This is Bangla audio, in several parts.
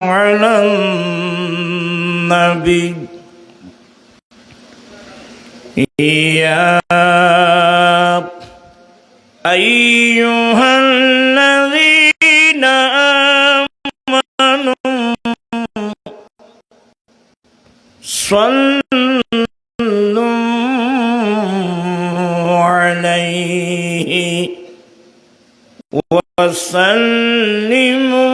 على النبي يا أيها الذين آمنوا صلوا عليه وسلموا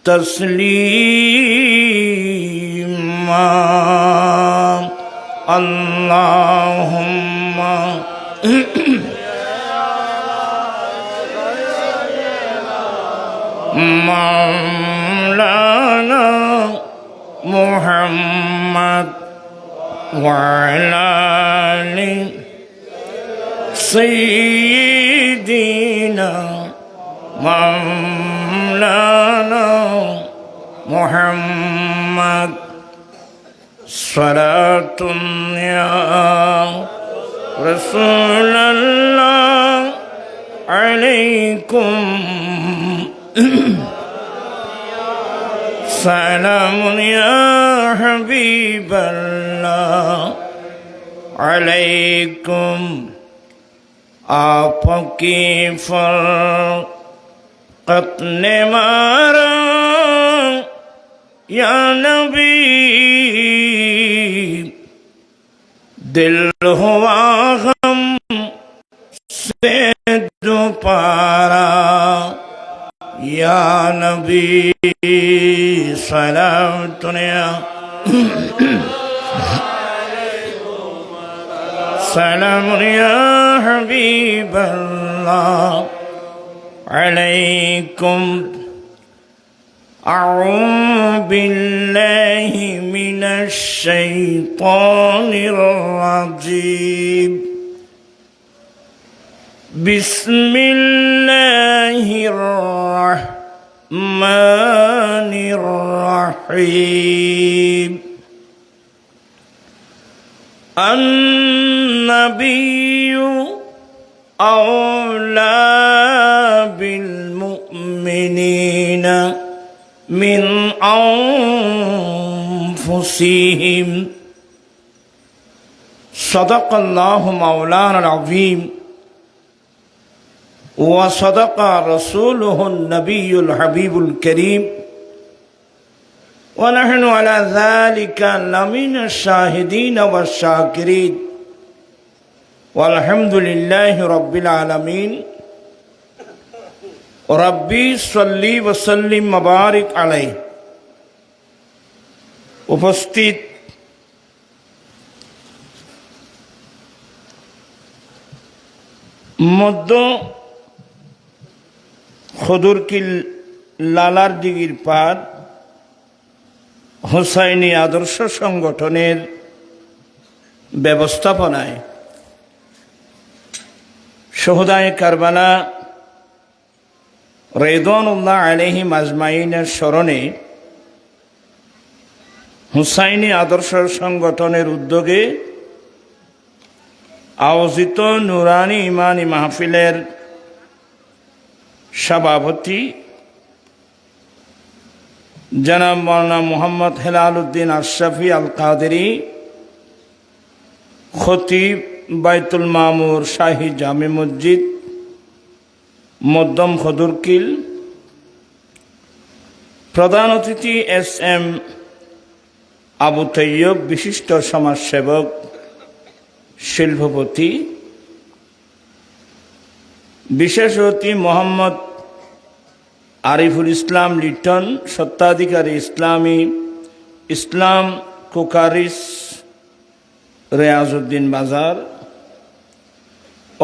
تسليما اللهم مولانا محمد وعلى آل سيدنا مولانا محمد صلاة يا رسول الله عليكم سلام يا حبيب الله عليكم आपकी फरकत ने मारा या नबी दिल हुआ हम से दोबारा या नबी सलाम दुनिया سلام يا حبيب الله عليكم أعوذ بالله من الشيطان الرجيم بسم الله الرحمن الرحيم النبي أولى بالمؤمنين من أنفسهم صدق الله مولانا العظيم وصدق رسوله النبي الحبيب الكريم ونحن على ذلك لمن الشاهدين والشاكرين والحمد لله رب العالمين ربي صلي وسلم مبارك عليه উপস্থিত মধ্য খদুরকিল লালার দিঘির পাড় হুসাইনি আদর্শ সংগঠনের ব্যবস্থাপনায় শুহাদায়ে কারবালা রিদওয়ানুল্লাহ আলাইহিম আজমাইনের স্মরণে হুসাইনি আদর্শ সংগঠনের উদ্যোগে আয়োজিত নুরানি ইমানি মাহফিলের সভাপতি জনাব মৌলানা মোহাম্মদ হেলাল উদ্দিন আশরাফি আল কাদেরী খতিব বাইতুল মামুর শাহী জামে মসজিদ মধ্যম খদুরকিল, প্রধান অতিথি এস.এম. আবু তৈয়ব বিশিষ্ট সমাজসেবক শিল্পপতি, বিশেষ অতিথি মোহাম্মদ আরিফুল ইসলাম লিটন সত্ত্বাধিকারী ইসলাম কোকারিস রেয়াজউদ্দিন বাজার,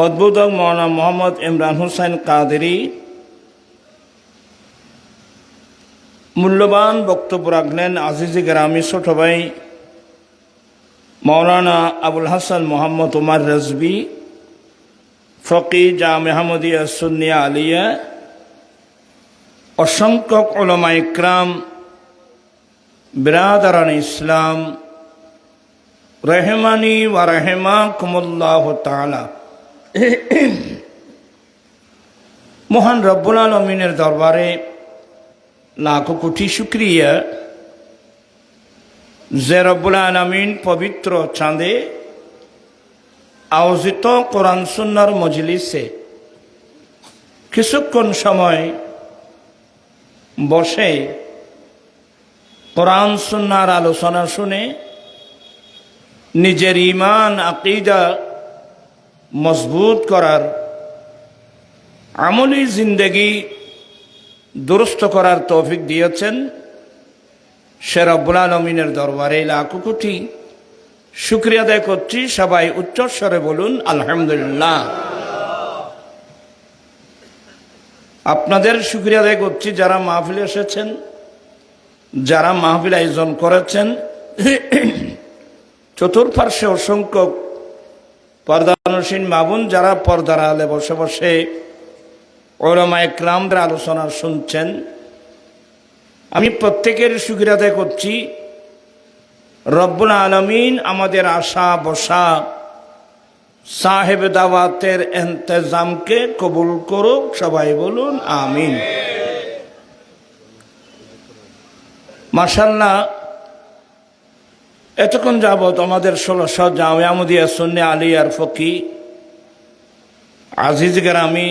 উদ্বোধক মৌলানা মোহাম্মদ ইমরান হোসেন কাদেরী মূল্যবান বক্তব্য রাখলেন আজিজি গ্রামী ছোট ভাই মৌলানা আবুল হাসান মোহাম্মদ উমর রাজবি ফকি জামে আহমদিয়া সুন্নিয়া আলিয়া, অসংখ্য উলামা ইকরাম, বিরাদারান ইসলাম রহমানি ওয়া রাহিমাকুমুল্লাহ তাআলা। মহান রব্বুল আলামিনের দরবারে লাখো কোটি শুক্রিয়া যে রব্বুল আলামিন পবিত্র চাঁদে আয়োজিত কোরআন সুন্নাহর মজলিসে কিছুক্ষণ সময় বসে কোরআন সুন্নাহর আলোচনা শুনে নিজের ঈমান আকীদা মজবুত করার, আমলি জিন্দেগি দুরুস্ত করার তৌফিক দিয়েছেন, সে রব্বুল আলামিনের দরবারে লাখো কোটি শুকরিয়া আদায় করছি। সবাই উচ্চস্বরে বলুন আলহামদুলিল্লাহ। আপনাদের শুকরিয়া আদায় করছি যারা মাহফিলে এসেছেন, যারা মাহফিল আয়োজন করেছেন, চতুর্পার্শ্বে অসংখ্য পর্দানসীন মা বোন যারা পর্দার আলে বসে বসে উলামা ইকরামদের আলোচনা শুনছেন, আমি প্রত্যেকের শুকরিয়া আদায় করছি। রব্বুল আলামিন আমাদের আশা বসা সাহেব দাওয়াতের ইন্তজামকে কবুল করুক। সবাই বলুন আমিন। মাশাআল্লাহ, এতক্ষণ যাবৎ আমাদের 1600 জামিয়া আহমদিয়া সুন্নি আলিয়ার ফকি আজিজ গ্রামী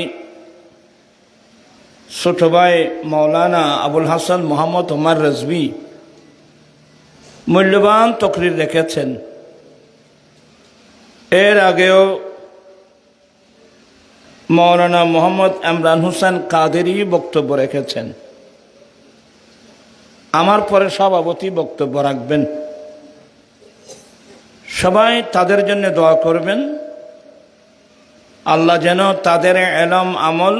ছোট ভাই মৌলানা আবুল হাসান মোহাম্মদ ওমর রেজভী মূল্যবান তকরির রেখেছেন। এর আগেও মৌলানা মোহাম্মদ ইমরান হোসেন কাদেরী বক্তব্য রেখেছেন। আমার পরে সভাপতি বক্তব্য রাখবেন। সবাই তাদের জন্য দোয়া করবেন, আল্লাহ যেন তাদের ইলম আমল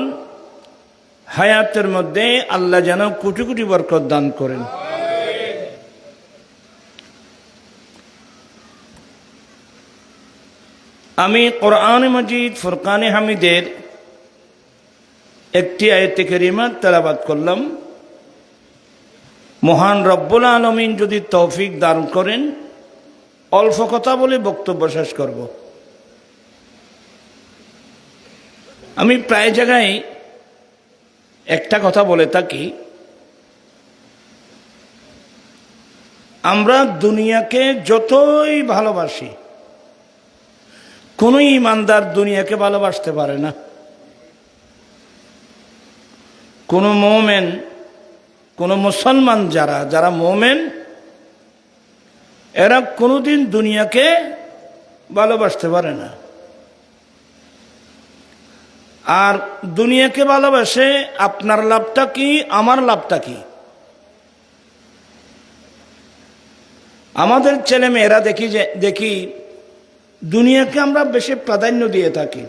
হায়াতের মধ্যে আল্লাহ যেন কোটি কোটি বরকত দান করেন। আমি কোরআন মজিদ ফুরকানে হামিদের একটি আয়াতে কারিমা তেলাওয়াত করলাম। মহান রব্বুল আলামিন যদি তৌফিক দান করেন অল্প কথা বলে বক্তব্য শেষ করব। আমি প্রায় জায়গায় একটা কথা বলে থাকি, আমরা দুনিয়াকে যতই ভালোবাসি, কোন ইমানদার দুনিয়াকে ভালোবাসতে পারে না। কোন মোমেন, কোন মুসলমান যারা মোমেন, এরা কোনোদিন দুনিয়াকে ভালোবাসতে পারে না। আর দুনিয়াকে ভালোবাসে আপনার লাভটা কি, আমার লাভটা কি? আমাদের ছেলে মেয়েরা দেখি দুনিয়াকে আমরা বেশি প্রাধান্য দিয়ে থাকি।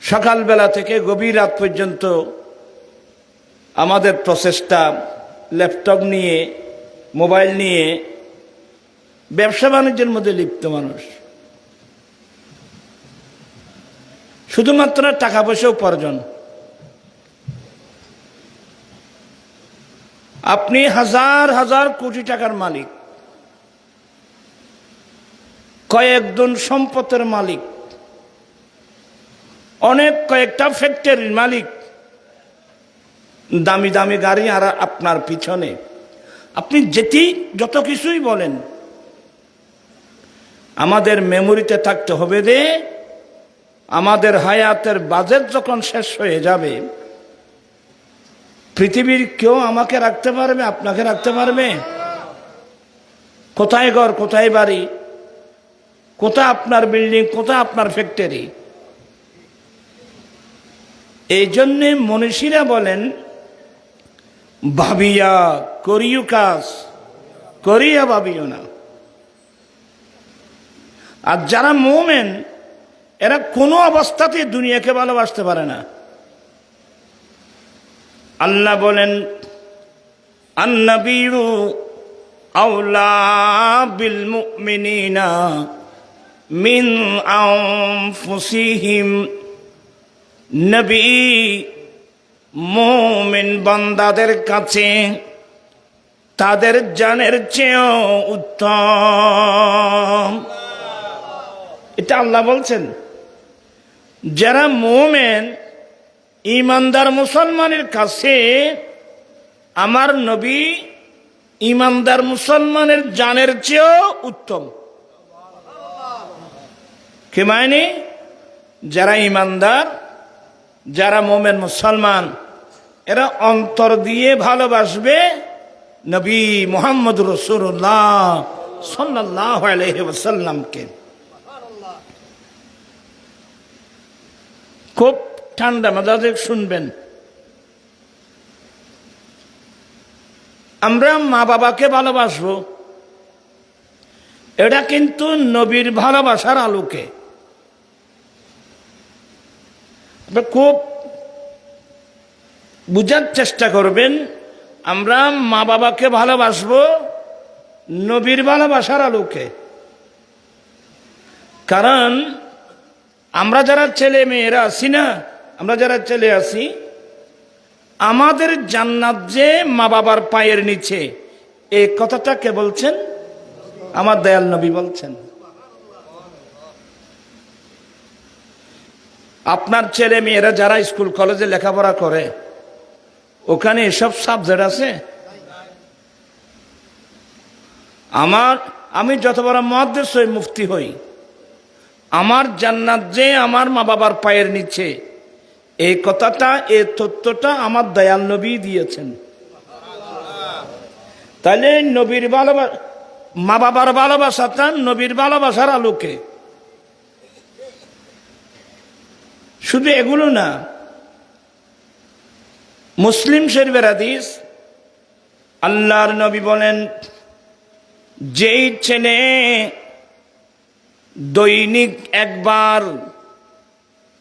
সকালবেলা থেকে গভীর রাত পর্যন্ত আমাদের প্রচেষ্টা ল্যাপটপ নিয়ে, মোবাইল নিয়ে ব্যবসা বাণিজ্যের মধ্যে লিপ্ত মানুষ। শুধুমাত্র টাকা পয়সা উপার্জন। আপনি হাজার হাজার কোটি টাকার মালিক, কয়েকজন সম্পদের মালিক, কয়েকটা ফ্যাক্টরির মালিক, দামি দামি গাড়ি আর আপনার পিছনে। আপনি যত কিছুই বলেন, আমাদের মেমোরিতে থাকতে হবে যে আমাদের হায়াতের বাজেট যখন শেষ হয়ে যাবে, পৃথিবীর কেউ আমাকে রাখতে পারবে, আপনাকে রাখতে পারবে? কোথায় ঘর, কোথায় বাড়ি, কোথায় আপনার বিল্ডিং, কোথায় আপনার ফ্যাক্টরি? এই জন্যে মনীষীরা বলেন, ভাবিয়া করিও কাজ, করিয়া ভাবিও না। আর যারা মুমিন, এরা কোনো অবস্থাতে দুনিয়াকে ভালোবাসতে পারে না। আল্লাহ বলেন, আন-নাবিয়্যু আওলা বিল মুমিনিনা মিন আনফুসিহিম। নবী মুমিন বান্দাদের কাছে তাদের জানের চেয়েও উত্তম। এটা আল্লাহ বলছেন। যারা মুমিন ইমানদার মুসলমানের কাছে আমার নবী ইমানদার মুসলমানের জানের চেয়েও উত্তম। কি মানে? যারা ইমানদার, যারা মোমেন মুসলমান, এরা অন্তর দিয়ে ভালোবাসবে নবী মুহাম্মদ রাসূলুল্লাহ সাল্লাল্লাহু আলাইহি ওয়াসাল্লামকে। খুব ঠান্ডা মেজাজে শুনবেন। আমরা মা বাবাকে ভালোবাসবো, এটা কিন্তু নবীর ভালোবাসার আলোকে। খুব বুঝার চেষ্টা করবেন, আমরা মা বাবাকে ভালোবাসবো নবীর ভালোবাসার আলোকে। কারণ আমরা যারা ছেলে মেয়েরা আছি না, আমরা যারা ছেলে আছি, আমাদের জান্নাত যে মা বাবার পায়ের নিচে, এই কথাটা কে বলছেন? আমার দয়াল নবী বলছেন। আপনার ছেলে মেয়েরা যারা স্কুল কলেজে লেখাপড়া করে, ওখানে এসব সাবজেক্ট আছে? আমি যত বড় মুহাদ্দিস হই, মুফতি হই, আমার জান্নাত যে আমার মা বাবার পায়ের নিচে, এই কথাটা, এই তথ্যটা আমার দয়াল নবী দিয়েছেন। তাহলে নবীর ভালোবাসা, মা বাবার ভালোবাসাটা নবীর ভালোবাসার আলোকে। শুধু এগুলো না, মুসলিম শরীফের হাদিস, আল্লাহর নবী বলেন, যেই ছেলে দৈনিক একবার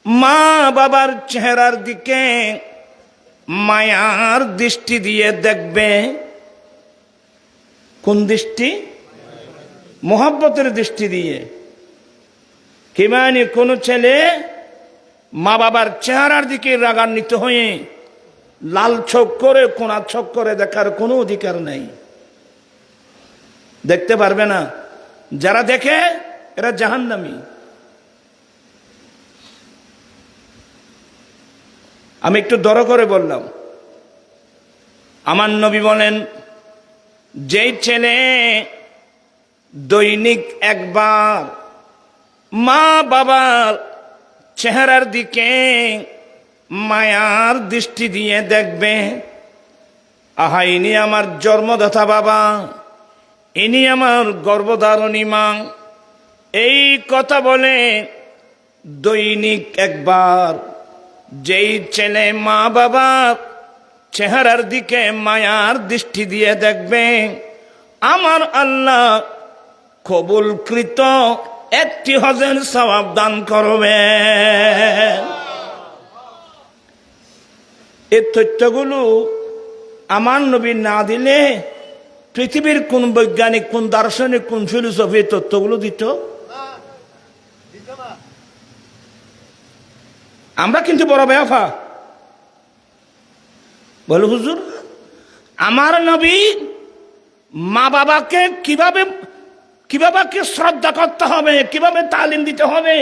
মা বাবার চেহারার দিকে মায়ার দৃষ্টি দিয়ে দেখবে। কোন দৃষ্টি? মোহাব্বতের দৃষ্টি দিয়ে। কি মানে? কোন ছেলে মা বাবার চেহারার দিকে রাগান্বিত হয়ে লাল চোখ করে, কোনা চোখ করে দেখার কোনো অধিকার নাই, দেখতে পারবে না। যারা দেখে এরা জাহান্নামী। আমি একটু দর করে বললাম, আমার নবী বলেন, যেই ছেলে দৈনিক একবার মা বাবার চেহারার দিকে মায়ার দৃষ্টি দিয়ে দেখবে, আহা ইনি আমার জন্মদাতা বাবা, ইনি আমার গর্ভধারণী মা, এই কথা বলে দৈনিক একবার যেই ছেলে মা বাবা চেহারার দিকে মায়ার দৃষ্টি দিয়ে দেখবে, আমার আল্লাহ কবুলকৃত 1টি হজের সওয়াব দান করবে। এই তথ্যগুলো আমার নবী না দিলে পৃথিবীর কোন বৈজ্ঞানিক, কোন দার্শনিক, কোন ফিলোসফি তথ্যগুলো দিত? আমরা কিন্তু বড় বেয়াফা। বলে হুজুর, আমার নবী মা বাবাকে কিভাবে শ্রদ্ধা করতে হবে, কিভাবে তালিম দিতে হবে,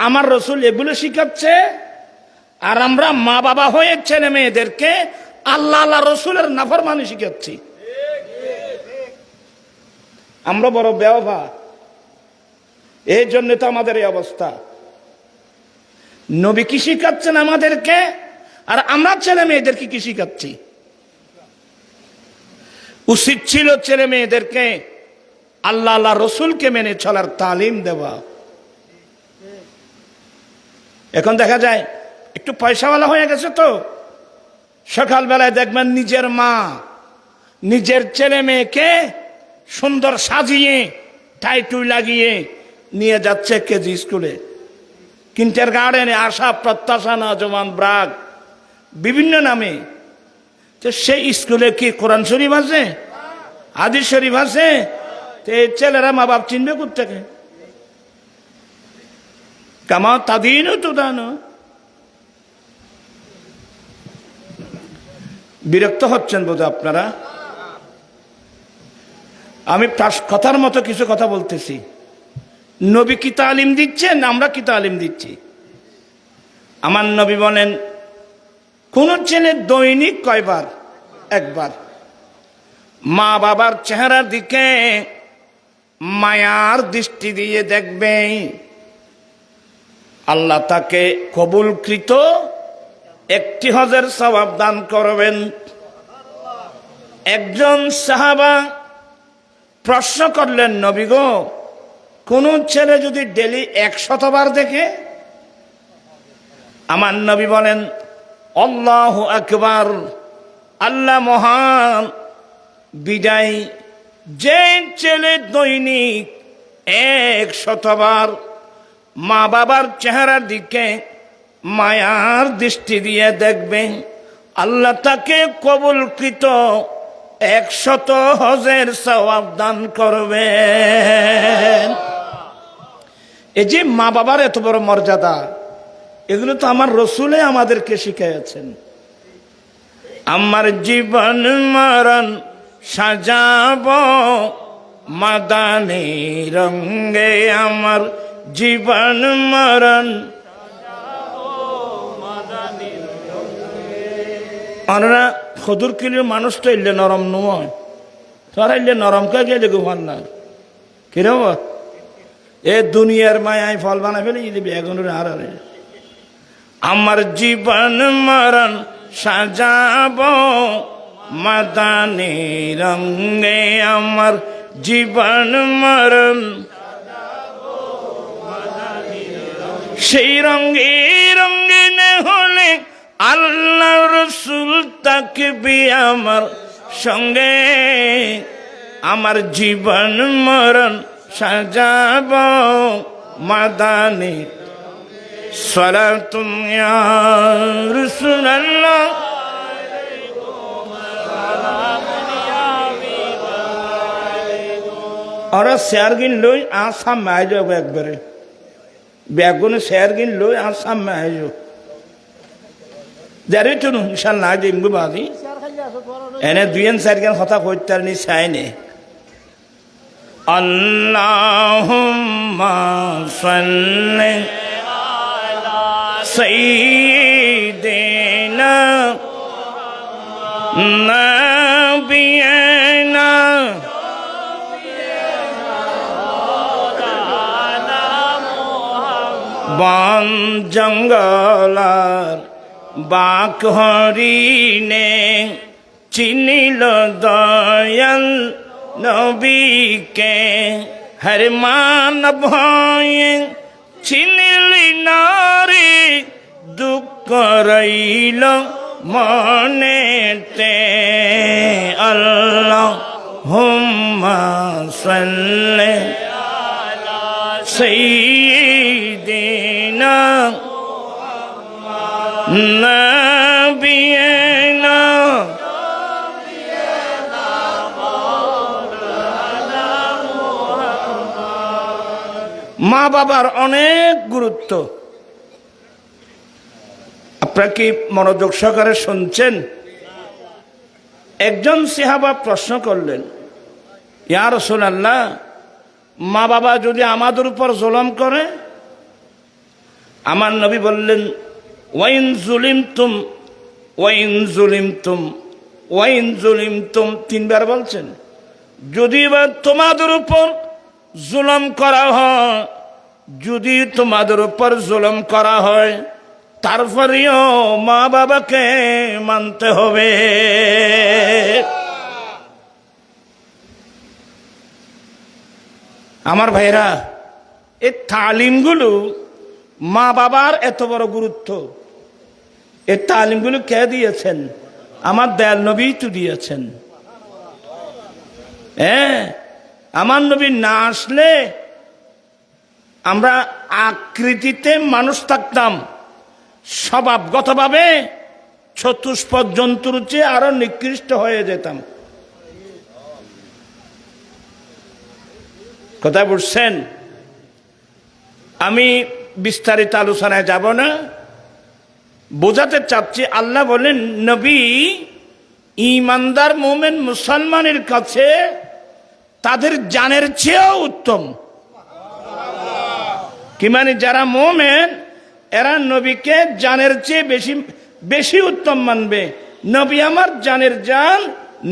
আমার রসুল এগুলো শিখাচ্ছে। আর আমরা মা বাবা হয়ে ছেলে মেয়েদেরকে আল্লাহ আল্লাহ রসুলের নাফরমানি শিখাচ্ছি। আমরা বড় বেয়াফা। এই জন্য তো আমাদের এই অবস্থা। নবী কি শিখাচ্ছেন আমাদেরকে, আর আমরা ছেলে মেয়েদেরকে কি শিখাচ্ছি? উচিত ছিল ছেলে মেয়েদেরকে আল্লাহ আল্লাহ রসুলকে মেনে চলার তালিম দেওয়া। এখন দেখা যায় একটু পয়সাওয়ালা হয়ে গেছে তো, সকালবেলায় দেখবেন নিজের মা নিজের ছেলে মেয়েকে সুন্দর সাজিয়ে টাই টুই লাগিয়ে নিয়ে যাচ্ছে কেজি স্কুলে, কিন্টার গার্ডেনে, আশা, প্রত্যাশা, নজওয়ান, ব্রাক, বিভিন্ন নামে। তো সেই স্কুলে কি কোরআন শরীফ আছে, হাদিস শরীফ আছে? তো এই ছেলেরা মা বাপ চিনবে কোত্থেকে? কামা তাদিন তো দানো। বিরক্ত হচ্ছেন বোধ আপনারা। আমি কথার মতো কিছু কথা বলতেছি। নবী কি তালিম দিচ্ছেন, আমরা কি তালিম দিচ্ছি? আমার নবী বলেন, কোন ছেলে দৈনিক কয়বার একবার মা বাবার চেহারার দিকে মায়ার দৃষ্টি দিয়ে দেখবে, আল্লাহ তাকে কবুলকৃত একটি হজের সওয়াব দান করবেন। একজন সাহাবা প্রশ্ন করলেন, নবী গো, কোন ছেলে যদি ডেলি 100 বার দেখে? আমার নবী বলেন, আল্লাহু আকবার, আল্লাহ মহান, বিদায় যে ছেলে দৈনিক 100 বার মা বাবার চেহারার দিকে মায়ার দৃষ্টি দিয়ে দেখবে, আল্লাহ তাকে কবুলকৃত 100 হজের সওয়াব দান করবেন। এই যে মা বাবার এত বড় মর্যাদা, এগুলো তো আমার রসুলে আমাদেরকে শিখিয়েছেন। আমার জীবন মরণ সাজাব মাদানী রঙে, আমার জীবন মরণ। আমরা খদুর কিলির মানুষ তো এলে নরম নয়, তোরা এলে নরম কে গেলে গোহান না কিরম এ দুনিয়ার মায়ায় ফল বানা ফেলে দিবি এখন আর। আমার জীবন মরণ সাজাব মাদানী রঙে, আমার জীবন মরণ সেই রঙে রঙিন হলে আল্লাহ রসুল থাকবে আমার সঙ্গে। আমার জীবন মরণ সাজাব মাদানী। সালাতুন ইয়া রাসূলুল্লাহ, ওরা শেয়ার গিন লই আসাম আই যাব, একবারে ব্যাগুনে শেয়ার গিন লই আসাম আই যাব যারে তো ইনশাআল্লাহ না দিমগো বাদি এনে দুইন চার গান কথা কইতার নি চাইনে। আল্লাহুম্মা সাল্লি আলা সাইয়্যিদিনা নাবিয়িনা বন জঙ্গলার বাক হরিণে চিনিল দয়াল নবীকে, হর মানব ভয়ে চিনিলি নারী, দুঃখ রইল মনেতে। আল্লাহুম্মা সাল্লি আলা সাইয়্যিদিনা নাবিয়িনা। মা বাবার অনেক গুরুত্ব। আপনারা কি মনোযোগ সহকারে শুনছেন? একজন সাহাবা প্রশ্ন করলেন, ইয়া রাসূলুল্লাহ, মা বাবা যদি আমাদের উপর জুলুম করে? আমার নবী বললেন, ওয়াইন জুলিমতুম ওয়াইন জুলিমতুম ওয়াইন জুলিমতুম, 3 বার বলছেন। যদি বা তোমাদের উপর জুলুম করা হয়, যদি তোমাদের উপর জুলুম করা হয়, তারপরেও মা বাবাকে মানতে হবে। আমার ভাইরা, এই তালিমগুলো, মা বাবার এত বড় গুরুত্ব, এই তালিমগুলো কে দিয়েছেন? আমার দয়াল নবী তো দিয়েছেন। হ্যাঁ, আমার নবী না আসলে আমরা আকৃতিতে মানুষ থাকতাম, স্বভাবগতভাবে চতুষ্পদ জন্তুর চেয়ে আরো নিকৃষ্ট হয়ে যেতাম। কথা বুঝছেন? আমি বিস্তারিত আলোচনায় যাব না, বোঝাতে চাচ্ছি। আল্লাহ বলেন, নবী ঈমানদার মুমিন মুসলমানের কাছে তাদের জানের চেয়েও উত্তম। কি মানে? যারা মুমিন এরা নবীকে জানের চেয়ে বেশি বেশি উত্তম মানবে, নবী আমার জানের জান,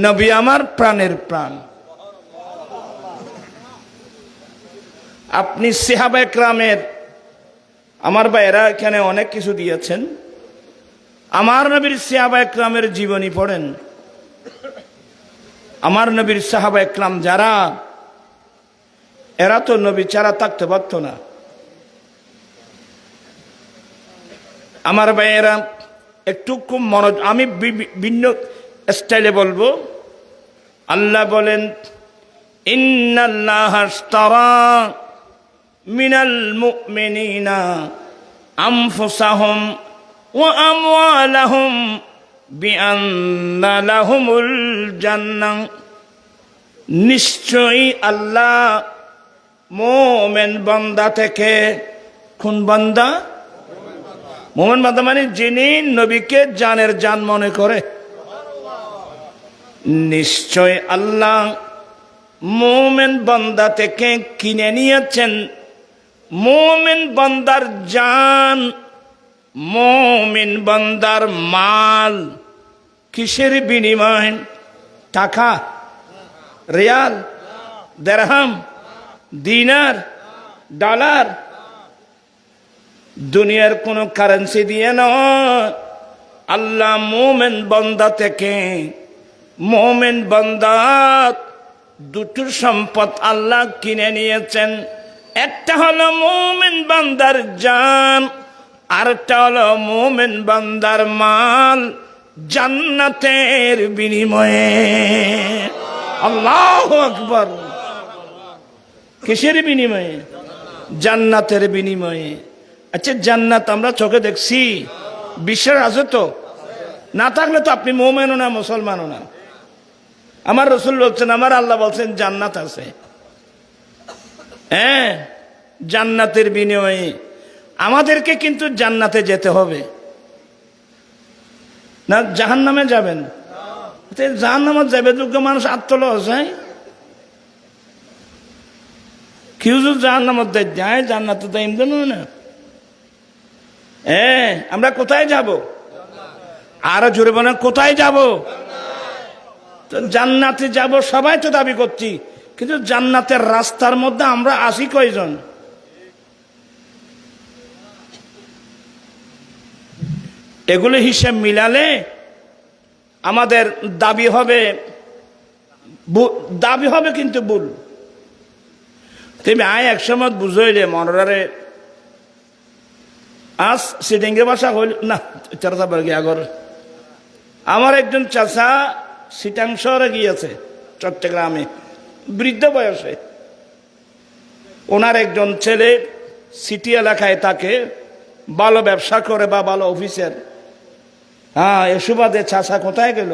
নবী আমার প্রাণের প্রাণ। আপনি সাহাবায়ে কেরামের, আমার ভাইয়েরা এখানে অনেক কিছু দিয়েছেন, আমার নবীর সাহাবায়ে কেরামের জীবনী পড়েন। আমার নবীর সাহাবায়ে কেরাম যারা, এরা তো নবী ছাড়া থাকতে পারত না। আমার ভাইয়েরা একটু খুব মনোযোগ, আমি ভিন্ন স্টাইলে বলবো। আল্লাহ বলেন, ইন্নাল্লাহা আশতারা মিনাল মুমিনিনা আনফুসাহুম ওয়া আমওয়ালাহুম বিআন্না লাহুমুল জান্নাহ। নিশ্চয়ই আল্লাহ মুমিন বান্দা থেকে, কোন বান্দা? মুমিন বান্দা মানে যিনি নবীকে জানের জান মনে করে। নিশ্চয় আল্লাহ মুমিন বান্দা থেকে কিনে নিয়েছেন মুমিন বান্দার জান, মুমিন বান্দার মাল। কিসের বিনিময়? টাকা, রিয়াল, দিরহাম, দিনার, ডলার, দুনিয়ার কোন কারেন্সি দিয়ে নয়। আল্লাহ মুমিন বান্দা থেকে, মুমিন বান্দা দুটোর সম্পদ আল্লাহ কিনে নিয়েছেন। একটা হলো মুমিন বান্দার জান, আরেকটা হলো মুমিন বান্দার মাল, জান্নাতের বিনিময়ে। আল্লাহু আকবার। কিসের বিনিময়ে? জান্নাতের বিনিময়ে। আচ্ছা, জান্নাত আমরা চোখে দেখছি, বিশ্বের আছে তো, না থাকলে তো আপনি মুমিনও না, মুসলমানও না। আমার রাসূল বলছেন, আমার আল্লাহ বলছেন জান্নাত আছে। হ্যাঁ, জান্নাতের বিনিময়ে আমাদেরকে কিন্তু জান্নাতে যেতে হবে, না জাহান্নামে যাবেন? জাহান্নামে যাবে যোগ্য মানুষ আত্মলস হয়। কেউ যদি জাহান্নামে যায়, জান্নাতে তো এমন না। হ্যাঁ, আমরা কোথায় যাব? আরো জোরে বলেন, কোথায় যাব? তো জান্নাতে যাব সবাই তো দাবি করছি, কিন্তু জান্নাতের রাস্তার মধ্যে আমরা আসি কয়জন? এগুলো হিসাব মিলালে আমাদের দাবি হবে কিন্তু ভুল। তুমি আয় একসময় বুঝইলে মনরারে আজ সিটিংয়ের ভাষা হইল না, চারটা বার গিয়ে আগর আমার একজন চাচা সিটাং শহরে গিয়েছে, চট্টগ্রামে, বৃদ্ধ বয়সে। ওনার একজন ছেলে সিটি এলাকায় থাকে, ভালো ব্যবসা করে বা ভালো অফিসার। হ্যাঁ, এ সুবাদে চাচা কোথায় গেল?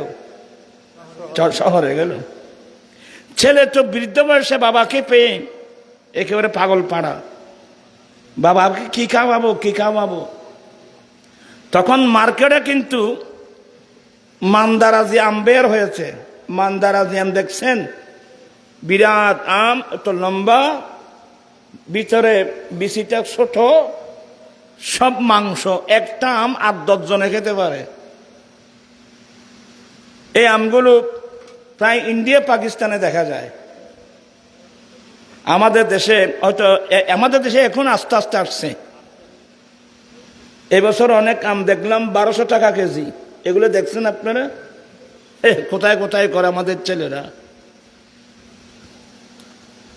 শহরে গেল। ছেলে তো বৃদ্ধ বয়সে বাবাকে পেয়ে একেবারে পাগল পাড়া, বাবাকে কি খাওয়াবো। তখন মার্কেটে কিন্তু মান্দারাজি আম বের হয়েছে। মান্দারাজি আম দেখছেন? বিরাট আম, এত লম্বা, ভিতরে বিচিটা ছোট, সব মাংস। একটা আম 8-10 জনে খেতে পারে। এই আমগুলো প্রায় ইন্ডিয়া পাকিস্তানে দেখা যায়। আমাদের দেশে এখন আস্তে আস্তে আসছে। এবছর অনেক আম দেখলাম 1200 টাকা কেজি। এগুলো দেখছেন আপনারা? কোথায় কোথায় করে আমাদের ছেলেরা।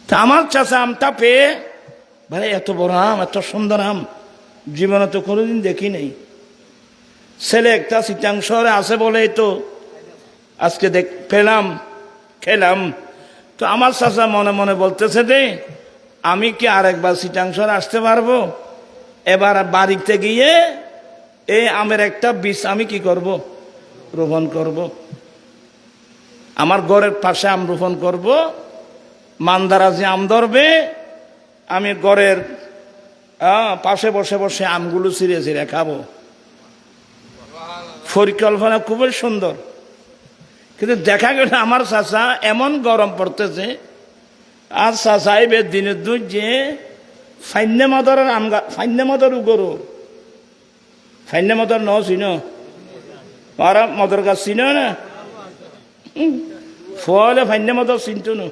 তা আমার চাচা আমটা পেয়ে, ভাই এত বড় আম, এত সুন্দর আম জীবনে তো কোনোদিন দেখি নেই। ছেলে একটা চিটাং শহরে আছে বলেই তো আজকে খেলাম। তো আমার চাচা মনে মনে বলতেছে যে আমি কি আরেকবার চিটাং শহরে আসতে পারবো? এবার বাড়িতে গিয়ে এই আমের একটা বীজ আমি কি করব? রোপণ করব। আমার ঘরের পাশে আম রোপণ করব। মান্দারাজি আম ধরবে, আমি ঘরের পাশে বসে বসে আমগুলো ছিঁড়ে ছিঁড়ে খাবো। পরিকল্পনা খুবই সুন্দর। কিন্তু দেখা গেল আমার চাচা এমন গরম পড়তেছে, আর চাচা এবার দিনের দুই যে ফাইন্যে মদরের ফাইন্যে মদর গরু ফাইন্যে মদর নছিন ওরা মদর গাছ চিনো না? ফলে ফাইনে মদর চিনতো না।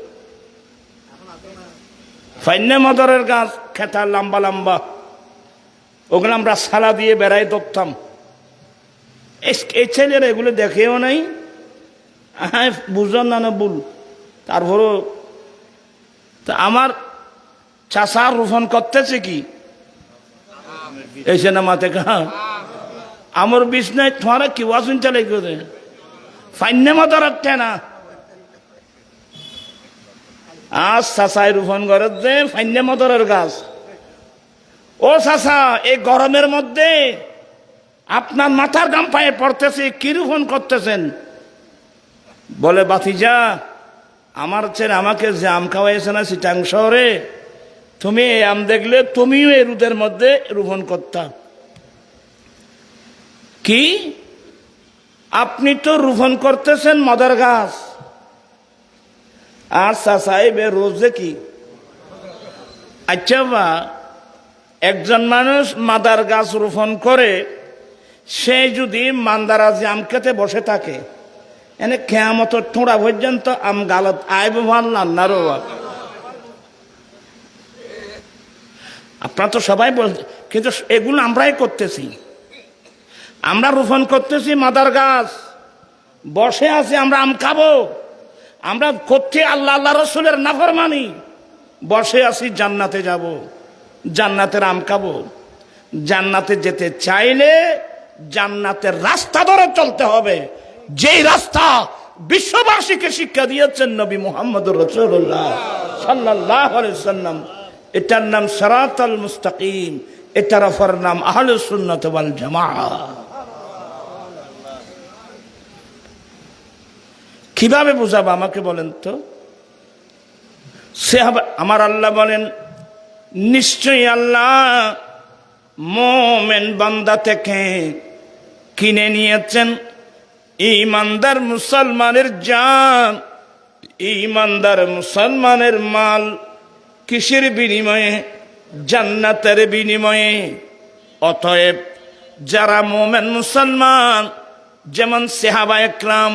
ফাইনে মদরের গাছ খেতা লম্বা লম্বা, ওগুলো আমরা সালা দিয়ে বেড়াই ধরতাম। এই ছেলেরা এগুলো দেখেও নাই, হ্যাঁ বুঝন না না ভুল। তারপরও আমার চাষা রোপণ করতেছে কি এই না মাতে কা আমার বিছনায় তোমার কি ওয়াজুন চালাই করে ফাইনে মদর না। আজ চাষায় রোপণ করে যে ফাইনে মদরের গাছ। ও চাষা, এই গরমের মধ্যে আপনার মাথার গাম পায়ে পড়তেছে, কি রোপণ করতেছেন? বলে বাতিজা, আমার ছেলে আমাকে যে আম খাওয়াইছে না চিটাং শহরে, তুমি এই আম দেখলে তুমিও এই রোদের মধ্যে রোপণ করতা। কি আপনি তো রোপণ করতেছেন মদার গাছ, আর সাহেবে রোজে কি? আচ্ছা বা একজন মানুষ মাদার গাছ রোপণ করে, সে যদি মান্দারাজি আম খেতে বসে থাকে, এনে কেয়ামত ঠোঁড়া পর্যন্ত আম গালত আইব ভাল্লাম না রো। আপনারা তো সবাই বলছে, কিন্তু এগুলো আমরাই করতেছি। আমরা রোপণ করতেছি মাদার গাছ, বসে আছি আমরা আম খাবো। আমরা করছি আল্লাহ আল্লাহ রসুলের নাফরমানি, বসে আছি জান্নাতে যাব, জান্নাতের আম খাবো। জান্নাতে যেতে চাইলে জান্নাতের রাস্তা ধরে চলতে হবে, যেই রাস্তা বিশ্ববাসীকে শিক্ষা দিয়েছেন নবী মুহাম্মদুর রাসূলুল্লাহ সাল্লাল্লাহু আলাইহি ওয়াসাল্লাম। এটার নাম সিরাতাল মুস্তাকিম, এটার অপর নাম আহলুস সুন্নাত ওয়াল জামাআহ। কিভাবে বুঝাবো আমাকে বলেন তো? আমার আল্লাহ বলেন, নিশ্চয়ই আল্লাহ মোমেন বান্দা থেকে কিনে নিয়েছেন ঈমানদার মুসলমানের জান, ঈমানদার মুসলমানের মাল। কিসের বিনিময়ে? জান্নাতের বিনিময়ে। অতএব যারা মোমেন মুসলমান, যেমন সাহাবায়ে কেরাম,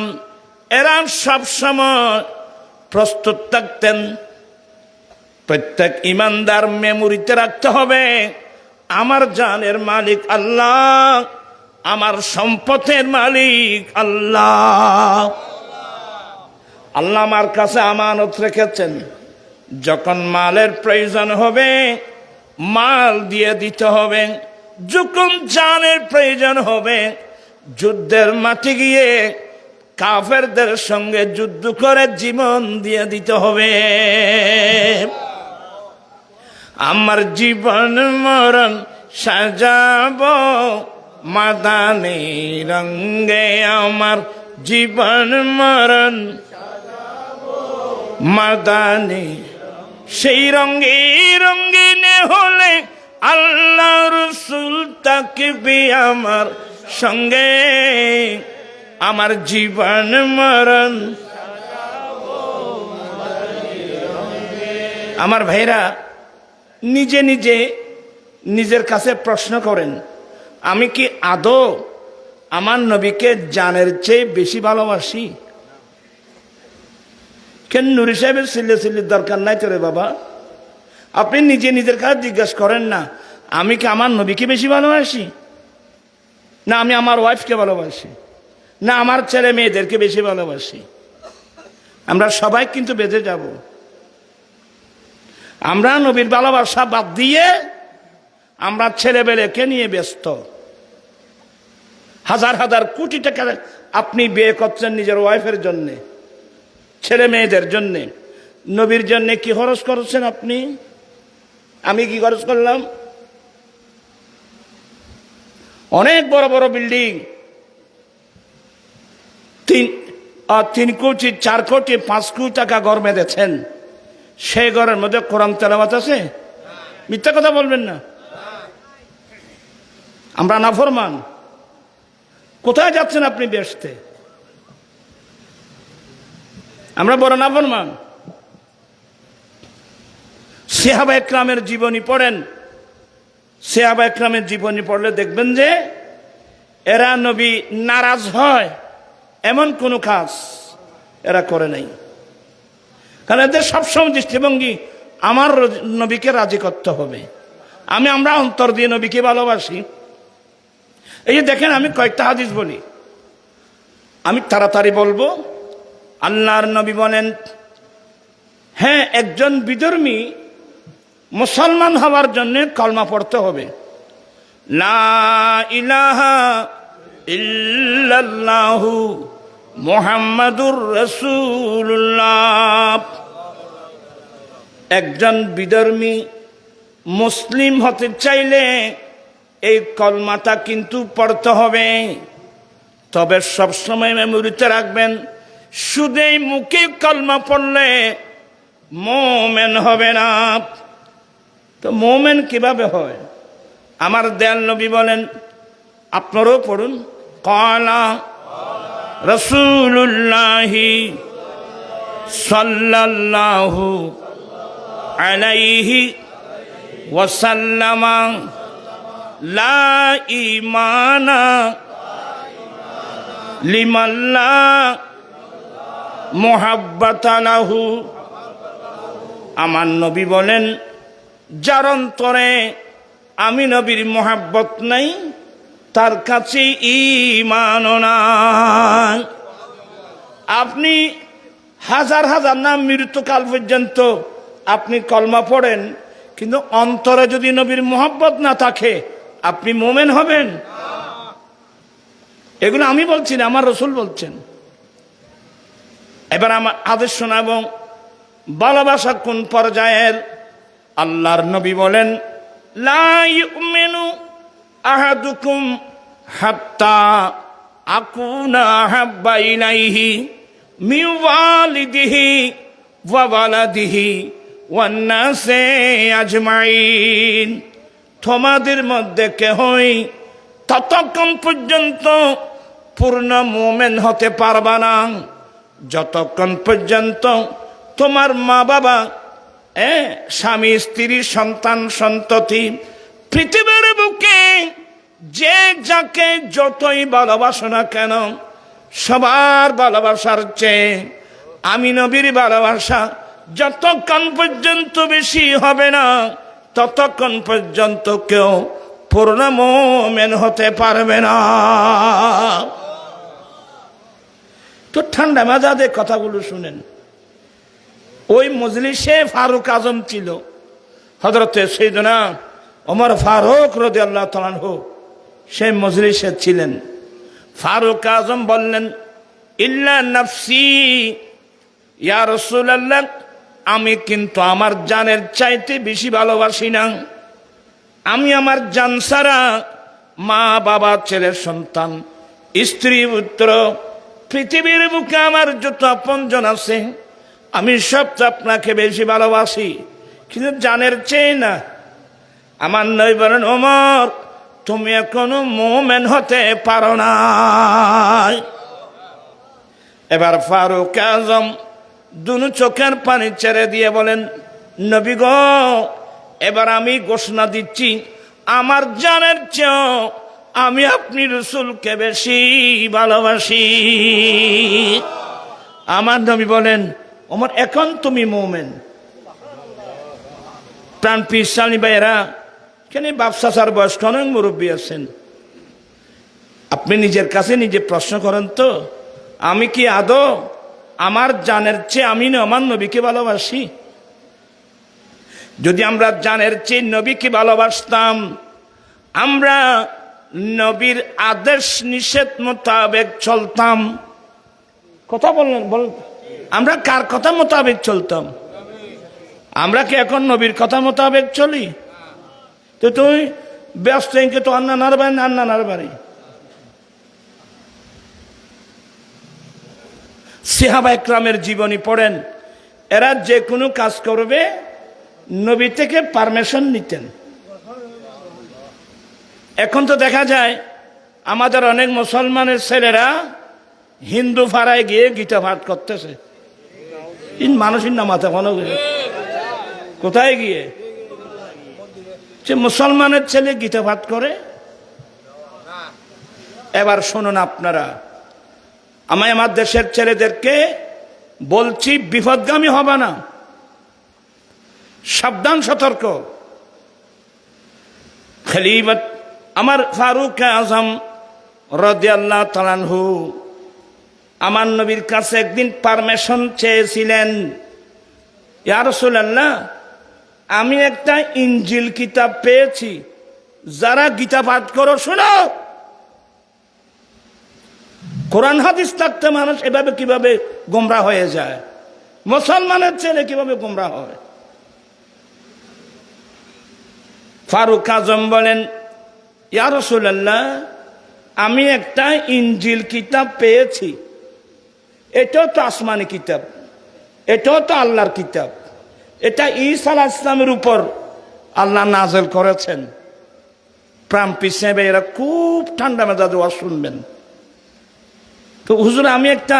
এরা সব সময় প্রস্তুত থাকতেন। প্রত্যেক ঈমানদার মেমোরিতে রাখতে হবে, আমার জানের মালিক আল্লাহ, আমার সম্পদের মালিক আল্লাহ। আল্লাহ আমার কাছে আমানত রেখেছেন, যখন মালের প্রয়োজন হবে মাল দিয়ে দিতে হবে, যখন জানের প্রয়োজন হবে যুদ্ধের মাঠে গিয়ে কাফেরদের সঙ্গে যুদ্ধ করে জীবন দিয়ে দিতে হবে। আমার জীবন মরণ সাজাবো মাদানী রঙে, আমার জীবন মরণ মাদানী। সেই রঙে রঙিনে হলে আল্লাহ রসুল থাকবে আমার সঙ্গে, আমার জীবন মরণ। আমার ভাইরা, নিজে নিজে নিজের কাছে প্রশ্ন করেন, আমি কি আদৌ আমার নবীকে জানের চেয়ে বেশি ভালোবাসি? কেন নুরি সাহেবের সিল্লির দরকার নাই তো রে বাবা। আপনি নিজে নিজের কাছে জিজ্ঞাসা করেন না, আমি কি আমার নবীকে বেশি ভালোবাসি, না আমি আমার ওয়াইফকে ভালোবাসি, না আমার ছেলে মেয়েদেরকে বেশি ভালোবাসি? আমরা সবাই কিন্তু বেঁচে যাব। আমরা নবীর ভালোবাসা বাদ দিয়ে আমরা ছেলেবেলেকে নিয়ে ব্যস্ত। হাজার হাজার কোটি টাকা আপনি বিয়ে করছেন নিজের ওয়াইফের জন্যে, ছেলে মেয়েদের জন্যে। নবীর জন্যে কি খরচ করছেন আপনি? আমি কি খরচ করলাম? অনেক বড় বড় বিল্ডিং, 3 কোটি 4 কোটি 5 কোটি টাকা ঘর বেঁধেছেন, সেই ঘরের মধ্যে কোরআন তেলাওয়াত আছে? মিথ্যা কথা বলবেন না। আমরা নাফরমান। কোথায় যাচ্ছেন আপনি বেহেশতে? আমরা বড় নাফরমান। সাহাবায়ে কেরামের জীবনী পড়েন, সাহাবায়ে কেরামের জীবনী পড়লে দেখবেন যে এরা নবী নারাজ হয় এমন কোনো কাজ এরা করে নাই। কারণ এদের সবসময় দৃষ্টিভঙ্গি আমার নবীকে রাজি করতে হবে। আমরা অন্তর দিয়ে নবীকে ভালোবাসি। এই যে দেখেন, আমি কয়েকটা হাদিস বলি, আমি তাড়াতাড়ি বলবো। আল্লাহর নবী বলেন, হ্যাঁ, একজন বিধর্মী মুসলমান হওয়ার জন্য কলমা পড়তে হবে। লা ইলাহা ইল্লাল্লাহু মুহাম্মাদুর রাসূলুল্লাহ। একজন বিধর্মী মুসলিম হতে চাইলে এই কলমাটা কিন্তু পড়তে হবে। তবে সবসময় মেমোরিতে রাখবেন, শুধুই মুখে কলমা পড়লে মোমেন হবে না। তো মোমেন কিভাবে হয়? আমার দয়াল নবী বলেন, আপনারাও পড়ুন, ক্বালা রাসূলুল্লাহি সাল্লাল্লাহু আলাইহি ওয়াসাল্লাম লা ঈমানা লিমান লা মুহাব্বাতা লাহু। আমার নবী বলেন, যার অন্তরে আমি নবীর মোহাব্বত নাই, তার কাছে ঈমানও নাই। আপনি হাজার হাজার নাম মৃত্যুকাল পর্যন্ত আপনি কলমা পড়েন, কিন্তু অন্তরে যদি নবীর মোহাব্বত না থাকে, আপনি মোমেন হবেন? এগুলো আমি বলছি না, আমার রসুল বলছেন। এবার আমার আদেশ শোনাবো, ভালোবাসা কোন পর্যায়ের? আল্লাহর নবী বলেন, লা ইউমিনু আহাদুকুম হাত্তা আকুনা আহাব্বা ইলাইহি মিন ওয়ালিদিহি ওয়া ওয়ালাদিহি ওয়ান নাসি আজমাইন। তোমাদের মধ্যে কেহই ততক্ষণ পর্যন্ত পূর্ণ মুমিন হতে পারবা না যতক্ষণ পর্যন্ত তোমার মা বাবা, স্বামী স্ত্রী, সন্তান সন্ততি, পৃথিবীর বুকে যে যাকে যতই ভালোবাসো না কেন, সবার ভালোবাসার চেয়ে আমি নবীর ভালোবাসা যতক্ষণ পর্যন্ত বেশি হবে না, ততক্ষণ পর্যন্ত কেউ পূর্ণ মুমিন হতে পারবে না। তো ঠান্ডা মেজাজে কথাগুলো শুনেন। ওই মজলিসে ফারুক আজম ছিল, হযরতে সাইয়েদনা ওমর ফারুক রাদিয়াল্লাহু তাআলা আনহু সেই মজলিসে ছিলেন। ফারুক আজম বললেন, ইল্লা নাফসি ইয়া রাসূলুল্লাহ, আমি কিন্তু আমার জানের চাইতে বেশি ভালোবাসি না। আমি আমার জান ছাড়া মা বাবা, ছেলে সন্তান, স্ত্রী পুত্র, পৃথিবীর বুকে আমার যত আপনজন আছে, আমি সব আপনাকে বেশি ভালোবাসি, কিন্তু জানের চেয়ে না। আমার নবী বলেন, ওমর, তুমি এখনো মুমিন হতে পারো না। এবার ফারুক আজম দুনো চোখের পানি ছেড়ে দিয়ে বলেন, নবী গো, এবার আমি ঘোষণা দিচ্ছি, আমার জানের চেয়েও আমি আপনি রাসূলকে বেশি ভালোবাসি। আমার নবী বলেন, ওমর, এখন তুমি মুমিন। প্রাণ পিসানি ভাইয়েরা, কেন বাপসাসার বয়স্ক অনেক মুরব্বী আছেন, আপনি নিজের কাছে নিজে প্রশ্ন করেন তো, আমি কি আদৌ আমার জানের চেয়ে আমি আমার নবীকে ভালোবাসি? যদি আমরা জানের চেয়ে নবীকে ভালোবাসতাম, আমরা নবীর আদেশ নিষেধ মোতাবেক চলতাম। কথা বললেন, আমরা কার কথা মোতাবেক চলতাম? আমরা কি এখন নবীর কথা মোতাবেক চলি? তো তুই ব্যস্ত, তো আন্না নারবারি। সাহাবা একরামের জীবনী পড়েন, এরা যে কোনো কাজ করবে নবী থেকে পারমিশন নিতেন। এখন তো দেখা যায় আমাদের অনেক মুসলমানের ছেলেরা হিন্দু ফাড়ায় গিয়ে গীতা পাঠ করতেছে। মানুষের নামাতে মনে কোথায় গিয়ে যে মুসলমানের ছেলে গীতা পাঠ করে। এবার শুনুন আপনারা, আমি আমার দেশের ছেলেদেরকে বলছি, বিপদগামী হবে না, সাবধান, সতর্ক। খলিফা আমার ফারুক আজম রাদিয়াল্লাহু তাআলা আনহু আমার নবীর কাছে একদিন পারমিশন চেয়েছিলেন, ইয়া রাসূলুল্লাহ, আমি একটা ইনজিল কিতাব পেয়েছি, যারা গীতা পাঠ করো শোনো। কোরআন হাদিস থাকতে মানুষ এভাবে কিভাবে গোমরা হয়ে যায়? মুসলমানের ছেলে কিভাবে গোমরা হয়? ফারুক আজম বলেন, ইয়া রাসূলুল্লাহ, আমি একটা ইনজিল কিতাব পেয়েছি, এটাও তো আসমানি কিতাব, এটাও তো আল্লাহর কিতাব, এটা ঈসা আলাইহিস সালামের উপর আল্লাহ নাযিল করেছেন। প্রাণ পিছনে এরা খুব ঠান্ডা মেজাজে ওয়াজ শুনবেন। তো হুজুর, আমি একটা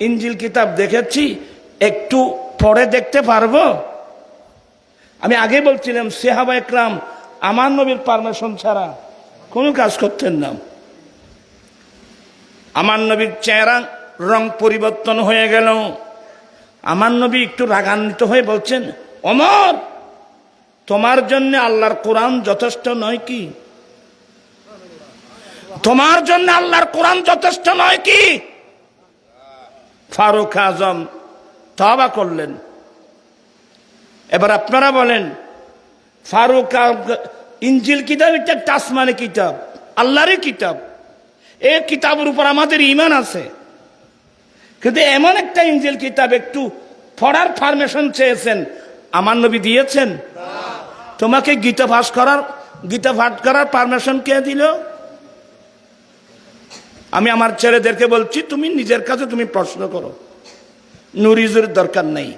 ইনজিল কিতাব দেখেছি, একটু পড়ে দেখতে পারবো? আমি আগে বলছিলাম, সাহাবা একরাম আমার নবীর পারমিশন ছাড়া কোনো কাজ করতেন না। আমার নবীর চেহারা রং পরিবর্তন হয়ে গেল। আমার নবী একটু রাগান্বিত হয়ে বলছেন, ওমর, তোমার জন্য আল্লাহর কোরআন যথেষ্ট নয় কি? তোমার জন্য আল্লাহর কোরআন যথেষ্ট নয় কি? ফারুক আজম তওবা করলেন। এবার আপনারা বলেন, ফারুক ইনজিল কিতাব এটা একটা আসমানি কিতাব, আল্লাহরই কিতাব, এই কিতাবের উপর আমাদের ঈমান আছে, কিন্তু এমন একটা ইনজিল কিতাব একটু পড়ার পারমিশন চেয়েছেন, আমার নবী দিয়েছেন? তোমাকে গীতা পাঠ করার পারমিশন কে দিল? আমি আমার ছেলেদেরকে বলছি, তুমি নিজের কাছে তুমি প্রশ্ন করো, নুরিজের দরকার নেই।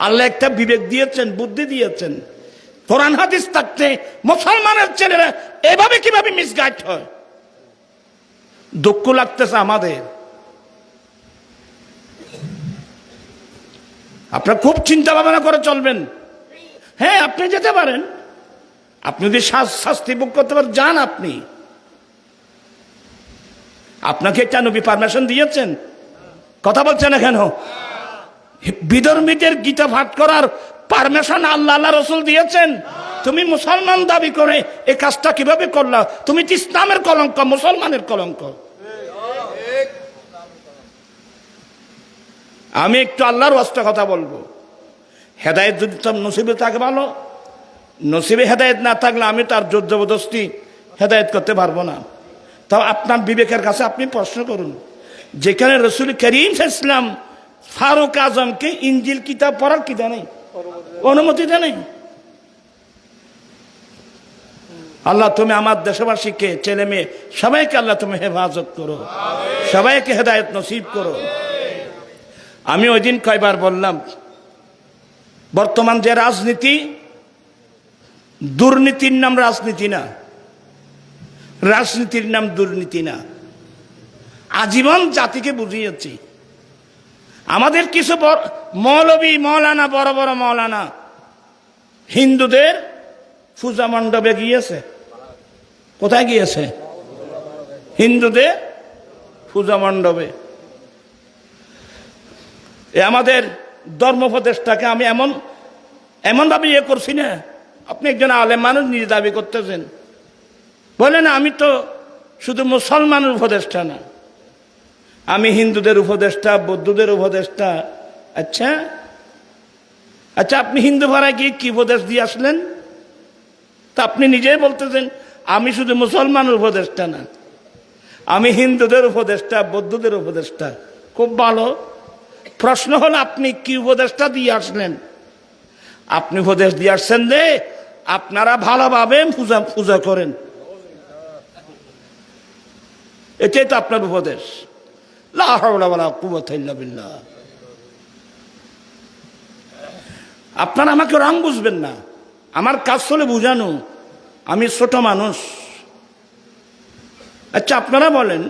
আল্লাহ একটা বিবেক দিয়েছেন, বুদ্ধি দিয়েছেন। কোরআন হাদিস থাকতে মুসলমানের ছেলেরা এভাবে কিভাবে মিসগাইড হয়? দুঃখ লাগতেছে আমাদের। আপনারা খুব চিন্তা ভাবনা করে চলবেন। হ্যাঁ, আপনি যেতে পারেন, আপনি যদি শাস্তি ভোগ করতে পারেন যান। আপনাকে একটা নবী পারমিশন দিয়েছেন? কথা বলছেন না কেন? বিধর্মীদের গীতা পাঠ করার পারমিশন আল্লাহ রাসূল দিয়েছেন? তুমি মুসলমান দাবি করে এই কাজটা কিভাবে করলা? তুমি তো ইসলামের কলঙ্ক, মুসলমানের কলঙ্ক। আমি একটু আল্লাহর ওয়াস্তে কথা বলবো। হেদায়েত যদি তার নসিবে থাকে ভালো, নসিবে হেদায়েত না থাকলে আমি তার জোর জবরদস্তি হেদায়েত করতে পারবো না। তাও আপনার বিবেকের কাছে আপনি প্রশ্ন করুন, যেখানে রাসূল করিম সাল্লাল্লাহু আলাইহি ওয়াসাল্লাম ফারুক আজমকে ইনজিল কিতাব পড়ার কি দেয় নাই, অনুমতি দেয় নাই। আল্লাহ তুমি আমার দেশবাসীকে, ছেলে মেয়ে সবাইকে আল্লাহ তুমি হেফাজত করো, সবাইকে হেদায়েত নসিব করো। আমি ওই দিন কয়বার বললাম, বর্তমান যে রাজনীতি, দুর্নীতির নাম রাজনীতি না, রাজনীতির নাম দুর্নীতি না। আজীবন জাতিকে বুঝিয়েছি। আমাদের কিছু মৌলবী মৌলানা, বড় বড় মৌলানা হিন্দুদের পূজা মণ্ডপে গিয়েছে। কোথায় গিয়েছে? হিন্দুদের পূজা মণ্ডপে। আমাদের ধর্মোপদেশটাকে আমি এমনভাবে করছি না। আপনি একজন আলেম মানুষ, নিজে দাবি করতেছেন, বলেন আমি তো শুধু মুসলমানের উপদেষ্টা না, আমি হিন্দুদের উপদেষ্টা, বৌদ্ধদের উপদেষ্টা। আচ্ছা, আপনি হিন্দু ভাড়ায় গিয়ে কি উপদেশ দিয়ে আসলেন? তা আপনি নিজেই বলতেছেন আমি শুধু মুসলমানের উপদেষ্টা না, আমি হিন্দুদের উপদেষ্টা, বৌদ্ধদের উপদেষ্টা। খুব ভালো। প্রশ্ন হলো আপনি কি উপদেশটা দিয়ে আসলেন? আপনি উপদেশ দিয়ে আসছেন যে আপনারা ভালোভাবে পূজা করেন, এটাই তো আপনার উপদেশ। লা হাওলা ওয়ালা কুওয়াতা ইল্লা বিল্লাহ। আপনারা আমাকে রং বুঝবেন না, আমার কাজ হলে বুঝানো, আমি ছোট মানুষ। আচ্ছা, আপনারা বলেন,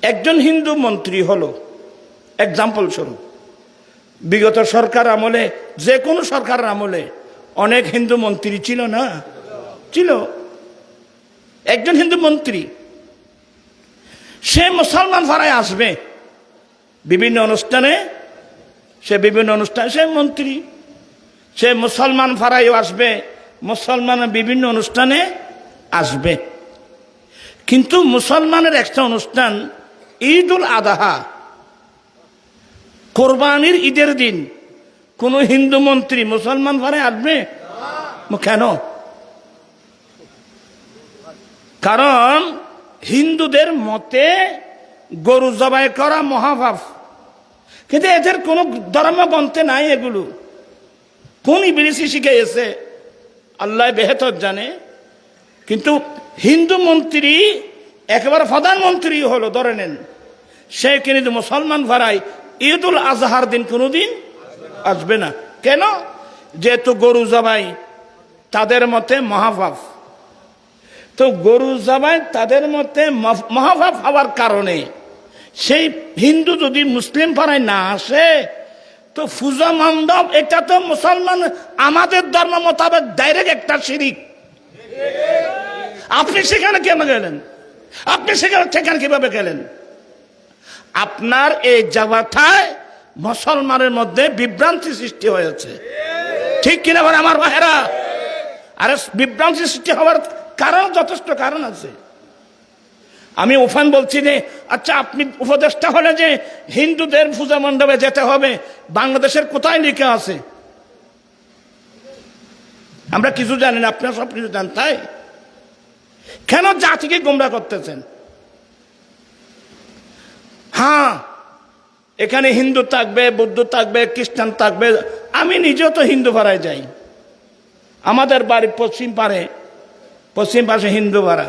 একজন হিন্দু মন্ত্রী হলো, এক্সাম্পল স্বরূপ, বিগত সরকার আমলে, যে কোনো সরকারের আমলে অনেক হিন্দু মন্ত্রী ছিল না? ছিল। একজন হিন্দু মন্ত্রী সে মুসলমান ফারায় আসবে বিভিন্ন অনুষ্ঠানে, সে মন্ত্রী, সে মুসলমান ফারায়ও আসবে, মুসলমানের বিভিন্ন অনুষ্ঠানে আসবে। কিন্তু মুসলমানের একটা অনুষ্ঠান ঈদুল আদহা, কোরবানির ঈদের দিন কোন হিন্দু মন্ত্রী মুসলমান ফারায় আসবে কেন? কারণ হিন্দুদের মতে গরু জবাই করা মহাপাপ, কিন্তু এদের কোন ধর্মগ্রন্থে নাই এগুলো। কোন ইবলিসই শিখিয়েছে আল্লাহ বেহতর জানে। কিন্তু হিন্দু মন্ত্রী একেবারে প্রধানমন্ত্রী হলো ধরে নেন, সে কিন্তু মুসলমান ফারায় ঈদুল আজহার দিন কোনোদিন আসবে না। কেন? যেহেতু গরু জবাই তাদের মতে মহাপাপ। তো গরু জবাই তাদের মতে মহাপাপ হওয়ার কারণে সেই হিন্দু যদি মুসলিম পাড়ায় না আসে, তো পূজা মণ্ডপ এটা তো মুসলমান আমাদের ধর্ম মোতাবেক ডাইরেক্ট একটা শিরিক। আপনি সেখানে কেন গেলেন? আপনি সেখানে কিভাবে গেলেন? আপনার এই যাওয়াটায় মুসলমানের মধ্যে বিভ্রান্তি সৃষ্টি হয়েছে, ঠিক কিনা বলে আমার ভাইয়েরা? আরে বিভ্রান্তি সৃষ্টি হওয়ার কারণ যথেষ্ট কারণ আছে। আমি ওফান বলছি যে আচ্ছা আপনি উপদেষ্টা হলে যে হিন্দুদের পূজা মণ্ডপে যেতে হবে, বাংলাদেশের কোথায় লেখা আছে? আমরা কিছু জানি না, আপনারা সব কিছু জান। তাই কেন জাতিকে গোমরা করতেছেন? হ্যাঁ, এখানে হিন্দু থাকবে, বৌদ্ধ থাকবে, খ্রিস্টান থাকবে। আমি নিজেও তো হিন্দু পাড়ায় যাই, আমাদের বাড়ি পশ্চিম পাশে হিন্দু পাড়া,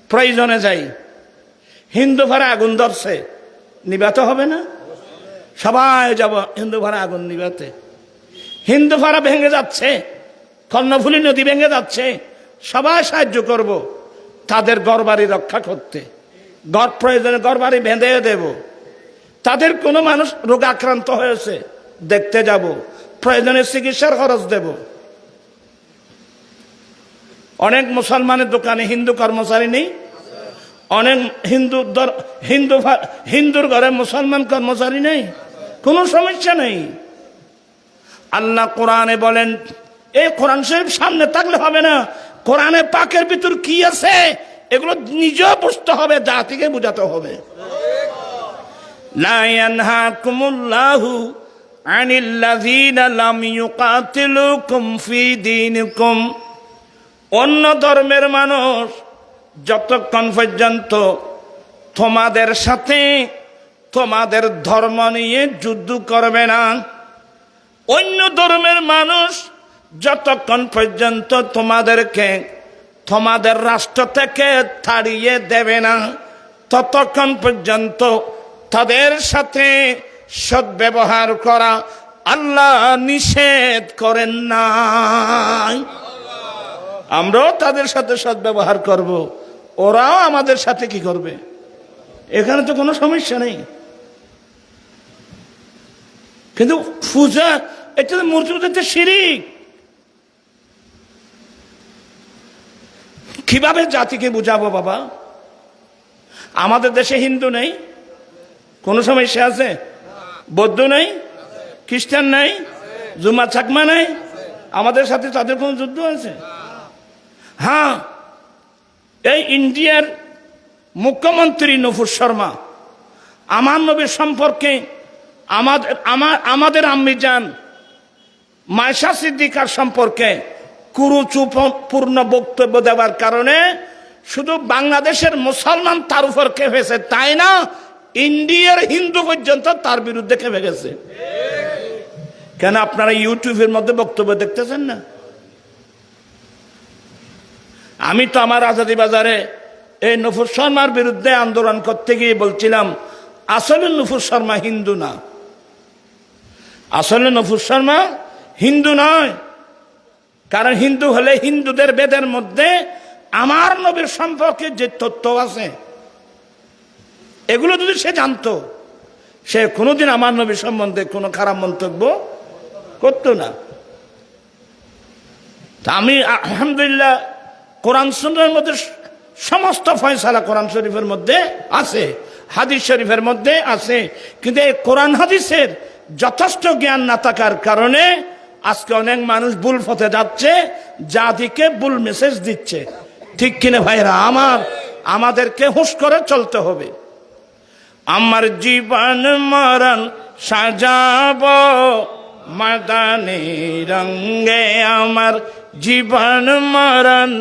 প্রয়োজনে যাই। হিন্দু ভাড়া আগুন ধরছে, নিবাতে হবে না? সবাই যাব হিন্দু ভাড়া আগুন নিবাতে। হিন্দু ভাড়া ভেঙে যাচ্ছে, কর্ণফুলী নদী ভেঙে যাচ্ছে, সবাই সাহায্য করব তাদের ঘরবাড়ি রক্ষা করতে। প্রয়োজনে ঘরবাড়ি বেঁধে দেব। তাদের কোনো মানুষ রোগ আক্রান্ত হয়েছে দেখতে যাব, প্রয়োজনে চিকিৎসার খরচ দেব। অনেক মুসলমানের দোকানে হিন্দু কর্মচারী নেই, অনেক হিন্দুর ঘরে মুসলমান কর্মচারী নেই, কোনো সমস্যা নেই। আল্লাহ কোরআনে বলেন, এই কোরআন শরীফ সামনে থাকলে হবে না, কোরআনে পাকের ভিতর কি আছে এগুলো নিজেও বুঝতে হবে, জাতিকে বুঝাতে হবে। লা ইয়ানহাকুমুল্লাহু আনিল্লাযীনা লাম ইউকাতিলুকুম ফী দীনিকুম। অন্য ধর্মের মানুষ যতক্ষণ পর্যন্ত তোমাদের সাথে তোমাদের ধর্ম নিয়ে যুদ্ধ করবে না, অন্য ধর্মের মানুষ যতক্ষণ পর্যন্ত তোমাদেরকে তোমাদের রাষ্ট্র থেকে তাড়িয়ে দেবে না, ততক্ষণ পর্যন্ত তাদের সাথে সদ্ব্যবহার করা আল্লাহ নিষেধ করেন না। আমরাও তাদের সাথে সদ্ব্যবহার করব, ওরাও আমাদের সাথে কি করবে, এখানে তো কোনো সমস্যা নেই। কিন্তু পূজা এটা মূর্তি পূজাতে শিরিক। কিভাবে জাতিকে বুঝাবো বাবা? আমাদের দেশে হিন্দু নেই, কোনো সমস্যা আছে? বৌদ্ধ নেই, খ্রিস্টান নেই, জুমা চাকমা নেই, আমাদের সাথে তাদের কোনো যুদ্ধ আছে? হ্যাঁ, এই ইন্ডিয়ার মুখ্যমন্ত্রী নুপুর শর্মা আমার নবীর সম্পর্কে আমাদের আম্মি জান মায়েশা সিদ্দিকার সম্পর্কে কুরুচুপূর্ণ বক্তব্য দেওয়ার কারণে শুধু বাংলাদেশের মুসলমান তার উপর খেপেছে, তাই না, ইন্ডিয়ার হিন্দু পর্যন্ত তার বিরুদ্ধে খেপে গেছে। কেন আপনারা ইউটিউবের মধ্যে বক্তব্য দেখতেছেন না? আমি তো আমার আজাদি বাজারে এই নুপুর শর্মার বিরুদ্ধে আন্দোলন করতে গিয়ে বলছিলাম, আসলে নুপুর শর্মা হিন্দু না, আসলে নুপুর শর্মা হিন্দু নয়। কারণ হিন্দু হলে হিন্দুদের বেদের মধ্যে আমার নবীর সম্পর্কে যে তথ্য আছে এগুলো যদি সে জানতো, সে কোনোদিন আমার নবীর সম্বন্ধে কোনো খারাপ মন্তব্য করতো না। তা আমি আলহামদুলিল্লাহ কোরআন সুন্নাহর মধ্যে সমস্ত ফয়সালা কোরআন শরীফের মধ্যে আছে, হাদিস শরীফের মধ্যে আছে। কিন্তু এই কোরআন হাদিসের যথেষ্ট জ্ঞান না থাকার কারণে আজকে অনেক মানুষ ভুল পথে যাচ্ছে, জাতিকে ভুল মেসেজ দিচ্ছে। ঠিক কিনা ভাইরা আমার? আমাদেরকে হুঁশ করে চলতে হবে। আমার জীবন মরণ সাজাবো মাদানী রঙে, আমার জীবন মরণ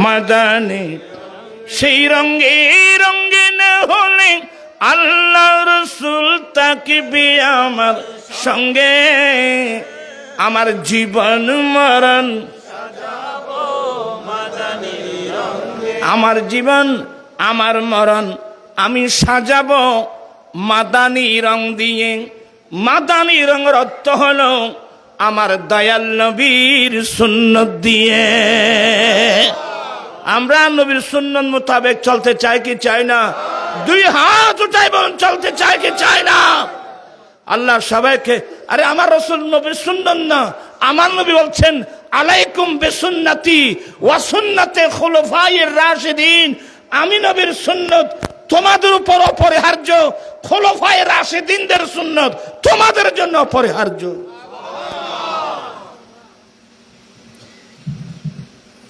মাদানী, সেই রঙে রঙিন হলে আল্লাহ রসুল তাকবে আমার সঙ্গে। আমার জীবন মরণ, আমার জীবন আমার মরণ আমি সাজাবো মাদানী রং দিয়ে। মাদানী রঙের অর্থ হলো আমার দয়াল নবীর সুন্নত দিয়ে। আমরা নবীর সুন্নত মোতাবেক চলতে চাই কি চাই না? দুই হাত উঠাই বলুন, চলতে চাই কি চাই না? আল্লাহ সবাইকে, আরে আমার রাসূল নবীর সুন্নত না, আমার নবী বলছেন আলাইকুম বিসুন্নতি ওয়া সুন্নাতে খুলাফায়ে রাশিদিন। আমি নবীর সুন্নত তোমাদের উপর অপরিহার্য, খুলাফায়ে রাশিদিনদের সুন্নত তোমাদের জন্য অপরিহার্য।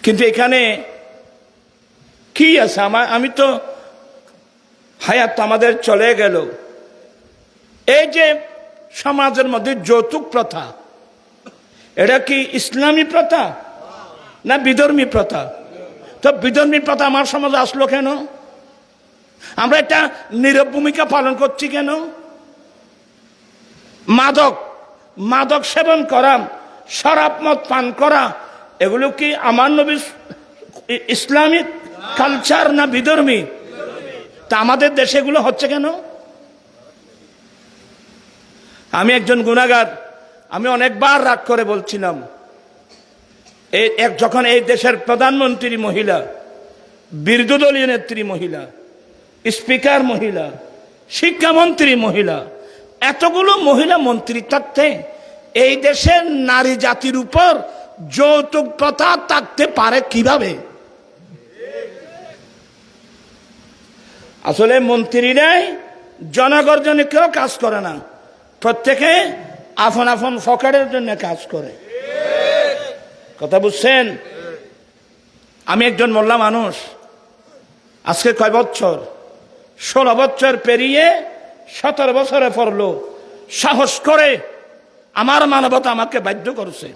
কিন্তু এখানে কি আছে? আমি তো হায়াত আমাদের চলে গেল। এই যে সমাজের মধ্যে যৌতুক প্রথা, এটা কি ইসলামী প্রথা না বিধর্মী প্রথা? তো বিধর্মী প্রথা আমার সমাজে আসলো কেন? আমরা এটা নীরব ভূমিকা পালন করছি কেন? মাদক সেবন করা, শরাব মদ পান করা, এগুলো কি আমার নবীর ইসলামিক কালচার না বিধর্মী? তা আমাদের দেশে এগুলো হচ্ছে কেন? আমি একজন গুনাহগার, আমি অনেকবার রাগ করে বলছিলাম, যখন এই দেশের প্রধানমন্ত্রী মহিলা, বিরোধী দলীয় নেত্রী মহিলা, স্পিকার মহিলা, শিক্ষামন্ত্রী মহিলা, এতগুলো মহিলা মন্ত্রী থাকতে এই দেশের নারী জাতির উপর যৌতুক প্রথা থাকতে পারে কিভাবে? আসলে মন্ত্রীরাই জনগণের জন্য কেউ কাজ করে না, প্রত্যেকে আপন আপন ফকেটের জন্য কাজ করে। কথা বুঝছেন? আমি একজন মোল্লা মানুষ, আজকে কয় বছর, 16 বছর পেরিয়ে 17 বছরে পড়লো, সাহস করে আমার মানবতা আমাকে বাধ্য করছে।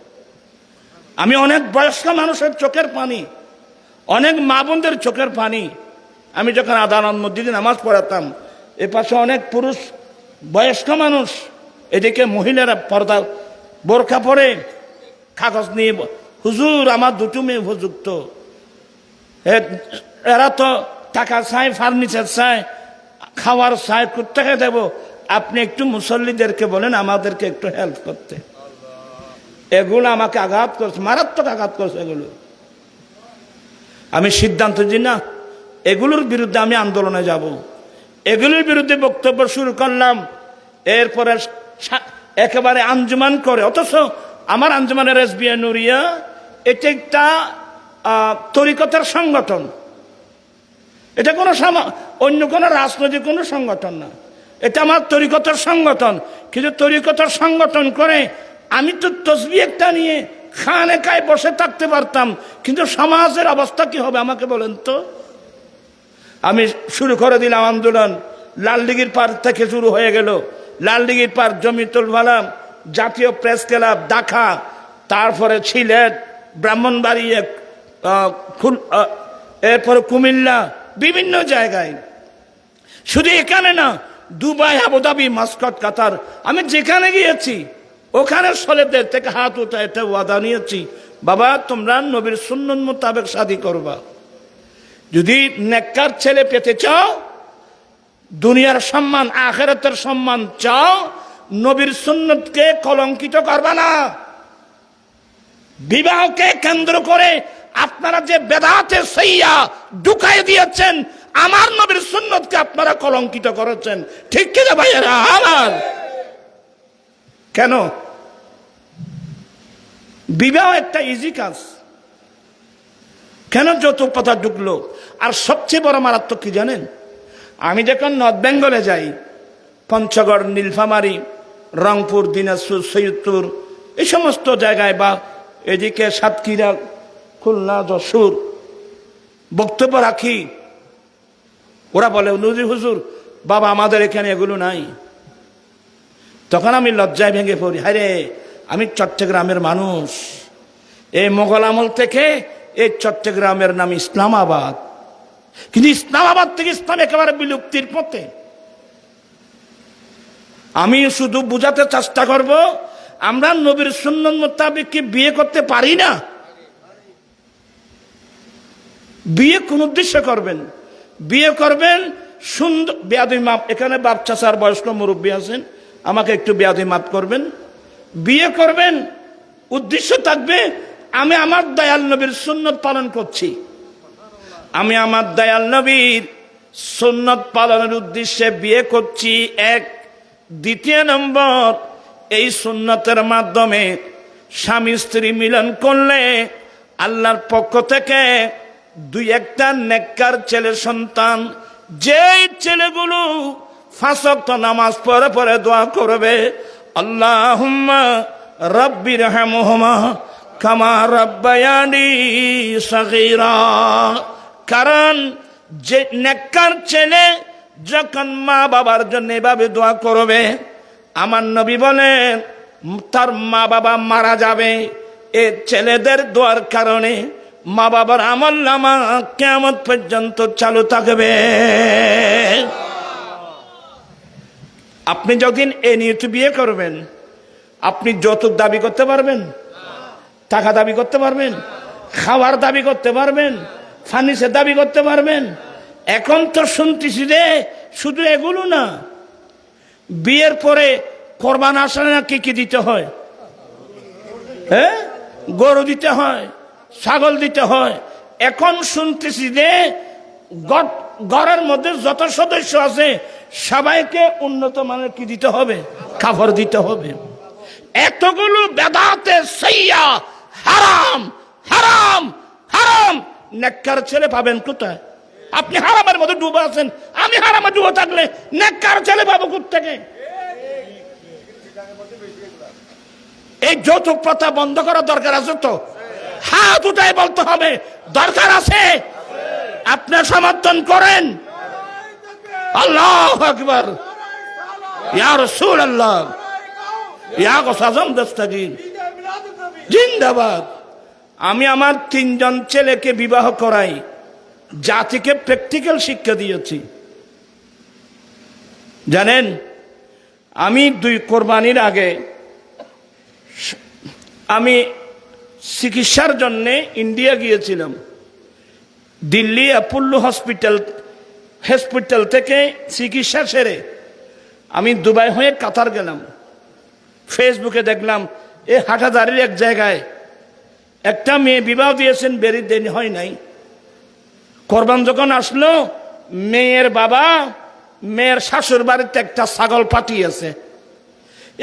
আমি অনেক বয়স্ক মানুষের চোখের পানি, অনেক মা বোনদের চোখের পানি, আমি যখন আদালত মসজিদে নামাজ পড়াতাম, এ পাশে অনেক পুরুষ বয়স্ক মানুষ, এদিকে মহিলারা পর্দা বোরকা পরে কাগজ নিয়ে, হুজুর আমার দুটো মেয়ে উপযুক্ত, এরা তো টাকা চায়, ফার্নিচার চায়, খাওয়ার চায়, কোথেকে দেব? আপনি একটু মুসল্লিদেরকে বলেন আমাদেরকে একটু হেল্প করতে। এগুলো আমাকে আঘাত করছে, মারাত্মক আঘাত করছে এগুলো। আমি সিদ্ধান্ত দিই না, এগুলোর বিরুদ্ধে আমি আন্দোলনে যাব, এগুলোর বিরুদ্ধে বক্তব্য শুরু করলাম। এরপরে একেবারে আঞ্জুমান করে, অথচ আমার আঞ্জুমানের এসবিআই নুরিয়া এটা একটা তরিকতের সংগঠন, এটা কোনো অন্য কোনো রাজনৈতিক কোনো সংগঠন না, এটা আমার তরিকতের সংগঠন। কিন্তু তরিকতের সংগঠন করে আমি তো তসবিহ একটা নিয়ে খানেকায় বসে থাকতে পারতাম, কিন্তু সমাজের অবস্থা কি হবে আমাকে বলেন তো? আমি শুরু করে দিলাম আন্দোলন, লালদিঘির পার থেকে শুরু হয়ে গেল, লালদিঘির পার, জমিতুল ভালাম, জাতীয় প্রেস ক্লাব ঢাকা, তারপরে সিলেট, ব্রাহ্মণবাড়িয়া, এরপরে কুমিল্লা, বিভিন্ন জায়গায়। শুধু এখানে না, দুবাই, আবুধাবি, মাস্কট, কাতার, আমি যেখানে গিয়েছি ওখানে ছেলেদের থেকে হাত উঠায় একটা ওয়াদা নিয়েছি, বাবা তোমরা নবীর সুন্নত মোতাবেক শাদী করবা। যদি নেককার ছেলে পেতে চাও, দুনিয়ার সম্মান আখিরাতের সম্মান চাও, নবীর সুন্নতকে কলঙ্কিত করবা না। বিবাহকে কেন্দ্র করে আপনারা যে বেদাতে সাইয়্যা ঢুকাই দিয়েছেন, আমার নবীর সুন্নতকে আপনারা কলঙ্কিত করেছেন। ঠিক কি না ভাইয়েরা আমার? কেন? বিবাহ একটা ইজি কাজ, কেন যৌতুক কথা ঢুকলো? আর সবচেয়ে বড় মারাত্মক কি জানেন? আমি যখন নর্থ বেঙ্গলে যাই, পঞ্চগড়, নীলফামারী, রংপুর, দিনাজপুর, সৈয়দপুর, এই সমস্ত জায়গায়, বা এদিকে সাতক্ষীরা, খুলনা, যশোর বক্তব্য রাখি, ওরা বলে নজরুল হুজুর বাবা আমাদের এখানে এগুলো নাই। তখন আমি লজ্জায় ভেঙে পড়ি, হায়রে আমি চট্টগ্রামের মানুষ, এই মোগল আমল থেকে এই চট্টগ্রামের নাম ইসলামাবাদ, কিন্তু ইসলামাবাদ থেকে ইসলাম একেবারে বিলুপ্তির পথে। আমি শুধু বুঝাতে চেষ্টা করব, আমরা নবীর সুন্নাত মোতাবেক কি বিয়ে করতে পারি না? বিয়ে কোন উদ্দেশ্য করবেন? বিয়ে করবেন সুন্দর, বেয়াদবি মাপ, এখানে বাপ চাচার বয়স্ক মুরব্বী আছেন, আমাকে একটু বেয়াদবি মাপ করবেন। বিয়ে করবেন, উদ্দেশ্য থাকবে আমি আমার দয়াল নবীর সুন্নত পালন করছি, আমি আমার দয়াল নবীর সুন্নত পালনের উদ্দেশ্যে বিয়ে করছি, এক। দ্বিতীয় নম্বর, এই সুন্নতের মাধ্যমে স্বামী স্ত্রী মিলন করলে আল্লাহর পক্ষ থেকে দুই একটা নেককার ছেলে সন্তান, যেই ছেলেগুলো 5 ওয়াক্ত নামাজ পড়ে পড়ে দোয়া করবে, আল্লাহুম্মা রাব্বিরহামহুমা কামা রাব্বায়ানি সগীরা। কারণ যে নেককার ছেলে যখন মা বাবার জন্য এভাবে দোয়া করবে, আমার নবী বলেন তার মা বাবা মারা যাবে, এ ছেলেদের দোয়ার কারণে মা বাবার আমলনামা কিয়ামত পর্যন্ত চালু থাকবে। আপনি যখন এ নিয়ে বিয়ে করবেন, আপনি যৌতুক দাবি করতে পারবেন? টাকা দাবি করতে পারবেন? খাওয়ার দাবি করতে পারবেন? ফার্নিচার দাবি করতে পারবেন? এখন তো শুনতেছি রে, শুধু এগুলো না, বিয়ের পরে কোরবান আসলে না কি কি দিতে হয়? হ্যাঁ, গরু দিতে হয়, ছাগল দিতে হয়। এখন শুনতেছি যে ঘরের মধ্যে যত সদস্য আছে সবাইকে উন্নত মানের কি দিতে হবে? কাপড় দিতে হবে। এতগুলো বেদাতে সাইয়া, হারাম হারাম হারাম, নেককার ছেলে পাবেন কোথায়? আপনি হারামের মধ্যে ডুবে আছেন, আমি হারামে ডুবে থাকলে নেককার ছেলে পাবো কোত্থেকে? এই যৌতুক প্রথা বন্ধ করার দরকার আছে তো? হাত উঠায় বলতে হবে দরকার আছে। আপনার সমর্থন করেন। আল্লাহু আকবার, ইয়া রাসূলুল্লাহ, ইয়া গসাজম দস্তগীর জিন্দাবাদ। আমি আমার 3 জন ছেলেকে বিবাহ করাই, জাতিকে প্র্যাকটিক্যাল শিক্ষা দিয়েছি। জানেন, আমি 2 কোরবানির আগে আমি চিকিৎসার জন্য ইন্ডিয়া গিয়েছিলাম। দিল্লি অ্যাপোলো হসপিটাল থেকে চিকিৎসা সেরে আমি দুবাই হয়ে কাতার গেলাম। ফেসবুকে দেখলাম এই হাটাদারির এক জায়গায় একটা মেয়ে বিবাহ দিয়েছেন, বেরি দেরি হয় নাই। কোরবান যখন আসলো, মেয়ের বাবা মেয়ের শাশুর বাড়িতে একটা ছাগল পাঠিয়েছে।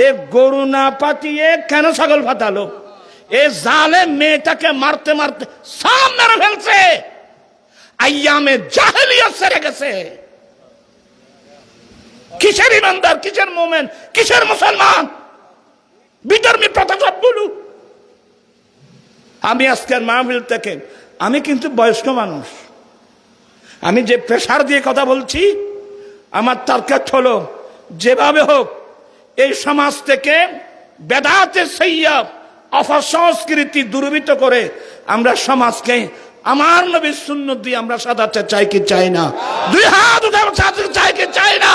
এ গরু না পাঠিয়ে কেন ছাগল পাঠালো? এ জালে মেয়েটাকে মারতে মারতে সাম মেরে ফেলছে। আইয়ামে জাহেলিয়াত সেরে গেছে। কিসের ইমানদার, কিসের মোমেন, কিসের মুসলমান? বিধর্মী প্রথা সবগুলো। আমি আজকের মাহফিল থেকে, আমি কিন্তু বয়স্ক মানুষ, আমি যে প্রেসার দিয়ে কথা বলছি, আমার টার্গেট হলো যেভাবে হোক এই সমাজ থেকে বেদাতে সাইয়া, অপসংস্কৃতি দূরীভূত করে আমরা সমাজকে আমার নবীর সুন্নাত দিয়ে আমরা সাজাতে চাই কি চাই না? 2 হাত উঠে সাজাতে চাই কি চাই না?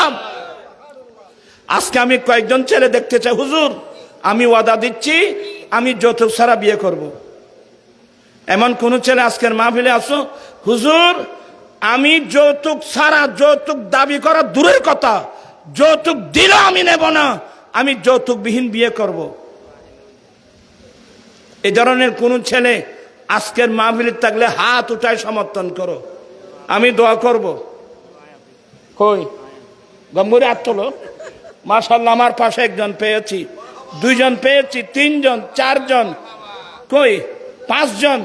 আজকে আমি কয়েকজন ছেলে দেখতে চাই, হুজুর আমি ওয়াদা দিচ্ছি আমি যৌতুক ছাড়া বিয়ে করব। এমন কোন ছেলে আজকের মাহফিলে আসো, হুজুর আমি যৌতুক ছাড়া, যৌতুক দাবি করা দূরের কথা, যৌতুক দিলেও আমি নেব না, আমি যৌতুকবিহীন বিয়ে করব। এই ধরনের কোন ছেলে আজকের মাহফিলে থাকলে হাত উঠায় সমর্থন করো, আমি দোয়া করব। কই গম্ভীরে হাত তোলো। মাশাআল্লাহ, আমার পাশে একজন পেয়েছি, 2 জন পেয়েছি, 3 জন, 4 জন, কই 5 জন।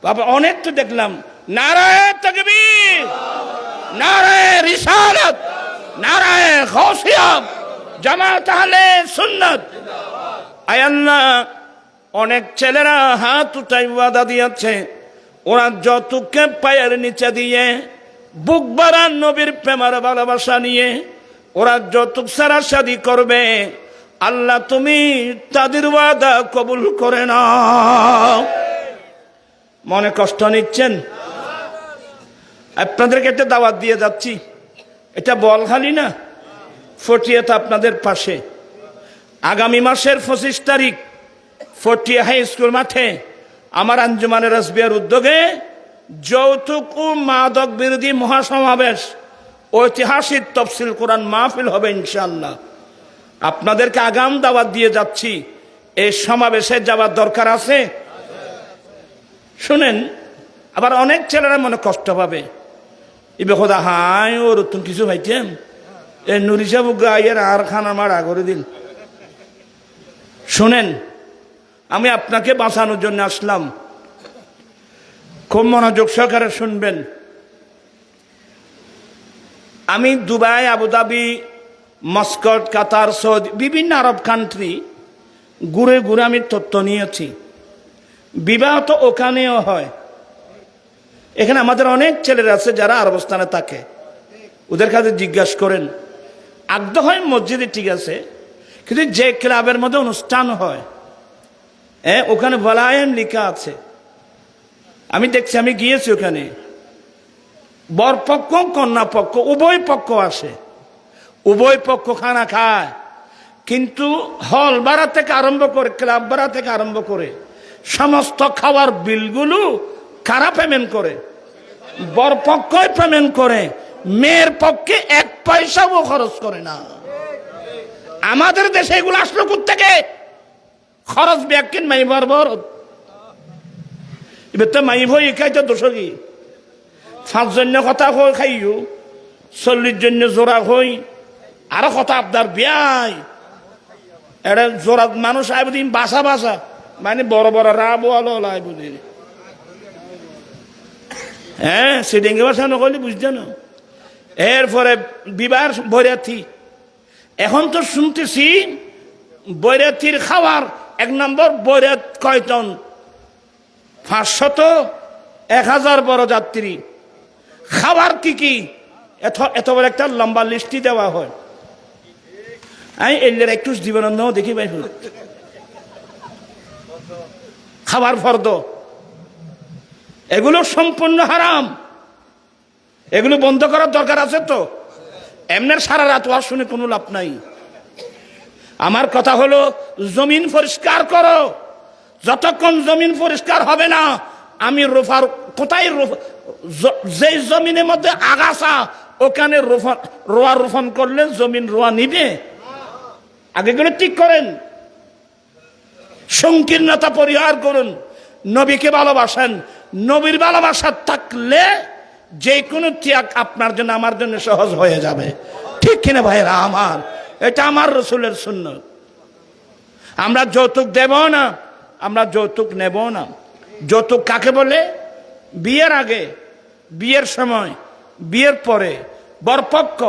বাবা অনেক তো দেখলাম, নারায়ে তাকবীর, নারায়ে রিসালাত, নারায়ে গাউসিয়া, জামাত আহলে সুন্নাত। আয় আল্লাহ, অনেক ছেলেরা হাত উঠাই ওয়াদা দিয়েছে, ওরা যতকে পায়ের নিচে দিয়ে বুক ভরা নবীর প্রেমার ভালোবাসা নিয়ে ওরা যতক সারা শাদী করবে, আল্লাহ তুমি তাদের ওয়াদা কবুল করে নাও। মনে কষ্ট নিচ্ছেন? আপনাদেরকে একটা দাওয়াত দিয়ে যাচ্ছি, এটা বলখালি না, ফটিয়া তো আপনাদের পাশে। আগামী মাসের 25 তারিখ ফটিয়া হাই স্কুল মাঠে আমার আঞ্জুমানে রাসবিয়ার উদ্যোগে যৌতুক ও মাদক বিরোধী মহাসমাবেশ, ঐতিহাসিক তফসিল কোরআন মাহফিল হবে ইনশাআল্লাহ। আপনাদেরকে আগাম দাওয়াত দিয়ে যাচ্ছি, এই সমাবেশে যাওয়ার দরকার আছে। শুনেন, আবার অনেক ছেলেরা মনে কষ্ট পাবে, ইবে খোদা হাই ওর তুমি কিছু ভাইতেন, এই নুরি সাহেব গাইয়ের আর খানা মারা করে দিল। শুনেন, আমি আপনাকে বাঁচানোর জন্য আসলাম, খুব মনোযোগ সহকারে শুনবেন। আমি দুবাই, আবুধাবি, মস্কট, কাতার, সৌদি, বিভিন্ন আরব কান্ট্রি ঘুরে ঘুরে আমি তথ্য নিয়েছি। বিবাহ তো ওখানেও হয়। এখানে আমাদের অনেক ছেলেরা আছে যারা আরবস্থানে থাকে, ওদের কাছে জিজ্ঞাসা করেন, আগ্ধ হয় মসজিদে ঠিক আছে, কিন্তু যে ক্লাবের মধ্যে অনুষ্ঠান হয় ওখানে বলায়েন লেখা আছে। আমি দেখছি, আমি গিয়েছি ওখানে, বরপক্ষ কন্যা পক্ষ উভয় পক্ষ আসে, উভয় পক্ষ খানা খায়, কিন্তু হল ভাড়া থেকে আরম্ভ করে, ক্লাব ভাড়া থেকে আরম্ভ করে সমস্ত খাওয়ার বিলগুলো কারা পেমেন্ট করে? বরপক্ষই পেমেন্ট করে, মেয়ের পক্ষে 1 পয়সাও খরচ করে না। আমাদের দেশে এগুলো আসলো কোত্থেকে? খরচ ব্যাকিন মাইবার বরদ, এবার তো মাই ভই খাইতে দোষ কি? 5 জন কথা হই খাইও, 40 জন জোড়া হই, আরো কথা আপনার বিয়াই এটা জোড়া মানুষ আইবদিন বাসা বাসা, মানে বড় বড় রাব আলো আইবদিন। হ্যাঁ, সিডিঙ্গে বাসা নকলি বুঝতে না। এরপরে বিবাহ বৈরাথী, এখন তো শুনতেছি বৈরাথীর খাওয়ার 1 নম্বর বৈরাত কয়জন? 500, 1000 বড় যাত্রী, খাবার কি কি এত বড় একটা লম্বা লিস্টি দেওয়া হয়। আমি এলের একটু জীবনানন্দ দেখি ভাই, খাবার ফর্দ, এগুলো সম্পূর্ণ হারাম। এগুলো বন্ধ করার দরকার আছে তো। এমনের সারা রাত ওয়াজ শুনে কোনো লাভ নাই। আমার কথা হলো, জমিন পরিষ্কার করো। যতক্ষণ জমিন পরিষ্কার হবে না, আমি রোফার কোথায়, যেই জমিনের মধ্যে আগাছা ওখানে রোয়া রোপণ করলে জমিন রোয়া নিবে? আগে করে ঠিক করেন, সংকীর্ণতা পরিহার করুন, নবীকে ভালোবাসেন। নবীর ভালোবাসা থাকলে যে কোনো ত্যাগ আপনার জন্য আমার জন্য সহজ হয়ে যাবে। ঠিক কিনা ভাইরা আমার? এটা আমার রসুলের সুন্নাত। আমরা যৌতুক দেব না, আমরা যৌতুক নেব না। যৌতুক কাকে বলে? বিয়ের আগে, বিয়ের সময়, বিয়ের পরে বরপক্ষ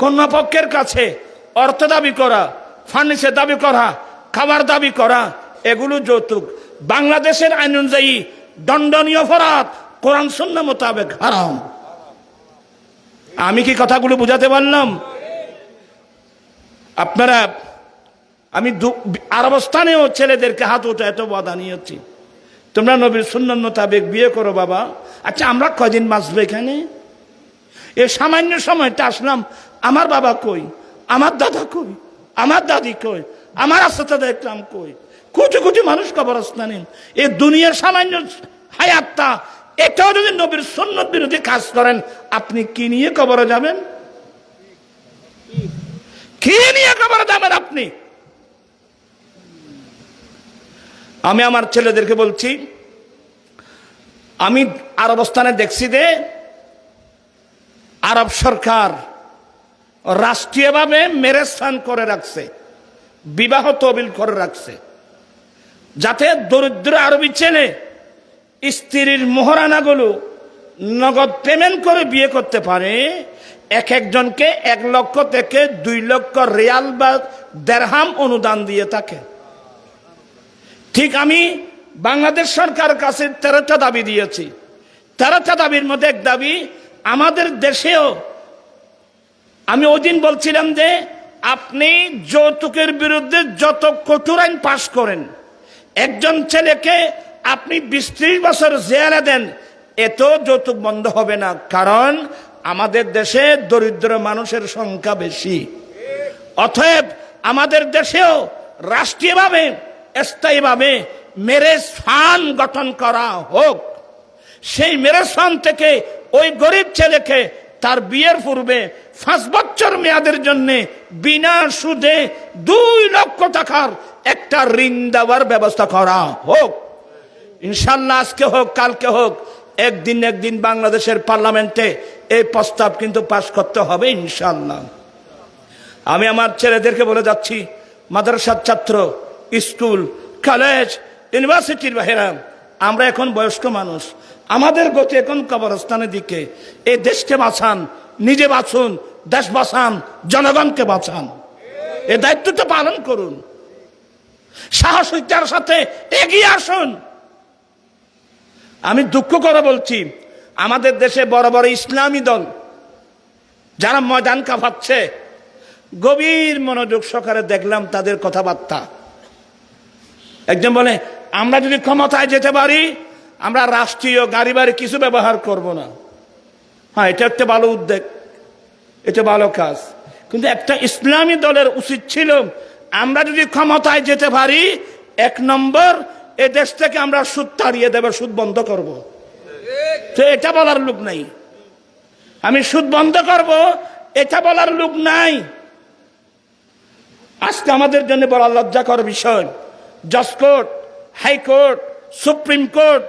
কন্যাপক্ষের কাছে অর্থ দাবি করা, ফার্নিচার দাবি করা, খাবার দাবি করা, এগুলো যৌতুক। বাংলাদেশের আইন অনুযায়ী দণ্ডনীয় অপরাধ, কোরআন সুন্নাহ মোতাবেক হারাম। আমি কি কথাগুলো বুঝাতে পারলাম আপনারা? আমি আরবস্থানেও ছেলেদেরকে হাত উঠে এত বাধা নিয়েছি, তোমরা নবীর সুন্নাহ মোতাবেক বিয়ে করো বাবা। আচ্ছা, আমরা কয়দিন বাঁচবো এখানে? এ সামান্য সময়টা আসলাম, আমার বাবা কই, আমার দাদা কই, আমার দাদি কই, আমার আস্তে দেখলাম কই, কোটি কোটি মানুষ কবরস্থানে। এ দুনিয়ার সামান্য হায়াতটা, এটাও যদি নবীর সুন্নাত বিরোধী কাজ করেন, আপনি কি নিয়ে কবরে যাবেন? কি নিয়ে কবরে যাবেন আপনি? আমি আমার ছেলেদেরকে বলছি, আমি আরবস্থানে দেখছি যে আরব সরকার রাষ্ট্রীয়ভাবে মেরেস্থান করে রাখছে, বিবাহ তহবিল করে রাখছে, যাতে দরিদ্র আরবি ছেলে স্ত্রীর মোহরানাগুলো নগদ পেমেন্ট করে বিয়ে করতে পারে, এক একজনকে 1 লক্ষ থেকে 2 লক্ষ রিয়াল বা দিরহাম অনুদান দিয়ে থাকে। ঠিক আমি বাংলাদেশ সরকারের কাছে 13টা দাবি দিয়েছি। 13টা দাবির মধ্যে এক দাবি, আমাদের দেশেও আমি ওই দিন বলছিলাম যে আপনি যৌতুকের বিরুদ্ধে যত কঠোর আইন পাশ করেন, একজন ছেলেকে আপনি 20-30 বছর জেলে দেন, এত যৌতুক বন্ধ হবে না। কারণ আমাদের দেশে দরিদ্র মানুষের সংখ্যা বেশি। অতএব আমাদের দেশেও রাষ্ট্রীয়ভাবে স্থায়ীভাবে ম্যারেজ ফান্ড গঠন করা হোক। সেই ম্যারেজ ফান্ড থেকে ওই গরিব ছেলেকে তার বিয়ের পূর্বে 5 বছর মেয়াদের জন্য বিনা সুদে 2 লক্ষ টাকার একটা ঋণ দেওয়ার ব্যবস্থা করা হোক। ইনশাল্লাহ আজকে হোক কালকে হোক, একদিন বাংলাদেশের পার্লামেন্টে এই প্রস্তাব কিন্তু পাশ করতে হবে ইনশাল্লাহ। আমি আমার ছেলেদেরকে বলে যাচ্ছি, মাদ্রাসার ছাত্র, স্কুল, কলেজ, ইউনিভার্সিটির বাহিরা, আমরা এখন বয়স্ক মানুষ, আমাদের গতি এখন কবরস্থানের দিকে। এই দেশকে বাঁচান, নিজে বাঁচুন, দেশ বাঁচান, জনগণকে বাঁচান। এই দায়িত্বটা পালন করুন, সাহসিকতার সাথে এগিয়ে আসুন। আমি দুঃখ করে বলছি, আমাদের দেশে বড় বড় ইসলামী দল যারা ময়দান কাঁপাচ্ছে, গভীর মনোযোগ সহকারে দেখলাম তাদের কথাবার্তা। একজন বলে, আমরা যদি ক্ষমতায় যেতে পারি আমরা রাষ্ট্রীয় গাড়ি বাড়ি কিছু ব্যবহার করব না। হ্যাঁ, এটা একটা ভালো উদ্যোগ, এটা ভালো কাজ, কিন্তু একটা ইসলামী দলের উচিত ছিল আমরা যদি ক্ষমতায় যেতে পারি 1 নম্বর এ দেশ থেকে আমরা সুদ তাড়িয়ে দেব, সুদ বন্ধ করব। তো এটা বলার লোক নাই। আমি সুদ বন্ধ করব এটা বলার লোক নাই। আজকে আমাদের জন্য বড় লজ্জাকর বিষয়, জজ কোর্ট, হাইকোর্ট, সুপ্রিম কোর্ট,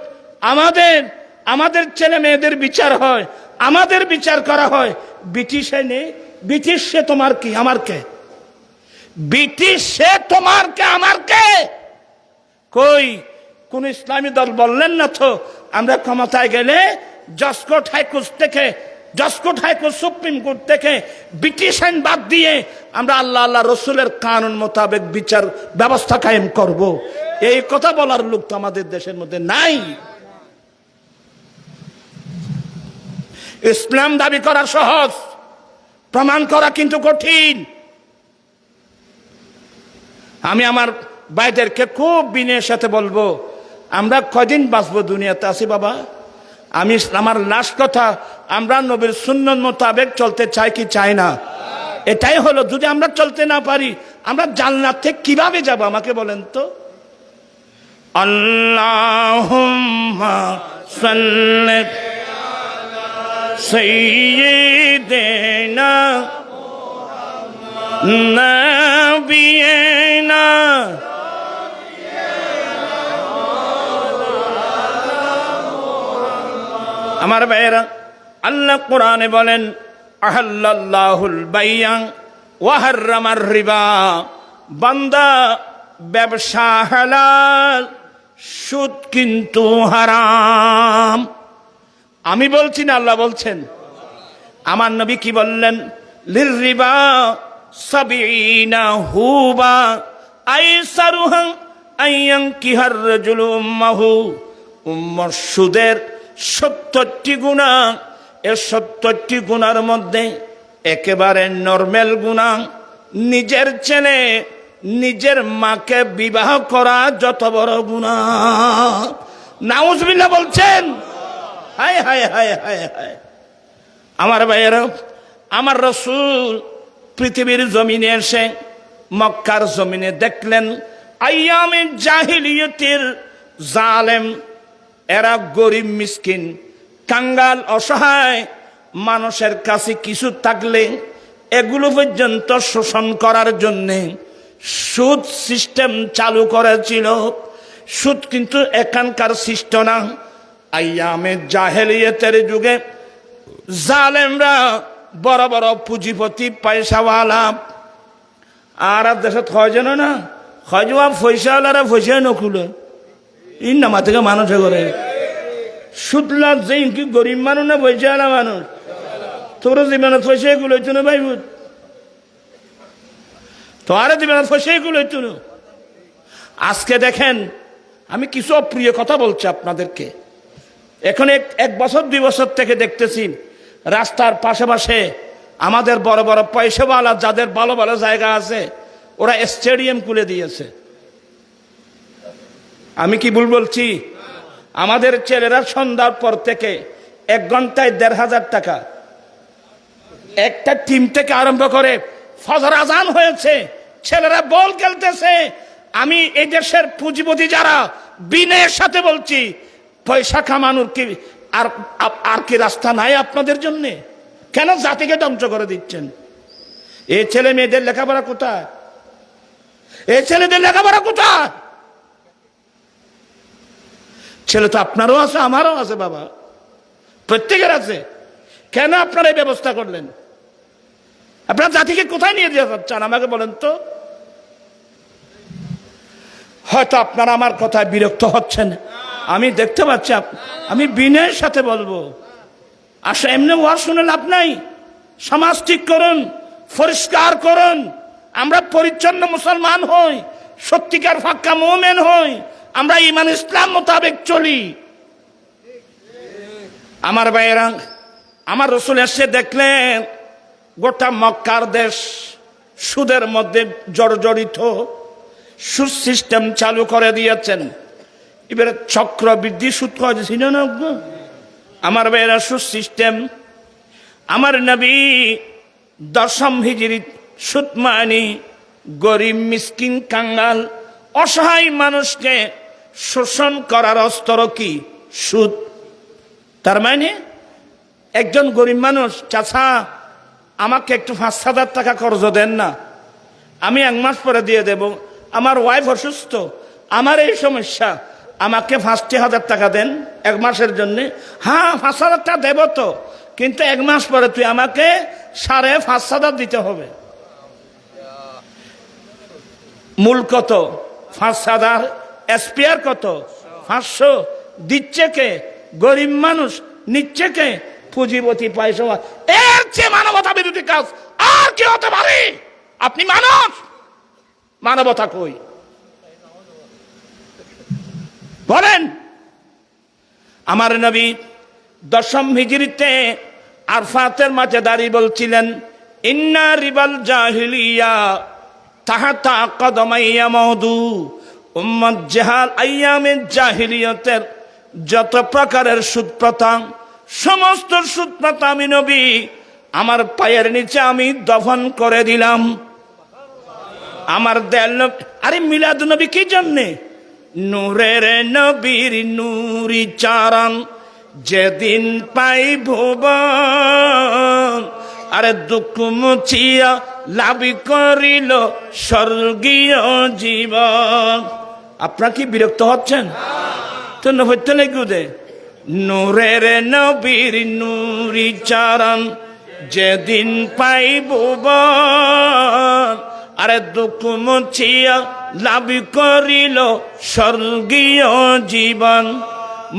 আমাদের ছেলে মেয়েদের বিচার হয়, আমাদের বিচার করা হয় ব্রিটিশে নেই। ব্রিটিশ সে তোমার কি আমার কে? ব্রিটিশ সে তোমার কে আমার কে? কই কোন ইসলামী দল বললেন না তো আমরা ক্ষমতায় গেলে জজ কোর্ট হাইকোর্ট সুপ্রিম কোর্ট থেকে ব্রিটিশ আইন বাদ দিয়ে আমরা আল্লাহ রসুলের কানুন মোতাবেক বিচার ব্যবস্থা কায়েম করব। এই কথা বলার লোক তো আমাদের দেশের মধ্যে নাই। ইসলাম দাবি করা সহজ, প্রমাণ করা কিন্তু কঠিন। আমি আমার ভাইদেরকে খুব বিনয়ের সাথে বলবো, আমরা কয়দিন বাঁচবো দুনিয়াতে আছি বাবা? আমার লাস্ট কথা, আমরা নবীর সুন্নত মোতাবেক চলতে চাই কি চাই না? এটাই হলো। যদি আমরা চলতে না পারি আমরা জান্নাতে কিভাবে যাব আমাকে বলেন তো? আল্লাহুম্মা সাল্লি সাইয়্যিদিনা নাবিয়িনা আমার ভাইয়েরা, আল্লাহ কোরআনে বলেন আহাল্লাল্লাহুল বাইয়া ওয়া হাররামার রিবা, বান্দা ব্যবসা হালাল, সুদ কিন্তু হারাম। আমি বলছি না, আল্লাহ বলছেন। আমার নবী কি বললেন? লির রিবা সাবিনা হুবা আইসারুহা আইয়ানকিহার রাজুলু উম্মাহু। উম্মার সুদের 70টি গুনাহ। এর 70টি গুনার মধ্যে একেবারে নরমাল গুনাহ নিজের ছেলে নিজের মাকে বিবাহ করা যত বড় গুনাহ। নাউজুবিল্লাহ বলছেন। হায় হায় হায় হায় হায়। আমার ভাইয়েরা, আমার রাসূল পৃথিবীর জমিনে এসে মক্কার জমিনে দেখলেন আইয়ামে জাহিলিয়তের জালেম, এরা গরিব মিসকিন কাঙ্গাল অসহায় মানুষের কাছে কিছু থাকলে এগুলো পর্যন্ত শোষণ করার জন্যে সুদ সিস্টেম চালু করেছিল। সুদ কিন্তু এখানকার সৃষ্ট না। আইয়ামে জাহেলিয়তের যুগে জালেমরা বড় বড় পুঁজিপতি পয়সাওয়ালা, আর দেশত হয় যেন না হয় পয়সাওয়ালারা পয়সা নকুলে ইন নামা থেকে মানুষে করে সুদলা যে কি গরিব মানুষ না পয়সা আলা মানুষ, তোর জীবনে পয়সা এগুলো হইতো না ভাই, তো আরে জীবনে পয়সা এগুলো হইতো না। আজকে দেখেন, আমি কিছু অপ্রিয় কথা বলছি আপনাদেরকে। এখন এক বছর 2 বছর থেকে দেখতেছি রাস্তার পাশে আমাদের বড় বড় পয়সাওয়ালা যাদের ভালো ভালো জায়গা আছে, ওরা স্টেডিয়াম খুলে দিয়েছে। আমি কি ভুল বলছি? আমাদের ছেলেরা সন্ধ্যার পর থেকে 1 ঘন্টায় 1,500 টাকা, একটা টিম থেকে আরম্ভ করে ফজর আজান হয়েছে, ছেলেরা বল খেলতেছে। আমি এই দেশের পুঁজিপতি যারা, বিনয়ের সাথে বলছি, পয়সা কামানোর কি আর কি রাস্তা নাই আপনাদের জন্য? কেন জাতিকে ধ্বংস করে দিচ্ছেন? এই ছেলে মেয়েদের লেখাপড়া কোথায়? এই ছেলেদের লেখাপড়া কোথায়? ছেলে তো আপনারও আছে, আমারও আছে বাবা, প্রত্যেকের আছে। কেন আপনারা এই ব্যবস্থা করলেন? আপনারা জাতিকে কোথায় নিয়ে যেতে চান আমাকে বলেন তো? হয়তো আপনারা আমার কথায় বিরক্ত হচ্ছেন, আমি দেখতে পাচ্ছি। আমি বিনয়ের সাথে বলবো, আসলে এমনি ওয়াজ শুনে লাভ নাই। সমাজ ঠিক করুন, পরিষ্কার করুন, আমরা পরিচ্ছন্ন মুসলমান হই, সত্যিকার ফাক্কা মুমিন হই, আমরা ঈমান ইসলাম মোতাবেক চলি। আমার ভাইয়েরা, আমার রাসূল এসে দেখলেন গোটা মক্কার দেশ সুদের মধ্যে জর্জরিত, সুদ সিস্টেম চালু করে দিয়েছেন। এবারে চক্রবৃদ্ধি সুদ করেছিল না আমার ভাইয়েরা, সুদ সিস্টেম। আমার নবী 10ম হিজরি সুদ মানে গরিব মিসকিন কাঙ্গাল অসহায় মানুষকে শোষণ করার অস্ত্র কি? সুদ। তার মানে একজন গরিব মানুষ, চাচা আমাকে একটু 5,000 টাকা কর্জ দেন না, আমি 1 মাস পরে দিয়ে দেব, আমার ওয়াইফ অসুস্থ, আমার এই সমস্যা, আমাকে 5,000 টাকা দেন 1 মাসের জন্য। হ্যাঁ 5,000 টাকা দেব তো, কিন্তু 1 মাস পরে তুই আমাকে 5,500 দিতে হবে। মূল কত? 5,000, এসপিআর কত? 500। দিচ্ছে কে? গরিব মানুষ। নিচ্ছে কে? পুঁজিপতি পয়সা। এর চেয়ে মানবতা বিরোধী কাজ আর কি হতে পারে? আপনি মানুষ, মানবতা কই বলেন? আমার নবী 10ম হিজরিতে আরফাতের মাঝে দাঁড়িয়ে বলছিলেন, ইন্না রিবাল জাহিলিয়া তাহাতা কদমাইয়া মওদু। উম্মত জাহাল আইয়ামের জাহিলিয়তের যত প্রকারের সুদ প্রথা, সমস্ত সুদ প্রথা আমি নবী আমার পায়ের নিচে আমি দফন করে দিলাম। আমার দেয়াল। আরে মিলাদ নবী কি জন্যে? নূরের নবীর নূরি চারণ যেদিন পাই ভুবন, আরে দুঃখ মুছিয়া লাভি করিল স্বর্গীয় জীবন। আপনারা কি বিরক্ত হচ্ছেন? তো নভত্য লেগুদে নূরের নবীর নূরি চারণ যেদিন পাই ভুবন, আরে দুঃখ মুছিয়া লাভি করিল স্বর্গীয় জীবন।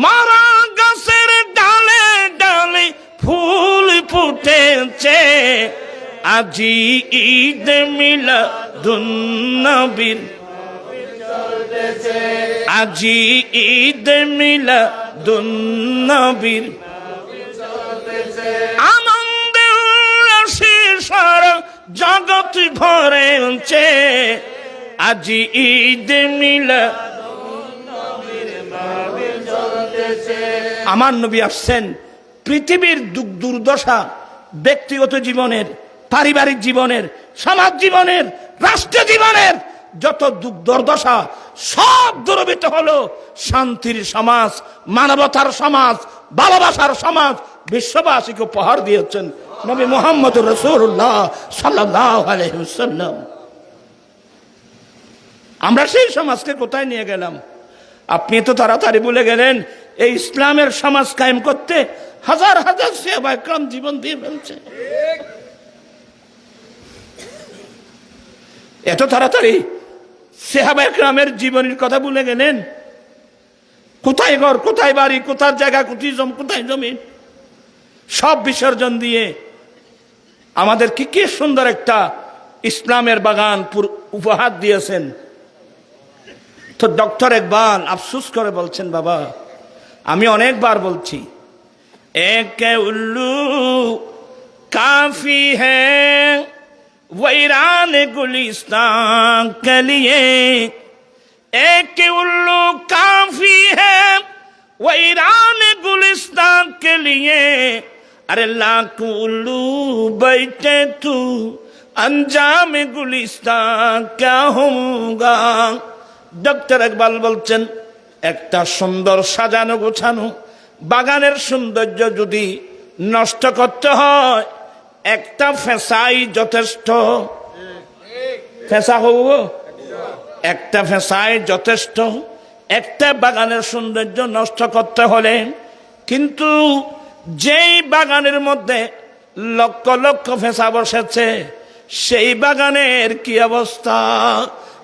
মারা গাছের ডালে ডালে ফুল ফুটেছে, আজি ঈদ মিলাদুন নবীর, আজি ঈদ মিলাদুন নবীর। আনন্দের রাশি সারা জগৎ ভরেছে, আজি ঈদ মিলাদুন নবীর মাহফিল চলতেছে। আমার নবী আসছেন পৃথিবীর দুর্দশা, ব্যক্তিগত জীবনের, পারিবারিক জীবনের, সমাজ জীবনের, রাষ্ট্র জীবনের যত দুর্দশা সব দূরীভূত হলো শান্তির সমাজ, মানবতার সমাজ, ভালোবাসার সমাজ বিশ্ববাসীকে উপহার দিয়েছেন নবী মুহাম্মদুর রাসূলুল্লাহ সাল্লাল্লাহু আলাইহি ওয়াসাল্লাম। আমরা সেই সমাজকে কোথায় নিয়ে গেলাম? আপনি তো তাড়াতাড়ি বলে গেলেন এই ইসলামের সমাজ কায়েম করতে হাজার হাজার সাহাবা একরাম জীবন দিয়ে ফেলছে। এত তাড়াতাড়ি সাহাবা একরামের জীবনের কথা ভুলে গেলেন? কোথায় ঘর, কোথায় বাড়ি, কোথায় জায়গা, কোথায় জমি, সব বিসর্জন দিয়ে আমাদের কি সুন্দর একটা ইসলামের বাগান উপহার দিয়েছেন। তো ডক্টর ইকবাল আফসোস করে বলছেন, বাবা আমি অনেকবার বলছি, এক উল্লু কাফি হ্যায় वैरान गुलिस्तान के लिए, एक उल्लू काफी है वैरान गुलिस्तान के लिए, अरे लाख उल्लू बैठे तू अंजाम गुलिस्तान क्या होगा। ডক্টর ইকবাল বলছেন, একটা সুন্দর সাজানো গোছানো বাগানের সৌন্দর্য যদি নষ্ট করতে হয়, একটা ফেসাই যথেষ্ট। ফেসা হব, একটা ফেসাই যথেষ্ট একটা বাগানের সৌন্দর্য নষ্ট করতে হলে। কিন্তু যেই বাগানের মধ্যে লক্ষ লক্ষ ফেসা বসেছে, সেই বাগানের কি অবস্থা?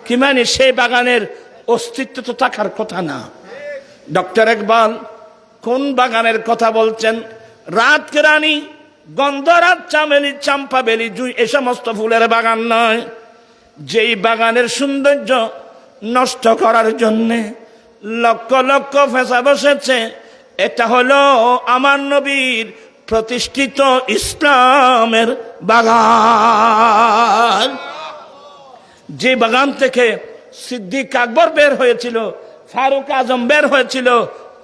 কি মানে সেই বাগানের অস্তিত্ব তো থাকার কথা না। ডক্টর ইকবাল কোন বাগানের কথা বলছেন? রাত কেরানি, গন্ধরাজ, চামেলি, চাম্পা, বেলি, জুই, এই সমস্ত ফুলের বাগান নয়। যেই বাগানের সৌন্দর্য নষ্ট করার জন্যে লক্ষ লক্ষ ফেসা বসেছে, এটা হলো আমার নবীর প্রতিষ্ঠিত ইসলামের বাগান। যে বাগান থেকে সিদ্দিক আকবর বের হয়েছিল, ফারুক আজম বের হয়েছিল,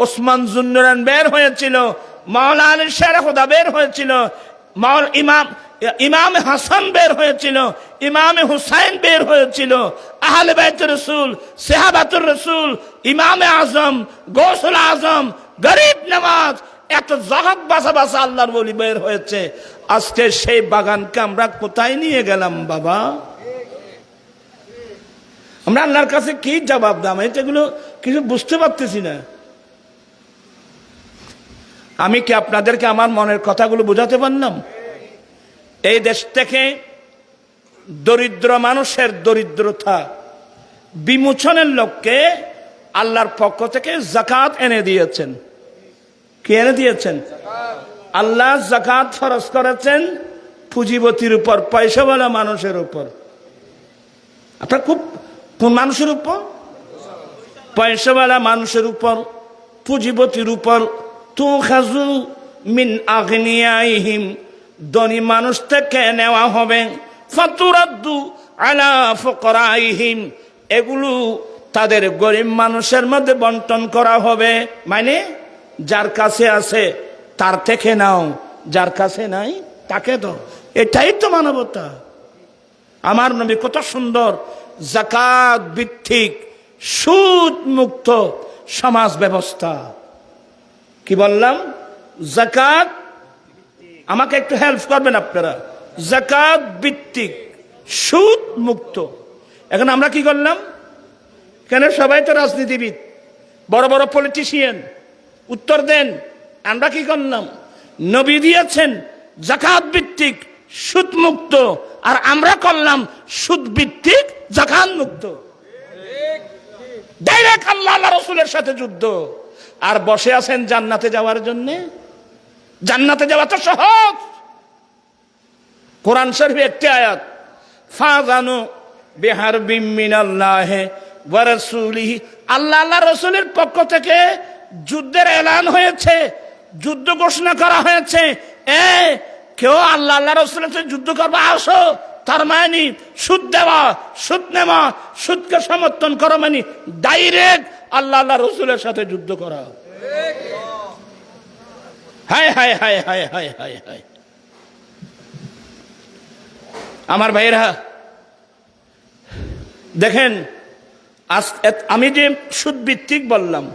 ওসমান জুন্নুরান বের হয়েছিল, মাওলানা আলী শের খুদা বের হয়েছিল, ইমাম হাসান বের হয়েছিল, ইমাম হুসাইন বের হয়েছিল, আহলে বাইতুর রাসূল, সাহাবাতুর রাসূল, ইমাম আজম, গৌসুল আজম, গরিব নওয়াজ, এত জগৎ বাসা বাসা আল্লাহর ওলি বের হয়েছে। আজকে সেই বাগানকে আমরা কোথায় নিয়ে গেলাম বাবা? আমরা আল্লাহর কাছে কি জবাব দাম? এগুলো কিছু বুঝতে পারতেছি না। আমি কি আপনাদেরকে আমার মনের কথাগুলো বোঝাতে পারলাম? এই দেশ থেকে দরিদ্র মানুষের দরিদ্রতা বিমোচনের লক্ষ্যে আল্লাহর পক্ষ থেকে যাকাত এনে দিয়েছেন। কি এনে দিয়েছেন? আল্লাহ যাকাত ফরজ করেছেন পুঁজিপতির উপর, পয়সাওয়ালা মানুষের উপর। আপনার কোন মানুষের উপর? পয়সাওয়ালা মানুষের উপর, পুঁজিপতির উপর। তুখাযু মিন আগনিয়াইহিম, ধনী মানুষ থেকে নেওয়া হবে। ফাতুরাদ্দু আলা ফুকরাইহিম, এগুলো তাদের গরিব মানুষের মধ্যে বন্টন করা হবে। মানে যার কাছে আছে তার থেকে নাও, যার কাছে নাই তাকে দাও। এটাই তো মানবতা। আমার নবী কত সুন্দর যাকাত ভিত্তিক সুদ মুক্ত সমাজ ব্যবস্থা। কি বললাম? যাকাত, আমাকে একটু হেল্প করবেন আপনারা। যাকাত ভিত্তিক সুদ মুক্ত। এখন আমরা কি করলাম? কেন সবাই তো রাজনীতিবিদ, বড় বড় পলিটিশিয়ান, উত্তর দেন। আমরা কি করলাম? নবী দিয়েছেন যাকাত ভিত্তিক সুদ মুক্ত, আর আমরা করলাম সুদ ভিত্তিক যাকাত মুক্ত। ডাইরেক্ট আল্লাহ রাসূলের সাথে যুদ্ধ। আর বসে আছেন জান্নাতে যাওয়ার জন্য। জান্নাতে যাওয়া তো সহজ। কোরআন শরীফে একটি আয়াত, ফাযানু বিহারবিম মিনাল্লাহি ওয়া রাসূলিহি, আল্লাহ রাসূলের পক্ষ থেকে যুদ্ধের এলান হয়েছে, যুদ্ধ ঘোষণা করা হয়েছে। কেউ আল্লাহ রাসূলের সাথে যুদ্ধ করবে আসো, তার মানে সুদ দেওয়া, সুদ নেওয়া, সুদকে সমর্থন করা মানে ডাইরেক্ট আল্লাহ রাসূলের সাথে যুদ্ধ করা। হায় হায় হায় হায় হায় হায় হায়। আমার ভাইরা দেখেন, আমি যে সুদ ভিত্তিক বললাম,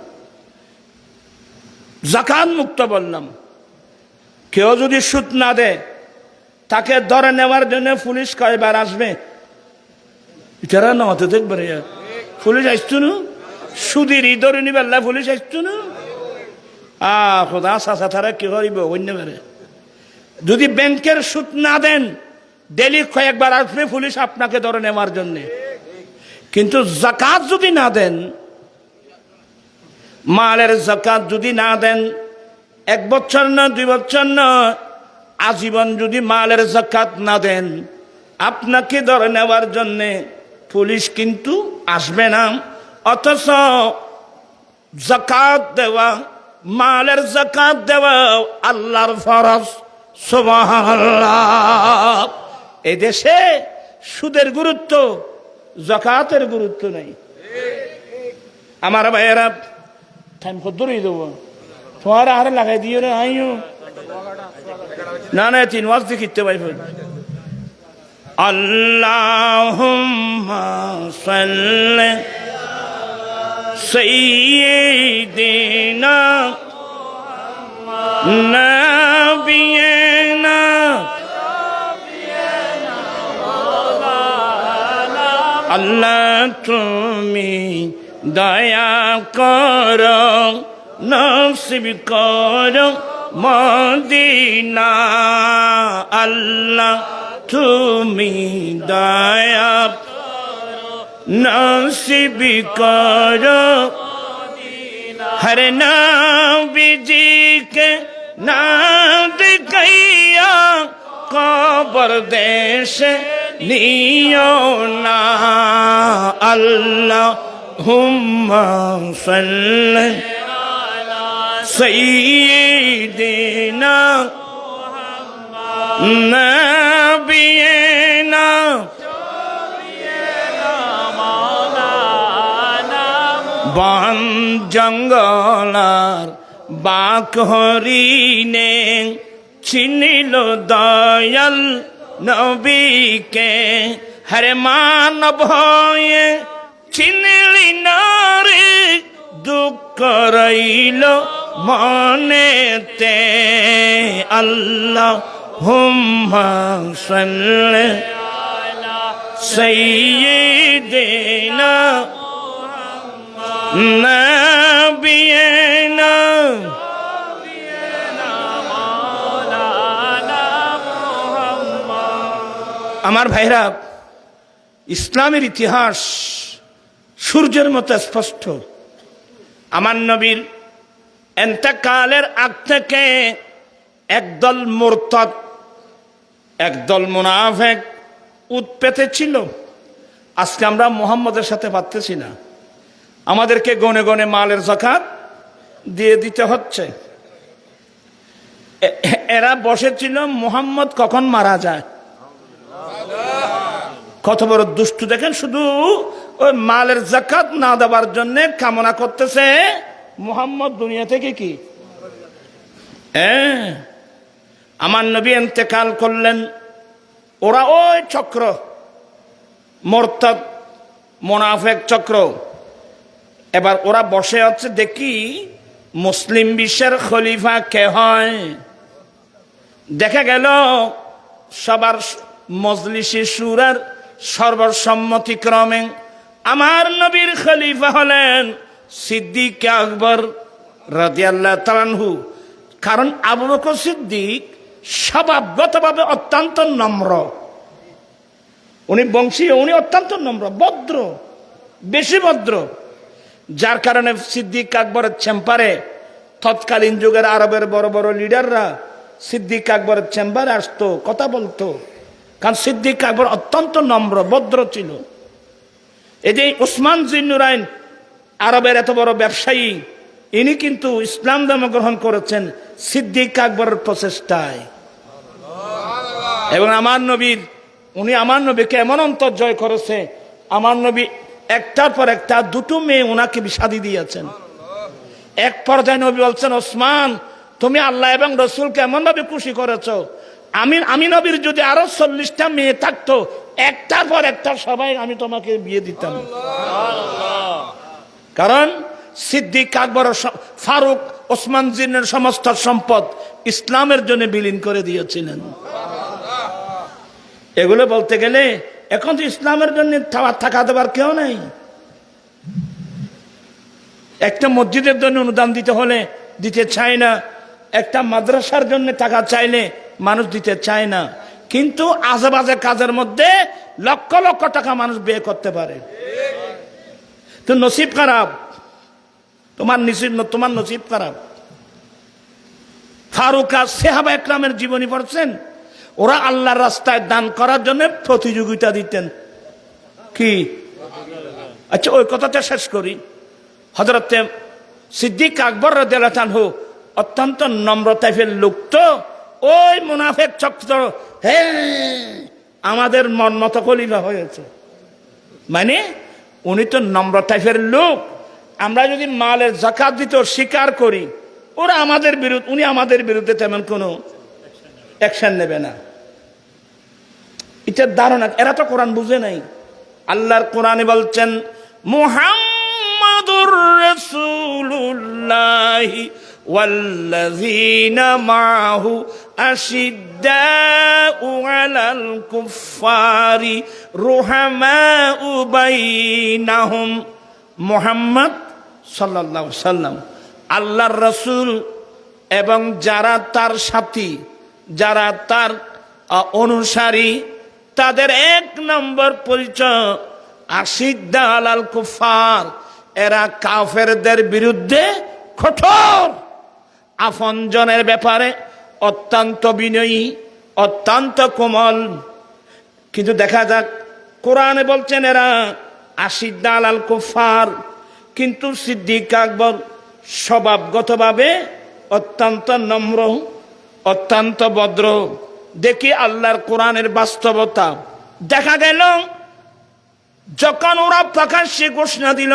যাকাত মুক্ত বললাম, কেউ যদি সুদ না দেয় তাকে ধরে নেওয়ার জন্য পুলিশ কয়বার আসবে? এটারা নামাতে দেখবে, পুলিশ আসতো না, সুদের ধরে নিবে আল্লাহ, পুলিশ আসতো না। খোদা চাচা তারা কি করিব? অন্যবারে যদি ব্যাংকের সুদ না দেন, ডেলি কয়েকবার আসবে পুলিশ আপনাকে ধরে নেওয়ার জন্য। কিন্তু যাকাত যদি না দেন, মালের যাকাত যদি না দেন, 1 বছর না 2 বছর না, আজীবন যদি মালের যাকাত না দেন, আপনাকে ধরে নেওয়ার জন্যে পুলিশ কিন্তু আসবে না। অথচ যাকাত দেওয়া, মালের যাকাত দেওয়া আল্লাহর ফরজ। সুবহানাল্লাহ। এই দেশে সুদের গুরুত্ব, যাকাতের গুরুত্ব নেই। আমার ভাইয়েরা, টাইম কত ধরে দেবো তোমার আর লাগাই দিও রে। আইও না না 3 ওয়াজ দেখিতে পাইব। আল্লাহুম্মা সাল্লি সাইয়্যিদিনা নাবিয়িনা আল্লাহ তুমি দয়া করো, নসিব করো মদিনা। আল্লাহ তুমি দয়া নসিব করো হর নবী কে নাম কইয়া কবর দেশ নিও না। আল্লাহুম্মা সাল্লি সাইয়্যিদিনা নাবিয়িনা বন জঙ্গলার বাক হরিণে চিনিল দয়াল নবীকে। হরে মানব হয়ে চিনিলি নারে, দুঃখ রইল মনেতে। আল্লাহুম্মা সাল্লি সাইয়্যিদিনা নাবিয়িনা আমার ভাইরা, ইসলামের ইতিহাস সূর্যের মতো স্পষ্ট। আমার নবীর ইন্তেকালের আগ থেকে একদল মুরতাদ, একদল মুনাফিক উৎপেতে ছিল। আজকে আমরা মুহাম্মদের সাথে পারতেছি না, আমাদেরকে গনে গনে মালের যাকাত দিয়ে দিতে হচ্ছে। এরা বসেছিল মুহাম্মদ কখন মারা যায়। কত বড় দুষ্টু দেখেন, শুধু ওই মালের যাকাত না দেওয়ার জন্য কামনা করতেছে মুহাম্মদ দুনিয়া থেকে কি। আমার নবী ইন্তেকাল করলেন, ওরা ওই চক্র, মুরতাদ মুনাফিক চক্র, এবার ওরা বসে আছে দেখি মুসলিম বিশ্বের খলিফা কে হয়। দেখা গেল সবার মজলিসে শুরার সর্বসম্মতিক্রমে আমার নবীর খলিফা হলেন সিদ্দিক আকবর রাদিয়াল্লাহু তাআলা আনহু। কারণ আবু বকর সিদ্দিক স্বভাবগতভাবে অত্যন্ত নম্র, উনি বংশীয়, উনি অত্যন্ত নম্র, ভদ্র, বেশি ভদ্র। যার কারণে সিদ্দিক আকবরের চেম্বারে তৎকালীন যুগের আরবের বড় বড় লিডাররা সিদ্দিক আকবরের চেম্বারে আসতো, কথা বলতো। কারণ সিদ্দিক আকবর অত্যন্ত নম্র ভদ্র ছিল। এই যে উসমান জিন্নুরাইন, আরবের এত বড় ব্যবসায়ী, ইনি কিন্তু ইসলাম ধর্ম গ্রহণ করেছেন সিদ্দিক আকবরের প্রচেষ্টায়। এবং আমার নবীর, উনি আমার নবীকে এমন অন্তর জয় করেছে, আমার নবী একটার পর একটা 2টো মেয়ে ওনাকে শাদী দিয়েছেন। এক পর্যায়ে নবী বলছেন, ওসমান তুমি আল্লাহ এবং রসুলকে এমন ভাবে খুশি করেছো, আমি নবীর যদি আরো 40টা মেয়ে থাকতো, একটার পর একটা সবাই আমি তোমাকে বিয়ে দিতাম। কারণ সিদ্দিক আকবর, ফারুক, ওসমান জিনের সমস্ত সম্পদ ইসলামের জন্য বিলীন করে দিয়েছিলেন। এগুলো বলতে গেলে এখন তো ইসলামের জন্য থাকা দেবার কেউ নেই। একটা মসজিদের জন্য অনুদান দিতে হলে দিতে চায় না, একটা মাদ্রাসার জন্য টাকা চাইলে মানুষ দিতে চায় না। কিন্তু আজেবাজে কাজের মধ্যে লক্ষ লক্ষ টাকা মানুষ ব্যয় করতে পারে। তো নসিব খারাপ, তোমার নসিব খারাপ। ফারুক আর সাহাবা একরামের জীবনী পড়ছেন, ওরা আল্লাহর রাস্তায় দান করার জন্য প্রতিযোগিতা দিতেন। কি? আচ্ছা, ওই কথাটা শেষ করি। হযরত সিদ্দিক আকবর রাদিয়াল্লাহু আনহু অত্যন্ত নম্র টাইপের লোক, তো ওই মুনাফিক চক্র আমাদের মন মতো খলিফা হয়েছে, মানে উনি তো নম্র টাইপের লোক। আমরা যদি মালের যাকাত দিতে স্বীকার করি, ওরা আমাদের বিরুদ্ধে, উনি আমাদের বিরুদ্ধে তেমন কোনো অ্যাকশন নেবে না। এটার ধারণা, এরা তো কোরআন বুঝে নাই। আল্লাহর কোরআনে বলছেন মুহাম্মাদুর রাসূলুল্লাহ ওয়াল্লাযীনা মাআহু আশিদ্দাউ আলাল কুফফারি রুহামাউ বাইনাহুম। মুহাম্মদ সাল্লাল্লাহু আলাইহি সাল্লাম আল্লাহর রাসূল এবং যারা তার সাথী, যারা তার অনুসারী, তাদের এক নম্বর পরিচয় আশিদ্দা আলাল কুফার, এরা কাফেরদের বিরুদ্ধে কঠোর, আপনজনের ব্যাপারে অত্যন্ত বিনয়ী, অত্যন্ত কোমল। কিন্তু দেখা যাক কোরআনে বলছেন এরা আশিদ্দা আলাল কুফার, কিন্তু সিদ্দিক আকবর স্বভাবগতভাবে অত্যন্ত নম্র, অত্যন্ত ভদ্র। দেখি আল্লাহর কোরআনের বাস্তবতা। দেখা গেল যখন ওরা প্রকাশ্যে ঘোষণা দিল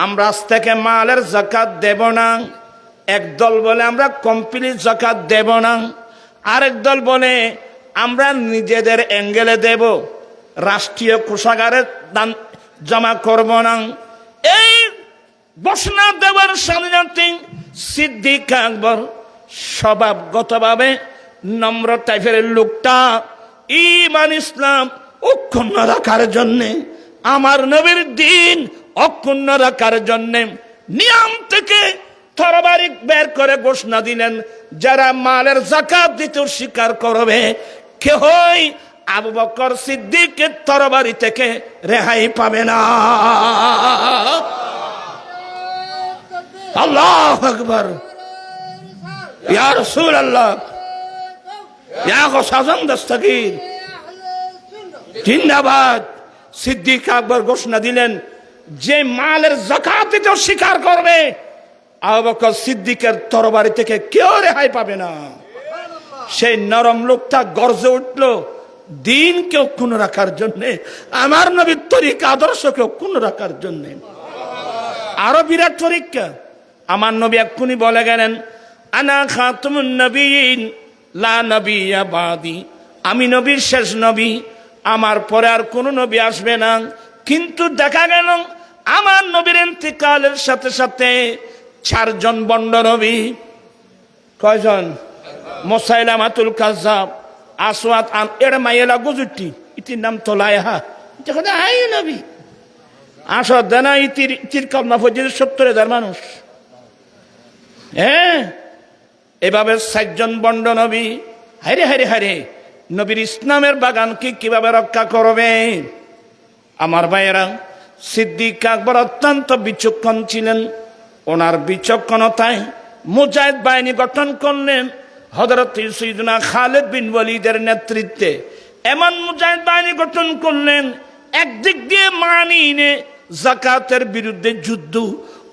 আমরা আজ থেকে মালের যাকাত দেব না, একদল বলে আমরা কমপ্লিট যাকাত দেব না, আরেক দল বলে আমরা নিজেদের অ্যাঙ্গেলে দেব, রাষ্ট্রীয় কোষাগারে দান জমা করব না। এই ঘোষণা দেওয়ার সাথে সাথে সিদ্দিক আকবর স্বভাবগতভাবে নম্র টাইপের লোকটা ঈমান ইসলাম অক্ষুণ্ণ রাখার জন্যে, আমার নবীর দ্বীন অক্ষুণ্ণ রাখার জন্যে নিয়ম থেকে তরবারি বের করে ঘোষণা দিলেন, যারা মালের যাকাত দিতে স্বীকার করবে কেহই আবু বকর সিদ্দিকের তরবারি থেকে রেহাই পাবে না। আল্লাহু আকবার, ইয়া রাসূলুল্লাহ, ইয়া গসাজন দস্তগীর জিন্দাবাদ। সিদ্দিক আকবর ঘোষণা দিলেন যে মালের যাকাত দিতে স্বীকার করবে আবু বকর সিদ্দিকের তরবারি থেকে কেউ রেহাই পাবে না। সেই নরম লোকটা গর্জে উঠল দ্বীনকে অক্ষুণ্ণ রাখার জন্যে, আমার নবীর তরিকা আদর্শকে অক্ষুণ্ণ রাখার জন্যে। আরো বিরাট তরিকা, আমার নবী এক্ষুনি বলে গেলেন আনা খাতুমুন নবীন লা নবিয়্যা বাদি, আমি নবীর শেষ নবী, আমার পরে আর কোন নবী আসবে না। কিন্তু দেখা গেল আমার নবীর ইন্তিকালের সাথে সাথে 4 জন বন্ড নবী। কয়জন? মুসাইলামাতুল কাজ্জাব, আসওয়াদ এর মাইয়েলা গুজুটি, ইতির নাম তোলায়হা, যখন আই নবী আসদ দেনা ইতির কলমা ফজিল 70,000 মানুষ। হ্যাঁ, এভাবে 4 জন বন্ড নবী। হারে হারে হারে, নবীর ইসলামের বাগানকে কিভাবে রক্ষা করবে? আমার ভাইয়েরা, সিদ্দিক আকবর অত্যন্ত বিচক্ষণ ছিলেন। ওনার বিচক্ষণতায় মুজাহিদ বাহিনী গঠন করলেন হযরত সাইয়্যিদুনা খালিদ বিন ওয়ালিদের নেতৃত্বে। এমন মুজাহিদ বাহিনী গঠন করলেন, একদিক দিয়ে মানিনে যাকাতের বিরুদ্ধে যুদ্ধ,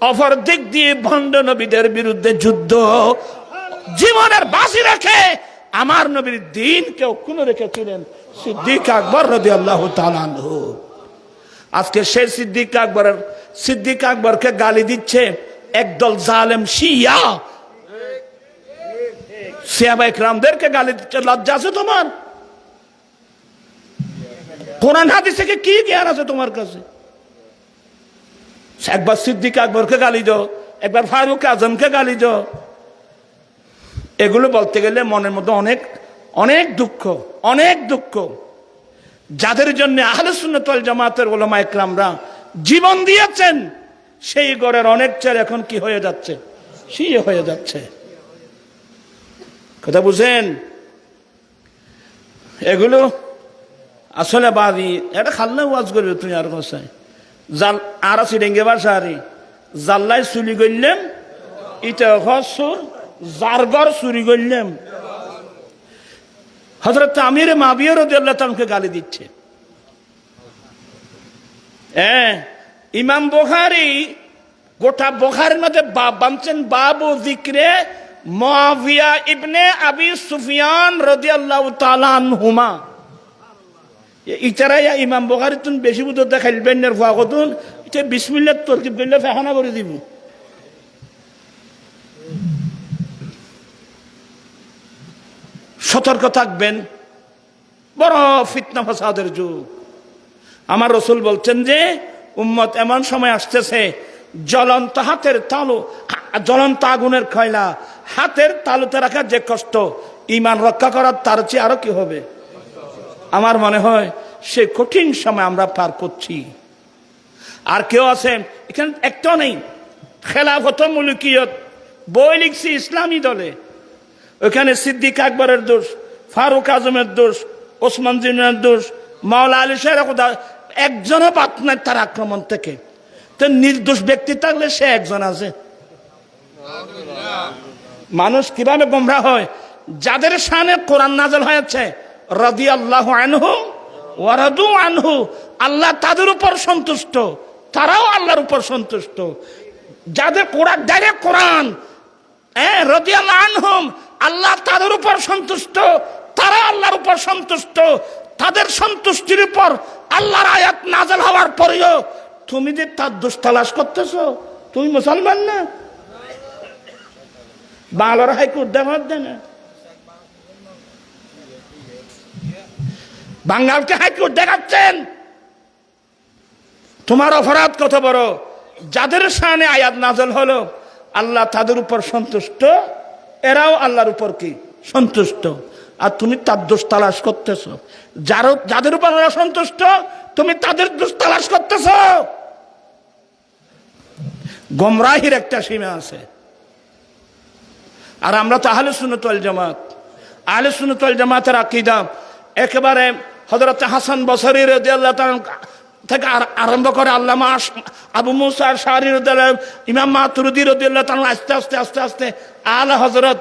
অপর দিক দিয়ে ভণ্ড নবীদের বিরুদ্ধে যুদ্ধ। জীবনের বাজি রেখে আমার নবীর দ্বীনকে অক্ষুণ্ণ রেখেছিলেন সিদ্দিক আকবর রাদিয়াল্লাহু তাআলা আনহু। আজকে সেই সিদ্দিক আকবরকে গালি দিচ্ছে একদল জালেম শিয়া, সাহাবায়ে কেরামদেরকে গালি দিচ্ছে। লজ্জা আছে তোমার? কোরআন হাদিস থেকে কি জ্ঞান আছে তোমার কাছে? একবার সিদ্দিক আকবরকে গালি দাও, একবার ফারুক আজমকে গালি দাও। এগুলো বলতে গেলে মনের মধ্যে অনেক অনেক দুঃখ, অনেক দুঃখ। যাদের জন্য আহলে সুন্নাত ওয়াল জামাতের উলামা ইকরামরা জীবন দিয়েছেন, সেই ঘরের অনেক ছেলে এখন কি হয়ে যাচ্ছে? শিয়া হয়ে যাচ্ছে। কথা বুঝেন? এগুলো আসলে বাড়ি এটা খাল্লা ওয়াজ করবে তুমি আর কোথায় জাল আর আছি ডেঙ্গে বাসারি জাল্লাই চুরি করলাম, ইটা চোর, জারগর চুরি করলাম। হযরত আমির মাবিয়া রাদিয়াল্লাহু তাআলাকে গালি দিচ্ছে। ইমাম বুখারী গোটা বুখারীর মধ্যে বাব বানছেন, বাবু যিকরে মুআবিয়া ইবনে আবি সুফিয়ান রাদিয়াল্লাহু তাআলা আনহুমা। ইতারাই ইমাম বুখারী তুন বেশি বুঝ দেখাইলবেন না ফুয়া কতুন, এটা বিসমিল্লাহ তরকিব করলে ফাহানা করে দিব। সতর্ক থাকবেন, বড় ফিতনা ফাসাদের যুগ। আমার রাসূল বলছেন যে উম্মত এমন সময় আসতেছে, জ্বলন্ত হাতের তালু, জ্বলন্ত আগুনের খয়লা হাতের তালুতে রাখার যে কষ্ট, ঈমান রক্ষা করার তার চেয়ে আরো কি হবে। আমার মনে হয় সে কঠিন সময় আমরা পার করছি। আর কেউ আছেন এখানে, একটাও নেই। খেলাফত মুলকিয়ত বই লিখছি ইসলামী দলে, ওখানে সিদ্দিক আকবরের দোষ, ফারুক আজমের দোষ, ওসমান জিনের দোষ, মাওলা আলী শাহের কথা একজনও বাদ নাই তার আক্রমণ থেকে। তো নির্দোষ ব্যক্তি থাকলে সে একজন আছে। মানুষ কিভাবে গোমরাহ হয়, যাদের শানে কোরআন নাযিল হয়েছে রাদিয়াল্লাহু আনহু ওয়া রাদু আনহু, আল্লাহ তাদের উপর সন্তুষ্ট, তারাও আল্লাহর উপর সন্তুষ্ট। যাদের কোরআন ডাইরেক্ট কোরআন রাদিয়াল্লাহু আনহুম, আল্লাহ তাদের উপর সন্তুষ্ট, তারা আল্লাহর উপর সন্তুষ্ট। তাদের সন্তুষ্টির উপর আল্লাহর আয়াত নাযিল হওয়ার পরেও তুমি যে তার দোষ তালাশ করতেছো, তুমি মুসলমান না? বাংলার হাইকোর্ট দেখার দেয় না, বাঙালকে হাইকোর্ট দেখাচ্ছেন। তোমার অপরাধ কত বড়। যাদের শানে আয়াত নাযিল হলো আল্লাহ তাদের উপর সন্তুষ্ট, এরাও আল্লাহর উপর কি সন্তুষ্ট, আর তুমি তার দোষ তালাশ করতেছ। যাদের উপর আল্লাহ সন্তুষ্ট তুমি তাদের দোষ তালাশ করতেছ। গোমরাহির একটা সীমা আছে। আর আমরা তো আহলে সুন্নাত ওয়াল জামাত, আহলে সুন্নাত ওয়াল জামাতের আকীদা একেবারে হযরত হাসান বসরি রাদিয়াল্লাহু তাআলা থেকে আরম্ভ করে আল্লামা আবু মুসা আশআরী রাদিয়াল্লাহু, ইমাম মাতুরিদি রাদিয়াল্লাহু তাআলা, আস্তে আস্তে আস্তে আস্তে আলা হযরত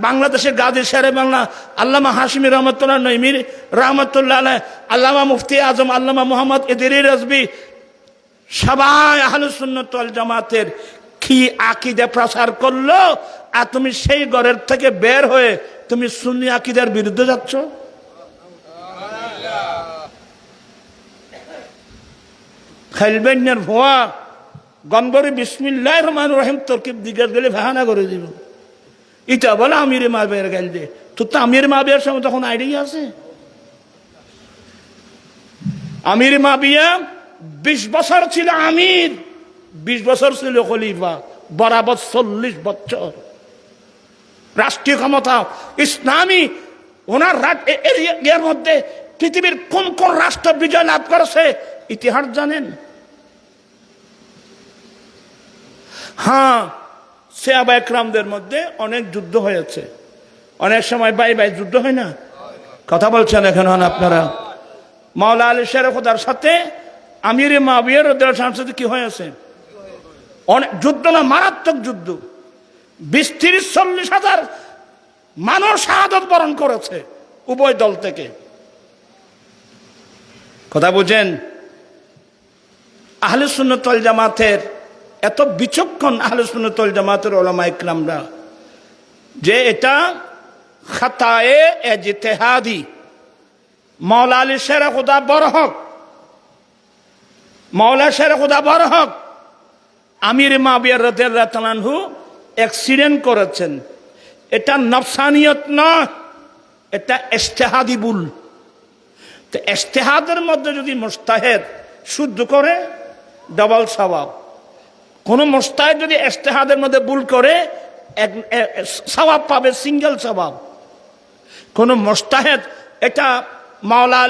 বাংলাদেশের গাজী শেরে বাংলা আল্লামা হাশিমি রহমাতুল্লাহ নঈমী রহমাতুল্লাহ আলাইহি, আল্লামা মুফতি আজম আল্লামা মুহাম্মদ ইদরিস রাজবী, সবাই আহলে সুন্নাত ওয়াল জামাতের কি আকীদা প্রচার করলো। আর তুমি সেই ঘরের থেকে বের হয়ে তুমি সুন্নি আকীদার বিরুদ্ধে যাচ্ছ। খাইলবেন্যার ভুয়া গনবরি বিসমিল্লাহির রহমানির রহিম তরকিব দিগার গেলে ভাহানা করে দিব। এটা বলে আমিরে মাবিয়ার গাল দে, তোর তো আমির মাবিয়ার সময় তখন আইডিয়া আছে। আমির মাবিয়া 20 বছর ছিল আমির, 20 বছর ছিল খলিফা, বরাবর 40 বছর রাষ্ট্রীয় ক্ষমতা ইসলামী। ওনার এর মধ্যে পৃথিবীর কোন কোন রাষ্ট্র বিজয় লাভ করেছে ইতিহাস জানেন? হ্যাঁ, সাহাবা একরামদের মধ্যে অনেক যুদ্ধ হয়েছে, অনেক সময় বাই বাই যুদ্ধ হয় না? কথা বলছেন এখন আপনারা? মাওলা আলী শাহের খোদার সাথে আমির মুআবিয়া রাদিয়াল্লাহু তাআলার সাথে কি হয়েছে? অনেক যুদ্ধ না, মারাত্মক যুদ্ধ। 20-30-40 হাজার মানুষ শাহাদাত বরণ করেছে উভয় দল থেকে। কথা বুঝেন? আহলে সুন্নাত ওয়াল জামাতের এত বিচক্ষণ আহলে সুন্নাত ওয়াল জামাতের উলামা ইকরামরা যে এটা খাতায়ে ইজতিহাদি। মাওলা আলী শের খুদা বড় হক, মাওলা শের খুদা বড় হক আমির মুআবিয়া রাদিয়াল্লাহু তাআলা আনহু অ্যাক্সিডেন্ট করেছেন। এটা নফসানিয়ত নয়, এটা ইজতিহাদি ভুল। তো ইজতিহাদের মধ্যে যদি মুজতাহিদ শুদ্ধ করে ডাবল সওয়াব, কোন মুজতাহিদ যদি ইজতিহাদের মধ্যে ভুল করে সওয়াব পাবে, সিঙ্গেল সওয়াব। কোন মুজতাহিদ, এটা মাওলা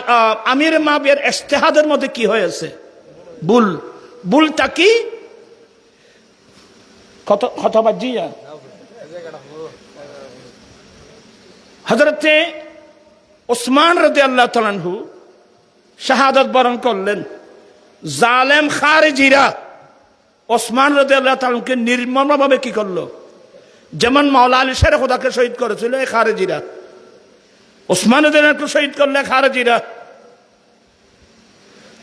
আমির মুআবিয়ার ইজতিহাদের মধ্যে কি হয়েছে? ভুল। ভুলটা কি? কত বাজিয়া হযরতে ওসমান রাদিয়াল্লাহু তাআলা আনহু শাহাদাত বরণ করলেন। জালেম খারিজিরা ওসমান রাদিয়াল্লাহু তাআলাকে নির্মমভাবে কি করলো, যেমন মাওলা আলী শের খোদাকে শহীদ করেছিল এই খারেজিরা, ওসমান রাদিয়াল্লাহু শহীদ করলে খারেজিরা।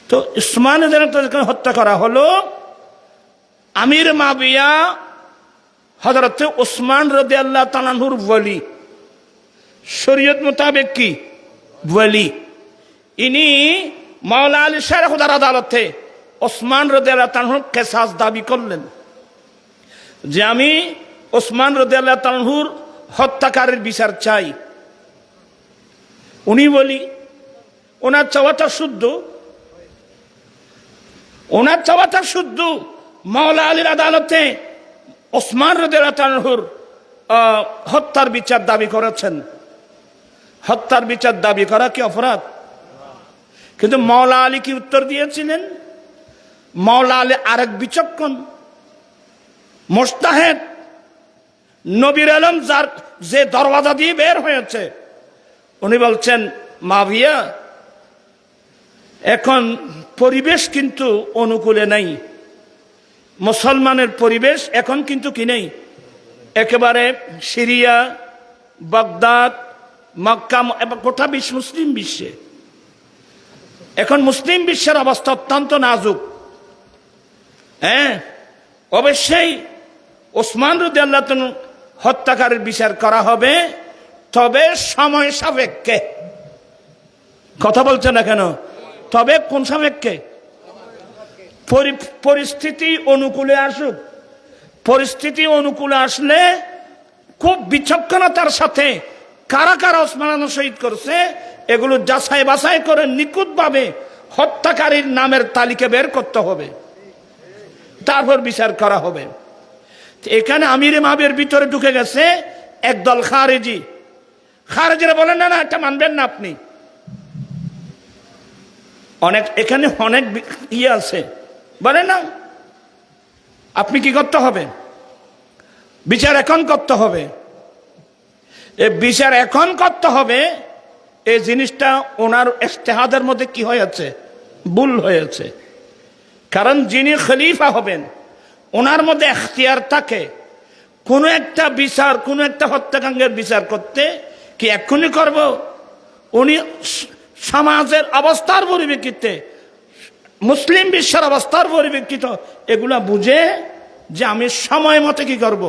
তো ওসমান রাদিয়াল্লাহু হত্যা করা হলো। আমির মাবিয়া হযরত ওসমান রাদিয়াল্লাহু তাআলার ওলি, শরীয়ত মোতাবেক কি ওলি। ইনি মাওলা আলী শের খোদার আদালতে ওসমান রাদিয়াল্লাহু তাআলার কিসাস দাবি করলেন যে আমি ওসমান রাদিয়াল্লাহু তাআলার হত্যাকারীর বিচার চাই। উনি বলি ওনার চাওয়াটা শুদ্ধ, ওনার চাওয়াটা শুদ্ধ। মাওলা আলীর আদালতে ওসমান রাদিয়াল্লাহু তাআলার হত্যার বিচার দাবি করেছেন। হত্যার বিচার দাবি করা কি অপরাধ? কিন্তু মাওলা আলী কি উত্তর দিয়েছিলেন? মাওলা আলী আরেক বিচক্ষণ মুজতাহিদ নবীর আলম, যার যে দরওয়াজা দিয়ে বের হয়েছে, উনি বলছেন মাবিয়া এখন পরিবেশ কিন্তু অনুকূলে নাই, মুসলমানের পরিবেশ এখন কিন্তু কি নেই, একেবারে সিরিয়া, বাগদাদ, মক্কা এবং গোটা বিশ্ব মুসলিম বিশ্বে এখন মুসলিম বিশ্বের অবস্থা অত্যন্ত নাজুক। হ্যাঁ, অবশ্যই ওসমান রাদিয়াল্লাহু তাআলা হত্যাকারীর বিচার করা হবে, তবে সময় সাপেক্ষে। কথা বলছে না কেন? তবে কোন সাপেক্ষে? পরিস্থিতি অনুকূলে আসুক। পরিস্থিতি অনুকূলে আসলে খুব বিচক্ষণতার সাথে কারা কারা ওসমান শহীদ করছে এগুলো যাচাই বাছাই করে নিখুঁতভাবে হত্যাকারীর নামের তালিকা বের করতে হবে, তারপর বিচার করা হবে। এখানে আমিরে মাবিয়ার ভিতরে ঢুকে গেছে একদল খারেজি। খারেজিরা বলেন না না এটা মানবেন না আপনি। অনেক এখানে অনেক ইয়ে আছে, বলে না আপনি কি করতে হবে, বিচার এখন করতে হবে। এই বিচার এখন করতে হবে, এই জিনিসটা ওনার ইজতিহাদের মধ্যে কি হয়েছে, ভুল হয়েছে। কারণ যিনি খলিফা হবেন ওনার মধ্যে এখতিয়ার থাকে কোনো একটা বিচার, কোনো একটা হত্যাকাণ্ডের বিচার করতে কি এক্ষুনি করব। উনি সমাজের অবস্থার পরিপ্রেক্ষিতে, মুসলিম বিশ্বের অবস্থার পরিপ্রেক্ষিত এগুলা বুঝে যে আমি সময় মতো কি করব,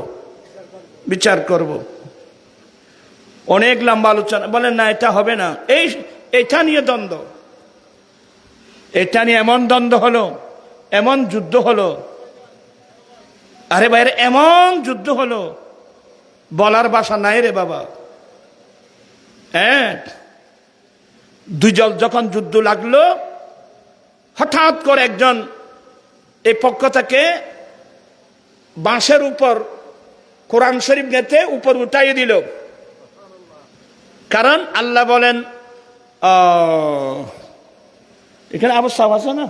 বিচার করব। অনেক লম্বা আলোচনা, বলেন না এটা হবে না। এটা নিয়ে দ্বন্দ্ব, এটা নিয়ে এমন দ্বন্দ্ব হলো, এমন যুদ্ধ হলো, আরে বাইরে এমন যুদ্ধ হলো বলার ভাষা নাই রে বাবা। হ্যাঁ, দুইজন যখন যুদ্ধ লাগলো, হঠাৎ করে একজন এই পক্ষ থেকে বাঁশের উপর কোরআন শরীফ গেতে উপর উঠাইয়ে দিল। কারণ আল্লাহ বলেন, এখানে অবস্থা আছে না,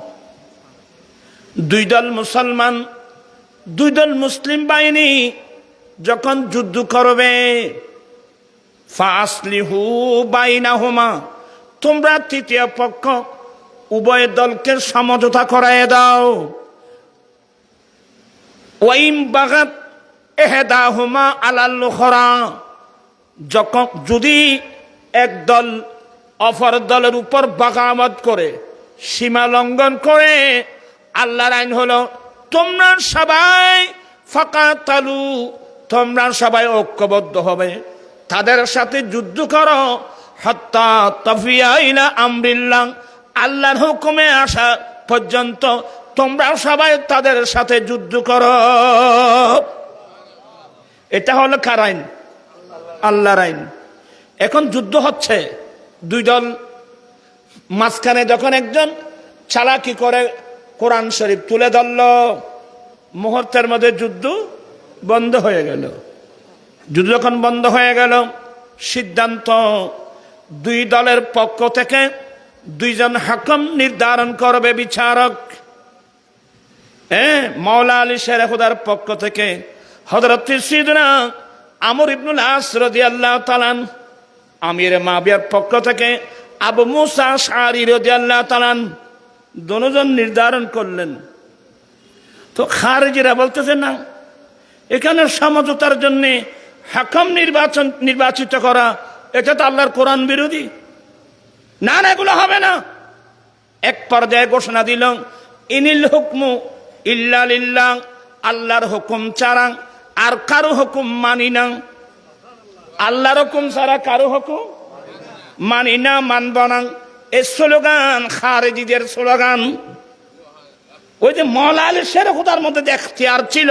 দুই দল মুসলমান, দুই দল মুসলিম বাহিনী যখন যুদ্ধ করবে, ফাসলিহু বাইনাহুমা, তোমরা তৃতীয় পক্ষ উভয় দলকে সমঝোতা করায় দাও। ওয়াইম বাগাত ইহদাহুমা আলাল উখরা, যখন যদি এক দল অপর দলের উপর বাগাবত করে, সীমা লঙ্ঘন করে, আল্লাহর আইন হলো তোমরা সবাই ফাকাতালু, তোমরা সবাই ঐক্যবদ্ধ হবে, তাদের সাথে যুদ্ধ করো, হাত্তা তাফিয়া ইলা আমরিল্লাহ, আল্লাহর হুকুমে আসা পর্যন্ত তোমরা সবাই তাদের সাথে যুদ্ধ করো। এটা হলো কার আইন? আল্লাহর আইন। এখন যুদ্ধ হচ্ছে, দুই দল, মাঝখানে যখন একজন চালাকি করে কোরআন শরীফ তুলে ধরল, মুহূর্তের মধ্যে যুদ্ধ বন্ধ হয়ে গেল। যুদ্ধ যখন বন্ধ হয়ে গেল, সিদ্ধান্ত দুই দলের পক্ষ থেকে দুইজন হাকিম নির্ধারণ করবে, বিচারক। মাওলা আলী শের খুদার পক্ষ থেকে হযরত সাইয়েদনা আমর ইবনুল আস রাদিয়াল্লাহু তাআলা, আমির মাবিয়ার পক্ষ থেকে আবু মুসা আশআরী রাদিয়াল্লাহু তাআলা, দুজন নির্ধারণ করলেন। তো খারেজিরা বলতেছে না, এখানে সমঝোতার জন্য হাকাম নির্বাচিত করা এটা তো আল্লাহর কোরআন বিরোধী, না না এগুলো হবে না। এক পর্যায়ে ঘোষণা দিল, ইনিল হুকমু ইল্লা লিল্লাহ, আল্লাহর হুকুম ছাড়া আর কারো হুকুম মানি না। আল্লাহর হুকুম ছাড়া কারো হুকুম মানি না, মানব না। এই স্লোগান খারেজিদের স্লোগান। ওই যে মওলা আলী শের খুদার মধ্যে এখতিয়ার ছিল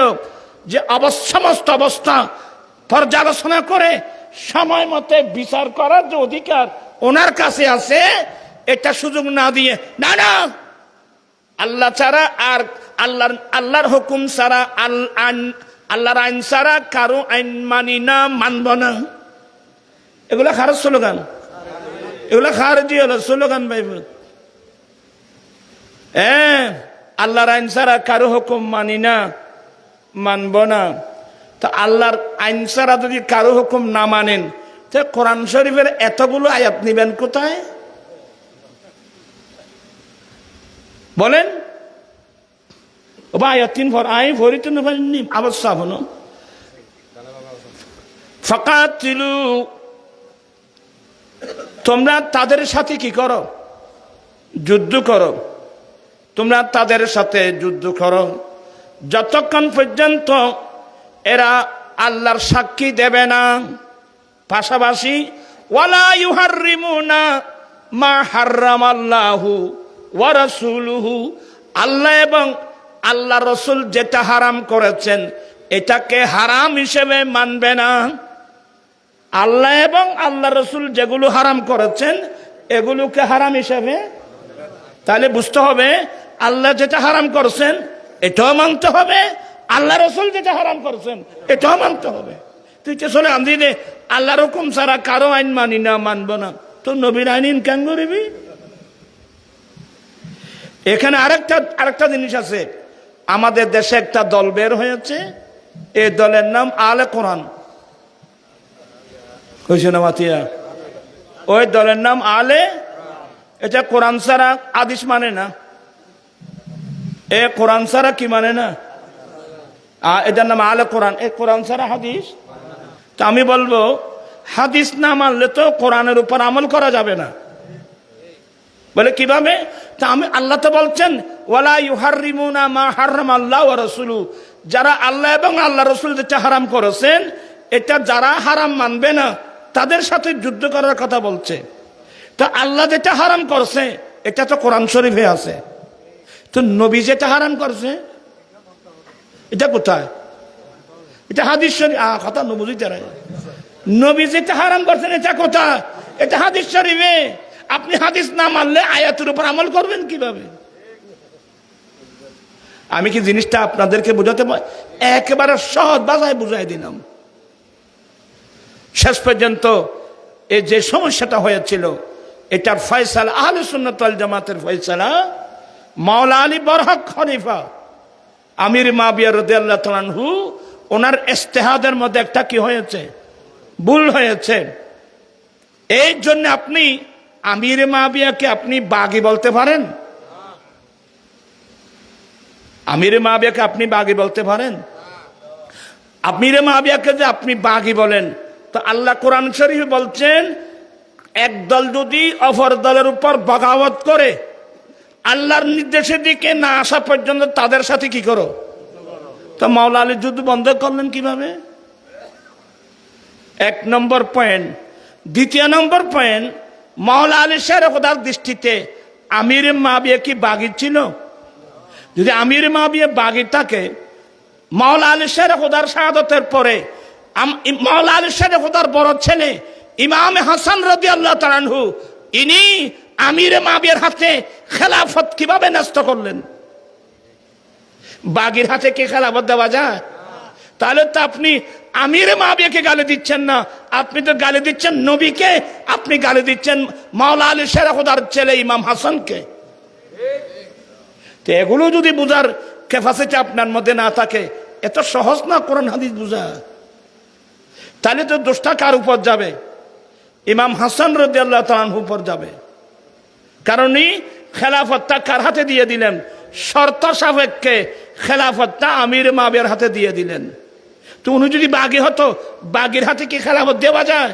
যে সমস্ত অবস্থা পর্যালোচনা করে সময় মতে বিচার করার যে অধিকার ওনার কাছে আছে, এটা সুযোগ না দিয়ে না না আল্লাহ ছাড়া আর আল্লাহর হুকুম ছাড়া আল্লাহর আইন ছাড়া কারো আইন মানি না, মানব না। এগুলা খারেজ স্লোগান, এগুলা খারেজি হলো স্লোগান ভাই। আল্লাহর আইন ছাড়া কারো হুকুম মানি না, মানব না। তা আল্লাহর আইন ছাড়া যদি কারো হুকুম না মানেন, তো কোরআন শরীফের এতগুলো আয়াত নিবেন কোথায় বলেন? আয়াত তিন ভর আই ভরিত অবস্থা হলো ফাকাতিলু, তোমরা তাদের সাথে কি করো? যুদ্ধ করো। তোমরা তাদের সাথে যুদ্ধ করো যতক্ষণ পর্যন্ত এরা আল্লাহর সাক্ষী দেবে না। পাশাপাশি ওয়ালা ইউহাররিমুনা মা হাররামাল্লাহু ওয়া রাসূলুহু, আল্লাহ এবং আল্লাহ রসুল যেটা হারাম করেছেন এটাকে হারাম হিসেবে মানবে না। আল্লাহ এবং আল্লাহ রসুল যেগুলো হারাম করেছেন এগুলোকে হারাম হিসেবে, তাহলে বুঝতে হবে আল্লাহ যেটা হারাম করছেন এটাও মানতে হবে, আল্লাহ রসুল যেটা হারাম করছেন এটাও মানতে হবে। তুই চলে আমি দে আল্লাহর হুকুম ছাড়া কারো আইন মানি না, মানবো না, তো নবীর আইন কেন করবি? এখানে আরেকটা জিনিস আছে। আমাদের দেশে একটা দল বের হয়েছে, এই দলের নাম আলে কোরআন। কইছে না মাতিয়া? ওই দলের নাম আলে, এটা কোরআন ছাড়া হাদিস মানে না। এ কোরআন ছাড়া কি মানে না? এটার নাম আলে কোরআন। এ কোরআন ছাড়া হাদিস। তো আমি বলবো হাদিস না মানলে তো কোরআনের উপর আমল করা যাবে না। বলে কিভাবে? তা আমি আল্লাহ তো বলছেন ওয়ালা ইউহাররিমুনা মা হাররামাল্লাহু ওয়া রাসূলুহু, যারা আল্লাহ এবং আল্লাহ রসুল যেটা হারাম করেছেন এটা যারা হারাম মানবে না তাদের সাথে যুদ্ধ করার কথা বলছে। তো আল্লাহ যেটা হারাম করছে এটা তো কোরআন শরীফে আছে, তো নবী যেটা হারাম করছে এটা কোথায়? এটা হাদিস শরীফ। কথা বুঝিতে রায়, নবী যেটা হারাম করছেন এটা কোথায়? এটা হাদিস শরীফে। আপনি হাদিস না মানলে আয়াতের উপর আমল করবেন কিভাবে? আমি কি জিনিসটা আপনাদেরকে বোঝাতে পারি? একেবারে সহজ ভাষায় বুঝাই দিলাম। শেষ পর্যন্ত এই যে সমস্যাটা হয়েছিল এটার ফয়সালা আহলে সুন্নাত ওয়াল জামাতের ফয়সালা মাওলা আলী বরহক খলিফা আমির মাবিয়া রাদিয়াল্লাহু তাআলা আনহু, ওনার ইজতিহাদের মধ্যে একটা কি হয়েছে? ভুল হয়েছে। এই জন্য আপনি আমির মাবিয়াকে আপনি বাগী বলতে পারেন? আমির মাবিয়াকে আপনি বাগী বলতে পারেন? আমির মাবিয়াকে যে আপনি বাগী বলেন, তো আল্লাহ কোরআন শরীফে বলছেন এক দল যদি অপর দলের উপর বগাবত করে আল্লাহর নির্দেশের দিকে না আসা পর্যন্ত তাদের সাথে কি করো? তো মাওলা আলী যুদ্ধ বন্ধ করলেন কিভাবে? এক নম্বর পয়েন্ট। দ্বিতীয় নম্বর পয়েন্ট, মাওলা আলী শের খোদার দৃষ্টিতে আমির মাবিয়া কি বাগী ছিল? যদি আমির মাবিয়া বাগী থাকে, মাওলা আলী শের খোদার শাহাদাতের পরে মাওলা আলী শের খোদার বড় ছেলে ইমাম হাসান রাদিয়াল্লাহু তাআলা আনহু ইনি আমির মাবিয়ার হাতে খেলাফত কিভাবে নষ্ট করলেন? বাগীর হাতে কি খেলাফত দেওয়া যায়? তাহলে তো আপনি আমির মাবিয়াকে গালি দিচ্ছেন না, আপনি তো গালি দিচ্ছেন নবীকে, আপনি গালি দিচ্ছেন মাওলা আলী শের খোদার ছেলে ইমাম হাসানকে। তো এগুলো যদি বুঝার ক্যাপাসিটি আপনার মধ্যে না থাকে, এত সহজ না কোরআন হাদিস বুঝা। তাহলে তো দোষটা কার উপর যাবে? ইমাম হাসান রাদিয়াল্লাহু তাআলা আনহুর উপর যাবে। কারণ খেলাফতটা কার হাতে দিয়ে দিলেন? শর্ত সাপেক্ষে খেলাফতটা আমির মাবিয়ার হাতে দিয়ে দিলেন। তো উনি যদি বাগী হতো, বাগীর হাতে কি খেলাফত দেওয়া যায়?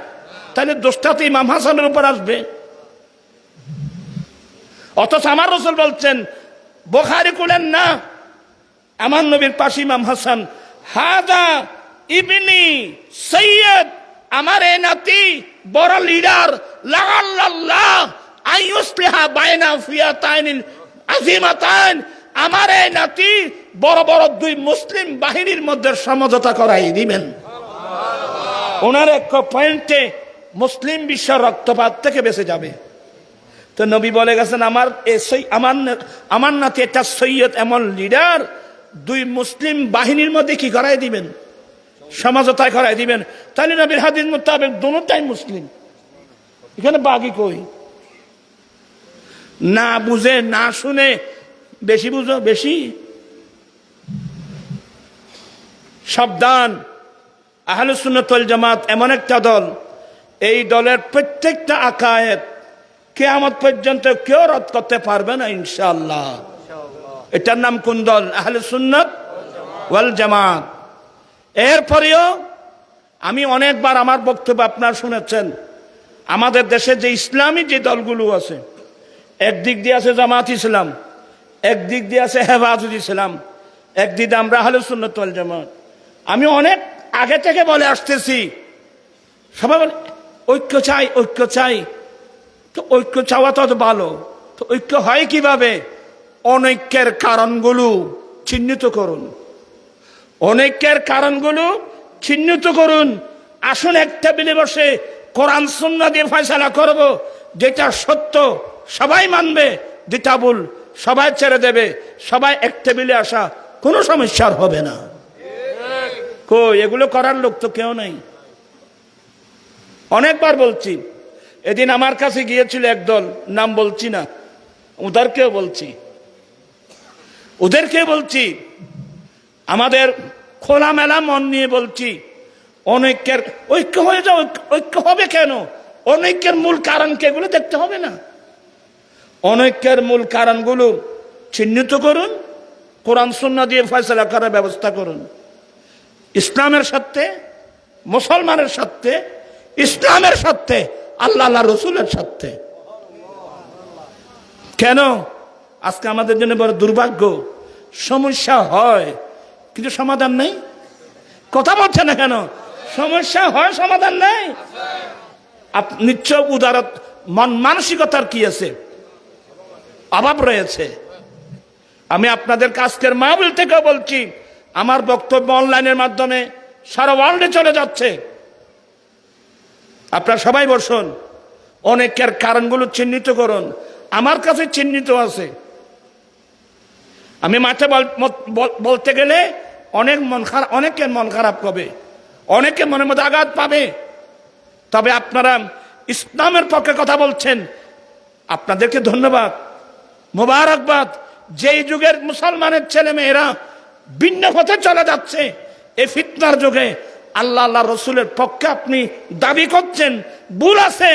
তাহলে দোষটা তো ইমাম হাসানের উপর আসবে। অথচ আমার রাসূল বলছেন, বুখারী খুলেন না, আমার নবীর পাশে ইমাম হাসান, হাদা ইবনি সৈয়দ, আমার এই নাতি বড় লিডার, লাআল্লাল্লাহ আইয়ুসলিহা বাইনা ফিয়াতাইনিল আযীমাতাইন, আমার এই নাতি বড় বড় দুই মুসলিম বাহিনীর মধ্যে সমঝোতা করাই দিবেন। ওনার এক পয়েন্টে মুসলিম বিশ্ব রক্তপাত থেকে বেঁচে যাবে। তো নবী বলে গেছেন, আমার নাতি একটা সৈয়দ, এমন লিডার, দুই মুসলিম বাহিনীর মধ্যে কি করাই দিবেন? সমঝোতায় করাই দিবেন। তাহলে নবীর হাদিস মোতাবেক দুটোটাই মুসলিম। এখানে বাগী কই? না বুঝে না শুনে বেশি বুঝো, বেশি। সাবধান, আহলুস সুন্নাত ওয়াল জামাত এমন একটা দল, এই দলের প্রত্যেকটা আকায়েদ কিয়ামত পর্যন্ত কেউ রদ করতে পারবে না ইনশাআল্লাহ। এটার নাম কোন দল? আহলুস সুন্নাত ওয়াল জামাত। এরপরেও আমি অনেকবার আমার বক্তব্য আপনারা শুনেছেন, আমাদের দেশে যে ইসলামী যে দলগুলো আছে, একদিক দিয়ে আছে জামাত ইসলাম, একদিক দিয়ে আছে হেফাজত ইসলাম, একদিক দিয়ে আমরা আহলুস সুন্নাত ওয়াল জামাত। আমি অনেক আগে থেকে বলে আসতেছি, সবাই বলে ঐক্য চাই, ঐক্য চাই। তো ঐক্য চাওয়া তো ভালো, তো ঐক্য হয় কিভাবে? অনৈক্যের কারণগুলো চিহ্নিত করুন, অনৈক্যের কারণগুলো চিহ্নিত করুন। আসুন এক টেবিলে বসে কোরআন সুন্নাহ দিয়ে ফয়সালা করব, যেটা সত্য সবাই মানবে, যেটা ভুল সবাই ছেড়ে দেবে, সবাই এক টেবিলে আসা, কোনো সমস্যার হবে না। কই এগুলো করার লোক তো কেউ নাই। অনেকবার বলছি, এদিন আমার কাছে গিয়েছিল একদল, নাম বলছি না, ওদেরকেও বলছি, আমাদের খোলামেলা মন নিয়ে বলছি, অনৈক্যের ঐক্য হয়ে যাও। ঐক্য হবে কেন? অনৈক্যের মূল কারণকে এগুলো দেখতে হবে না? অনৈক্যের মূল কারণগুলো চিহ্নিত করুন, কোরআন সুন্নাহ দিয়ে ফয়সালা করার ব্যবস্থা করুন। ইসলামের সাথে, মুসলমানের সাথে, ইসলামের সাথে, আল্লাহ রসুলের সাথে। কেন আজকে আমাদের জন্য বড় দুর্ভাগ্য, সমস্যা হয় কিন্তু সমাধান নেই। কথা বলছে না কেন? সমস্যা হয়, সমাধান নেই। নিশ্চয় উদারত মানসিকতার কি আছে? অভাব রয়েছে। আমি আপনাদের আজকের মাহফিল থেকে বলছি, আমার বক্তব্য অনলাইনের মাধ্যমে সারা ওয়ার্ল্ডে চলে যাচ্ছে। আপনারা সবাই বসুন, অনেকের কারণগুলো চিহ্নিত করুন। আমার কাছে চিহ্নিত আছে। আমি মাঠে বলতে গেলে অনেকের মন খারাপ হবে, অনেকের মনের মধ্যে আঘাত পাবে। তবে আপনারা ইসলামের পক্ষে কথা বলছেন, আপনাদেরকে ধন্যবাদ, মোবারকবাদ। যেই যুগের মুসলমানের ছেলে মেয়েরা ভিন্ন পথে চলে যাচ্ছে, এই ফিতনার যুগে আল্লাহ রসুলের পক্ষে আপনি দাবি করছেন, ভুল আছে,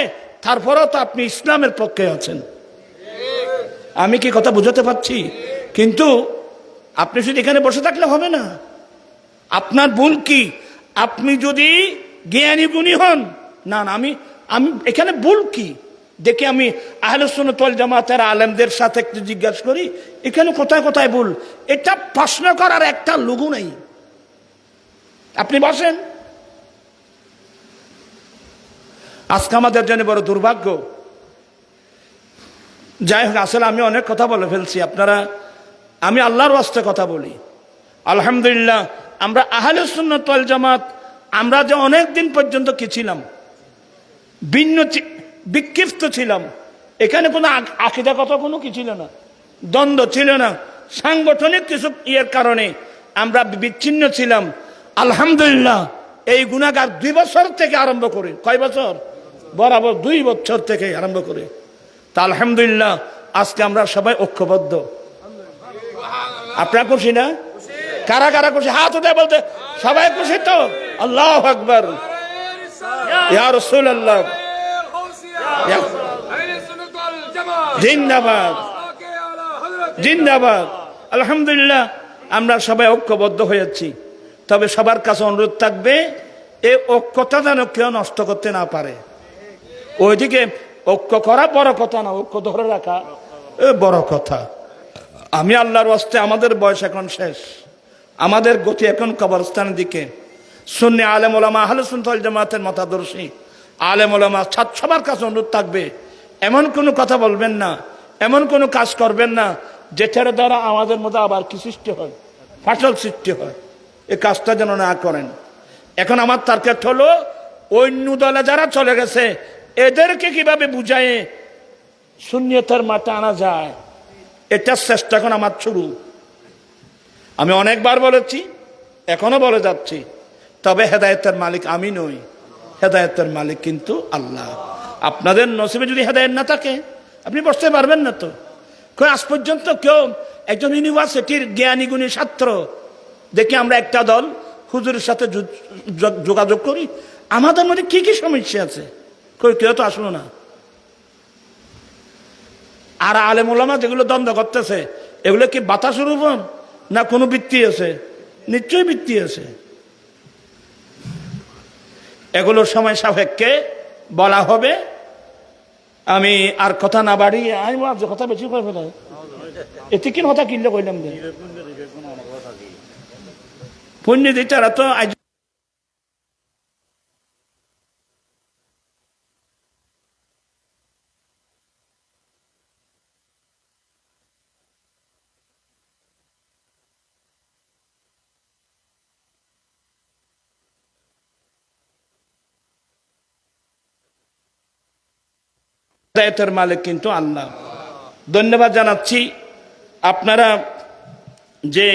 তারপরেও তো আপনি ইসলামের পক্ষে আছেন। আমি কি কথা বুঝাতে পারছি? কিন্তু আপনি শুধু এখানে বসে থাকলে হবে না। আপনার ভুল কি? আপনি যদি জ্ঞানী গুণী হন, না আমি এখানে ভুল কি দেখে আমি আহলুস সুন্নাত ওয়াল জামাতের আলেমদের সাথে একটু জিজ্ঞাসা করি, এখানে কোথায় কোথায় ভুল। এটা প্রশ্ন করার একটা লঘু নেই। আপনি বসেন। আজকে আমাদের জন্য বড় দুর্ভাগ্য। যাই হোক, আসলে আমি অনেক কথা বলে ফেলছি। আমি আল্লাহর ওয়াস্তে কথা বলি। আলহামদুলিল্লাহ, আমরা আহলুস সুন্নাত ওয়াল জামাত, আমরা যে অনেক দিন পর্যন্ত কি ছিলাম, বিক্ষিপ্ত ছিলাম। এখানে কোনো আকীদাগত কোনো কি ছিল না, দ্বন্দ্ব ছিল না, সাংগঠনিক কিছু ইয়ের কারণে আমরা বিচ্ছিন্ন ছিলাম। আলহামদুলিল্লাহ, এই গুনাহগার 2 বছর থেকে আরম্ভ করে, কয় বছর? বরাবর 2 বছর থেকে আরম্ভ করে। তা আলহামদুলিল্লাহ, আজকে আমরা সবাই ঐক্যবদ্ধ। আপনারা খুশি না? কারা কারা খুশি? হাত উঠে বলতে। সবাই খুশি তো? আল্লাহু আকবার, ইয়া রাসূলুল্লাহ, জিন্দাবাদ, জিন্দাবাদ। আলহামদুলিল্লাহ, আমরা সবাই ঐক্যবদ্ধ হয়েছি, তবে সবার কাছে অনুরোধ থাকবে এই ঐক্যটা যেন কেউ নষ্ট করতে না পারে। ওইদিকে ঐক্য করা বড় কথা না, ঐক্য ধরে রাখা বড় কথা। আমি আল্লাহর ওয়াস্তে, আমাদের বয়স এখন শেষ, আমাদের গতি এখন কবরস্থানের দিকে। সুন্নি আলেম ওলামা আহলে সুন্নাত ওয়াল জামাতের মতাদর্শী আলেম ওলামা সবার কাছে অনুরোধ থাকবে, এমন কোনো কথা বলবেন না, এমন কোনো কাজ করবেন না যেটার দ্বারা আমাদের মধ্যে আবার কি সৃষ্টি হয়, ফাটল সৃষ্টি হয়। এই কাজটা যেন না করেন। এখন আমার টার্গেট হলো অন্য দলে যারা চলে গেছে এদেরকে কিভাবে বুঝায় সুন্নিয়তের মাঠে আনা যায়, এটার চেষ্টা এখন আমার শুরু। আমি অনেকবার বলেছি, এখনো বলে যাচ্ছি, তবে হেদায়েতের মালিক আমি নই, হেদায়েতের মালিক কিন্তু আল্লাহ। আপনাদের নসিবে যদি হেদায়েত না থাকে আপনি বসতে পারবেন না। তো আজ পর্যন্ত কেউ একজন ইউনিভার্সিটির জ্ঞানী গুণী ছাত্র দেখি আমরা একটা দল হুজুরের সাথে যোগাযোগ করি, আমাদের মধ্যে কি কি সমস্যা আছে, কেউ তো আসলো না। আর আলেম ওলামা যেগুলো দ্বন্দ্ব করতেছে এগুলো কি বাতাসের উপর না কোনো বৃত্তি আছে? নিশ্চয়ই বৃত্তি আছে। এগুলো সময় সাপেক্ষে বলা হবে। আমি আর কথা না বাড়িয়ে আমি কথা বেশি করে ফেলাই, এতে কি কথা কিনলে কইলাম যে পুণ্য দিতারা তো আজ হেদায়েতের মালিক কিন্তু আল্লাহ। ধন্যবাদ জানাচ্ছি আপনারা যে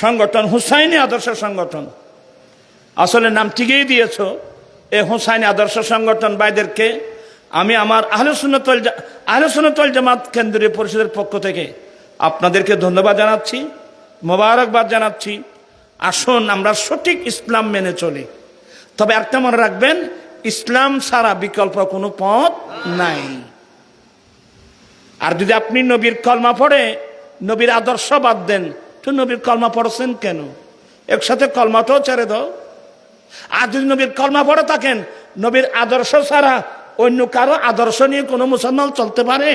সংগঠন হুসাইনি আদর্শ সংগঠন, আসলে নাম ঠিকই দিয়েছ, এই হুসাইনি আদর্শ সংগঠন ভাইদেরকে আমি আমার আহলে সুন্নাত ওয়াল জামাত কেন্দ্রীয় পরিষদের পক্ষ থেকে আপনাদেরকে ধন্যবাদ জানাচ্ছি, মোবারকবাদ জানাচ্ছি। আসুন আমরা সঠিক ইসলাম মেনে চলি। তবে একটা মনে রাখবেন, ইসলাম ছাড়া বিকল্প কোনো পথ নাই। আর যদি আপনি নবীর কলমা পড়ে নবীর আদর্শ বাদ দেন, তো নবীর কলমা পড়ছেন কেন? একসাথে কলমাটাও ছেড়ে দাও। আর যদি নবীর কলমা পড়ে থাকেন, নবীর আদর্শ ছাড়া অন্য কারো আদর্শ নিয়ে কোনো মুসলমান চলতে পারে?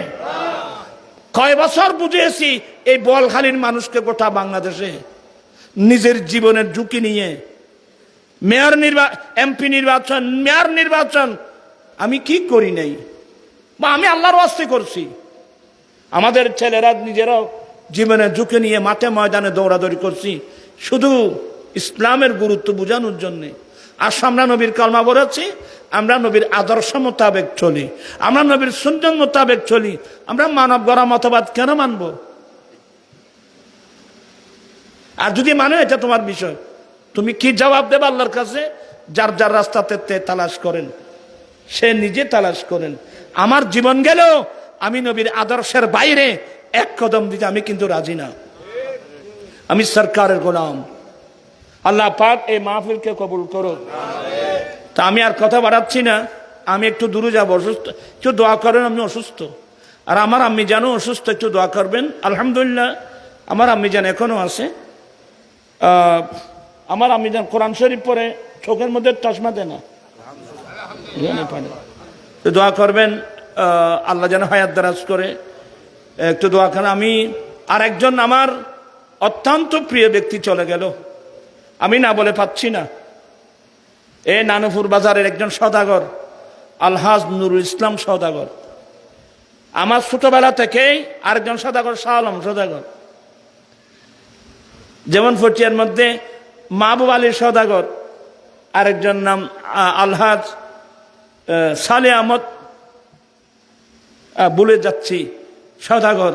কয় বছর বুঝিয়েছি এই বোয়ালখালীর মানুষকে গোটা বাংলাদেশে নিজের জীবনের ঝুঁকি নিয়ে মেয়র এমপি নির্বাচন, মেয়র নির্বাচন আমি কি করি নাই, বা আমি আল্লাহর ওয়াস্তে করছি। আমাদের ছেলেরা নিজেরাও জীবনের ঝুঁকি নিয়ে মাঠে ময়দানে দৌড়াদৌড়ি করছি শুধু ইসলামের গুরুত্ব বোঝানোর জন্যে। আর আমরা নবীর কলমা পড়েছি, আমরা নবীর আদর্শ মোতাবেক চলি, আমরা নবীর সুন্নাত মোতাবেক চলি। আমরা মানব গড়া মতবাদ কেন মানব? আর যদি মানে এটা তোমার বিষয়, তুমি কি জবাব দেবে আল্লাহর কাছে? যার যার রাস্তাতে তালাশ করেন, সে নিজে তালাশ করেন। আমার জীবন গেলেও আমি নবীর আদর্শের বাইরে এক কদম দিতে আমি কিন্তু রাজি না। আমি সরকারের গোলাম। আল্লাহ পাক এই মাহফিলকে কবুল করো। তা আমি আর কথা বাড়াচ্ছি না, আমি একটু দূরে যাবো, অসুস্থ, একটু দোয়া করেন। আমি অসুস্থ, আর আমার আম্মি জানো অসুস্থ, একটু দোয়া করবেন। আলহামদুলিল্লাহ আমার আম্মি জান এখনো আছে। আমার আম্মি জান কোরআন শরীফ পড়ে চোখের মধ্যে চশমা দেয় না, দোয়া করবেন আল্লাহ যেন হায়াত দারাজ করে। একটু দোয়া করেন। আমি আর একজন আমার অত্যন্ত প্রিয় ব্যক্তি চলে গেল, আমি না বলে পাচ্ছি না। এ নানুপুর বাজারের একজন সওদাগর, আলহাজ নুরুল ইসলাম সওদাগর। আমার ছোটবেলা থেকেই আরেকজন সওদাগর, শাহ আলম সওদাগর, যেমন ফটিয়ার মধ্যে মাহবুব আলীর সওদাগর, আরেকজন নাম আলহাজ সালে আহমদ, বলে যাচ্ছি সওদাগর।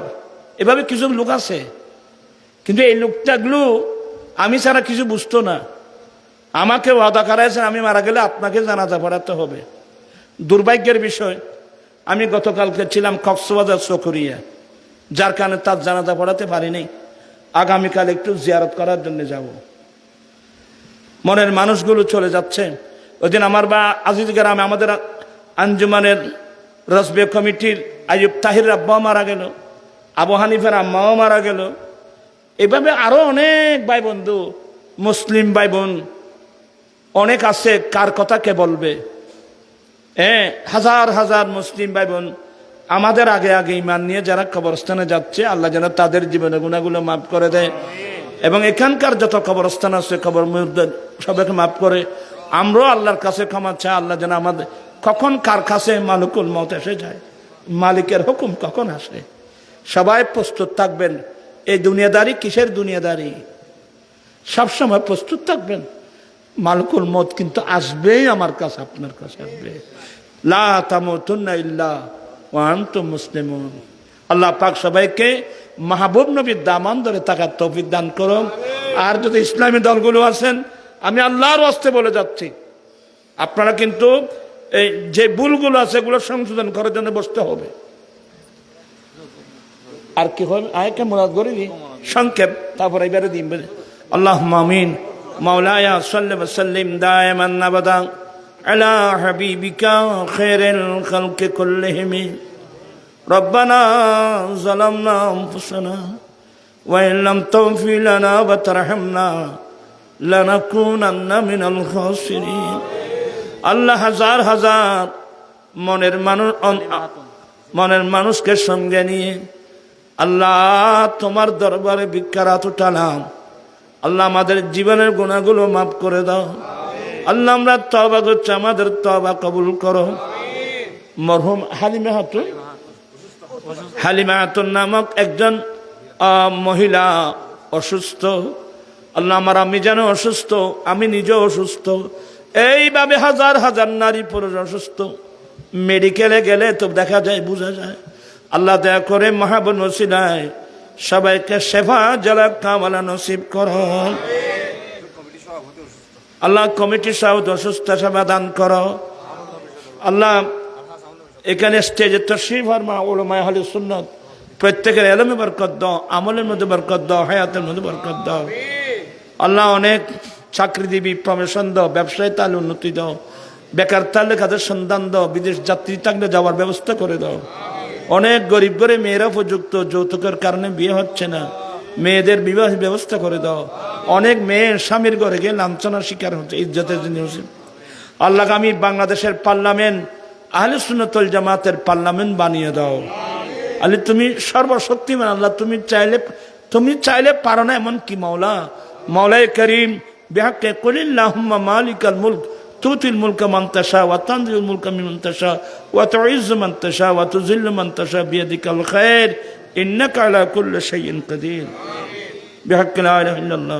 এভাবে কিছু লোক আছে, কিন্তু এই লোকটাগুলো আমি ছাড়া কিছু বুঝতো না। আমাকে ওয়াদা করাইছেন আমি মারা গেলে আপনাকে জানাজা পড়াতে হবে। দুর্ভাগ্যের বিষয়, আমি গতকালকে ছিলাম কক্সবাজার চকরিয়া, যার কারণে তার জানাজা পড়াতে পারিনি। আগামীকাল একটু জিয়ারত করার জন্য যাব। মনের মানুষগুলো চলে যাচ্ছে। ওই দিন আমার বা আজিজ গ্রামে আমাদের আঞ্জুমানের রসবে কমিটির আইয়ুব তাহির আব্বাও মারা গেল, আবু হানিফার আম্মাও মারা গেল। এভাবে আরো অনেক ভাই বন্ধু মুসলিম ভাই বোন অনেক আছে, কার কথা কে বলবে? হাজার হাজার মুসলিম ভাই বোন আমাদের আগে আগে ইমান নিয়ে যারা কবরস্থানে যাচ্ছে, আল্লাহ যেন তাদের জীবনের গুণাগুলো মাফ করে দেয়, এবং এখানকার যত কবরস্থান আছে কবর সবাইকে মাফ করে। আমরাও আল্লাহর কাছে ক্ষমা চাই, আল্লাহ যেন আমাদের কখন কার কাছে মালিকুল মউত এসে যায়, মালিকের হুকুম কখন আসে। সবাই প্রস্তুত থাকবেন। এই দুনিয়াদারি কিসের দুনিয়াদারি? সবসময় প্রস্তুত থাকবেন, মালিকুল মউত কিন্তু আসবেই, আমার কাছে আপনার কাছে আসবে। লা তামুতুন্না ইল্লা ওয়া আনতুম মুসলিমুন। আল্লাহ পাক সবাইকে মাহবুব নবীর দামান ধরে থাকার তৌফিক দান করুন। আর যদি ইসলামী দলগুলো আছেন, আমি আল্লাহর ওয়াস্তে বলে যাচ্ছি, আপনারা কিন্তু এই যে ভুলগুলো আছে এগুলো সংশোধন করার জন্য বসতে হবে। আর কি হবে আয়কে মুরাদ করে সংক্ষেপ, তারপরে এবারে দিন আল্লাহুম্মা আমিন। মাওলায়া সাল্লি ওয়া সাল্লিম দাইমান আবাদা আলা হাবিবিকা খায়রিল খালকি কুল্লিহিম। রব্বানা যালামনা আনফুসানা ওয়া ইন লাম তাগফির লানা ওয়া তারহামনা লানাকুনান্না মিনাল খাসিরিন। আল্লাহ হাজার হাজার মনের মানুষকে সঙ্গে নিয়ে আল্লাহ তোমার দরবারে ভিক্ষার হাত উঠালাম। আল্লাহ আমাদের জীবনের গুনাহগুলো মাফ করে দাও। আল্লাহ আমরা তওবা করছি, আমাদের তওবা কবুল করো। মরহুম হালিমা খাতুন নামক একজন মহিলা অসুস্থ। আল্লাহ আমার আমি যেন অসুস্থ, আমি নিজেও অসুস্থ, এইভাবে হাজার হাজার নারী পুরুষ অসুস্থ। মেডিকেলে গেলে তো দেখা যায়, বোঝা যায়। আল্লাহ দয়া করে মাহবুব ওসিলায় সবাইকে শেফা জালা কামালা নসিব করো। আল্লাহ কমিটির সাউদ অসুস্থ সেবা দান করো। আল্লাহ এখানে স্টেজে তশরিফ ফরমা উলামা আহলে সুন্নাত প্রত্যেকের ইলমে বরকত দাও, আমলের মধ্যে বরকত দাও, হায়াতের মধ্যে বরকত দাও। আল্লাহ অনেক চাকরিজীবী প্রমোশন দাও, ব্যবসায় তাহলে উন্নতি দাও, বেকার থাকলে কাজের সন্ধান দাও, বিদেশ যাত্রী থাকলে যাওয়ার ব্যবস্থা করে দাও। অনেক গরিব করে মেয়েরা উপযুক্ত, যৌতুকের কারণে বিয়ে হচ্ছে না, মেয়েদের বিবাহ ব্যবস্থা করে দাও। অনেক মেয়ে স্বামীর ঘরে গিয়ে লাঞ্ছনার শিকার হচ্ছে, ইজ্জতের জন্য। আল্লাহ আমি বাংলাদেশের পার্লামেন্ট আহলে সুন্নাত ওয়াল জামাতের পার্লামেন্ট বানিয়ে দাও। আল্লাহ তুমি সর্বশক্তিমান, আল্লাহ তুমি চাইলে পারো না এমন কি মাওলা। মাওলায়ে করিম বিহাক্কে কুলিল্লাহুম্মা মালিকাল মুলক তুতিল মুলকা মান তাশা ওয়া তানজিউল মুলকা মিমান তাশা ওয়া তুইজ্জু মান তাশা ওয়া তুযিল্লু মান তাশা বিয়াদিকাল খায়র ইন্নাকা আলা কুল্লি শাইইন কাদির। বিহাক্কে লা ইলাহা ইল্লাল্লাহ।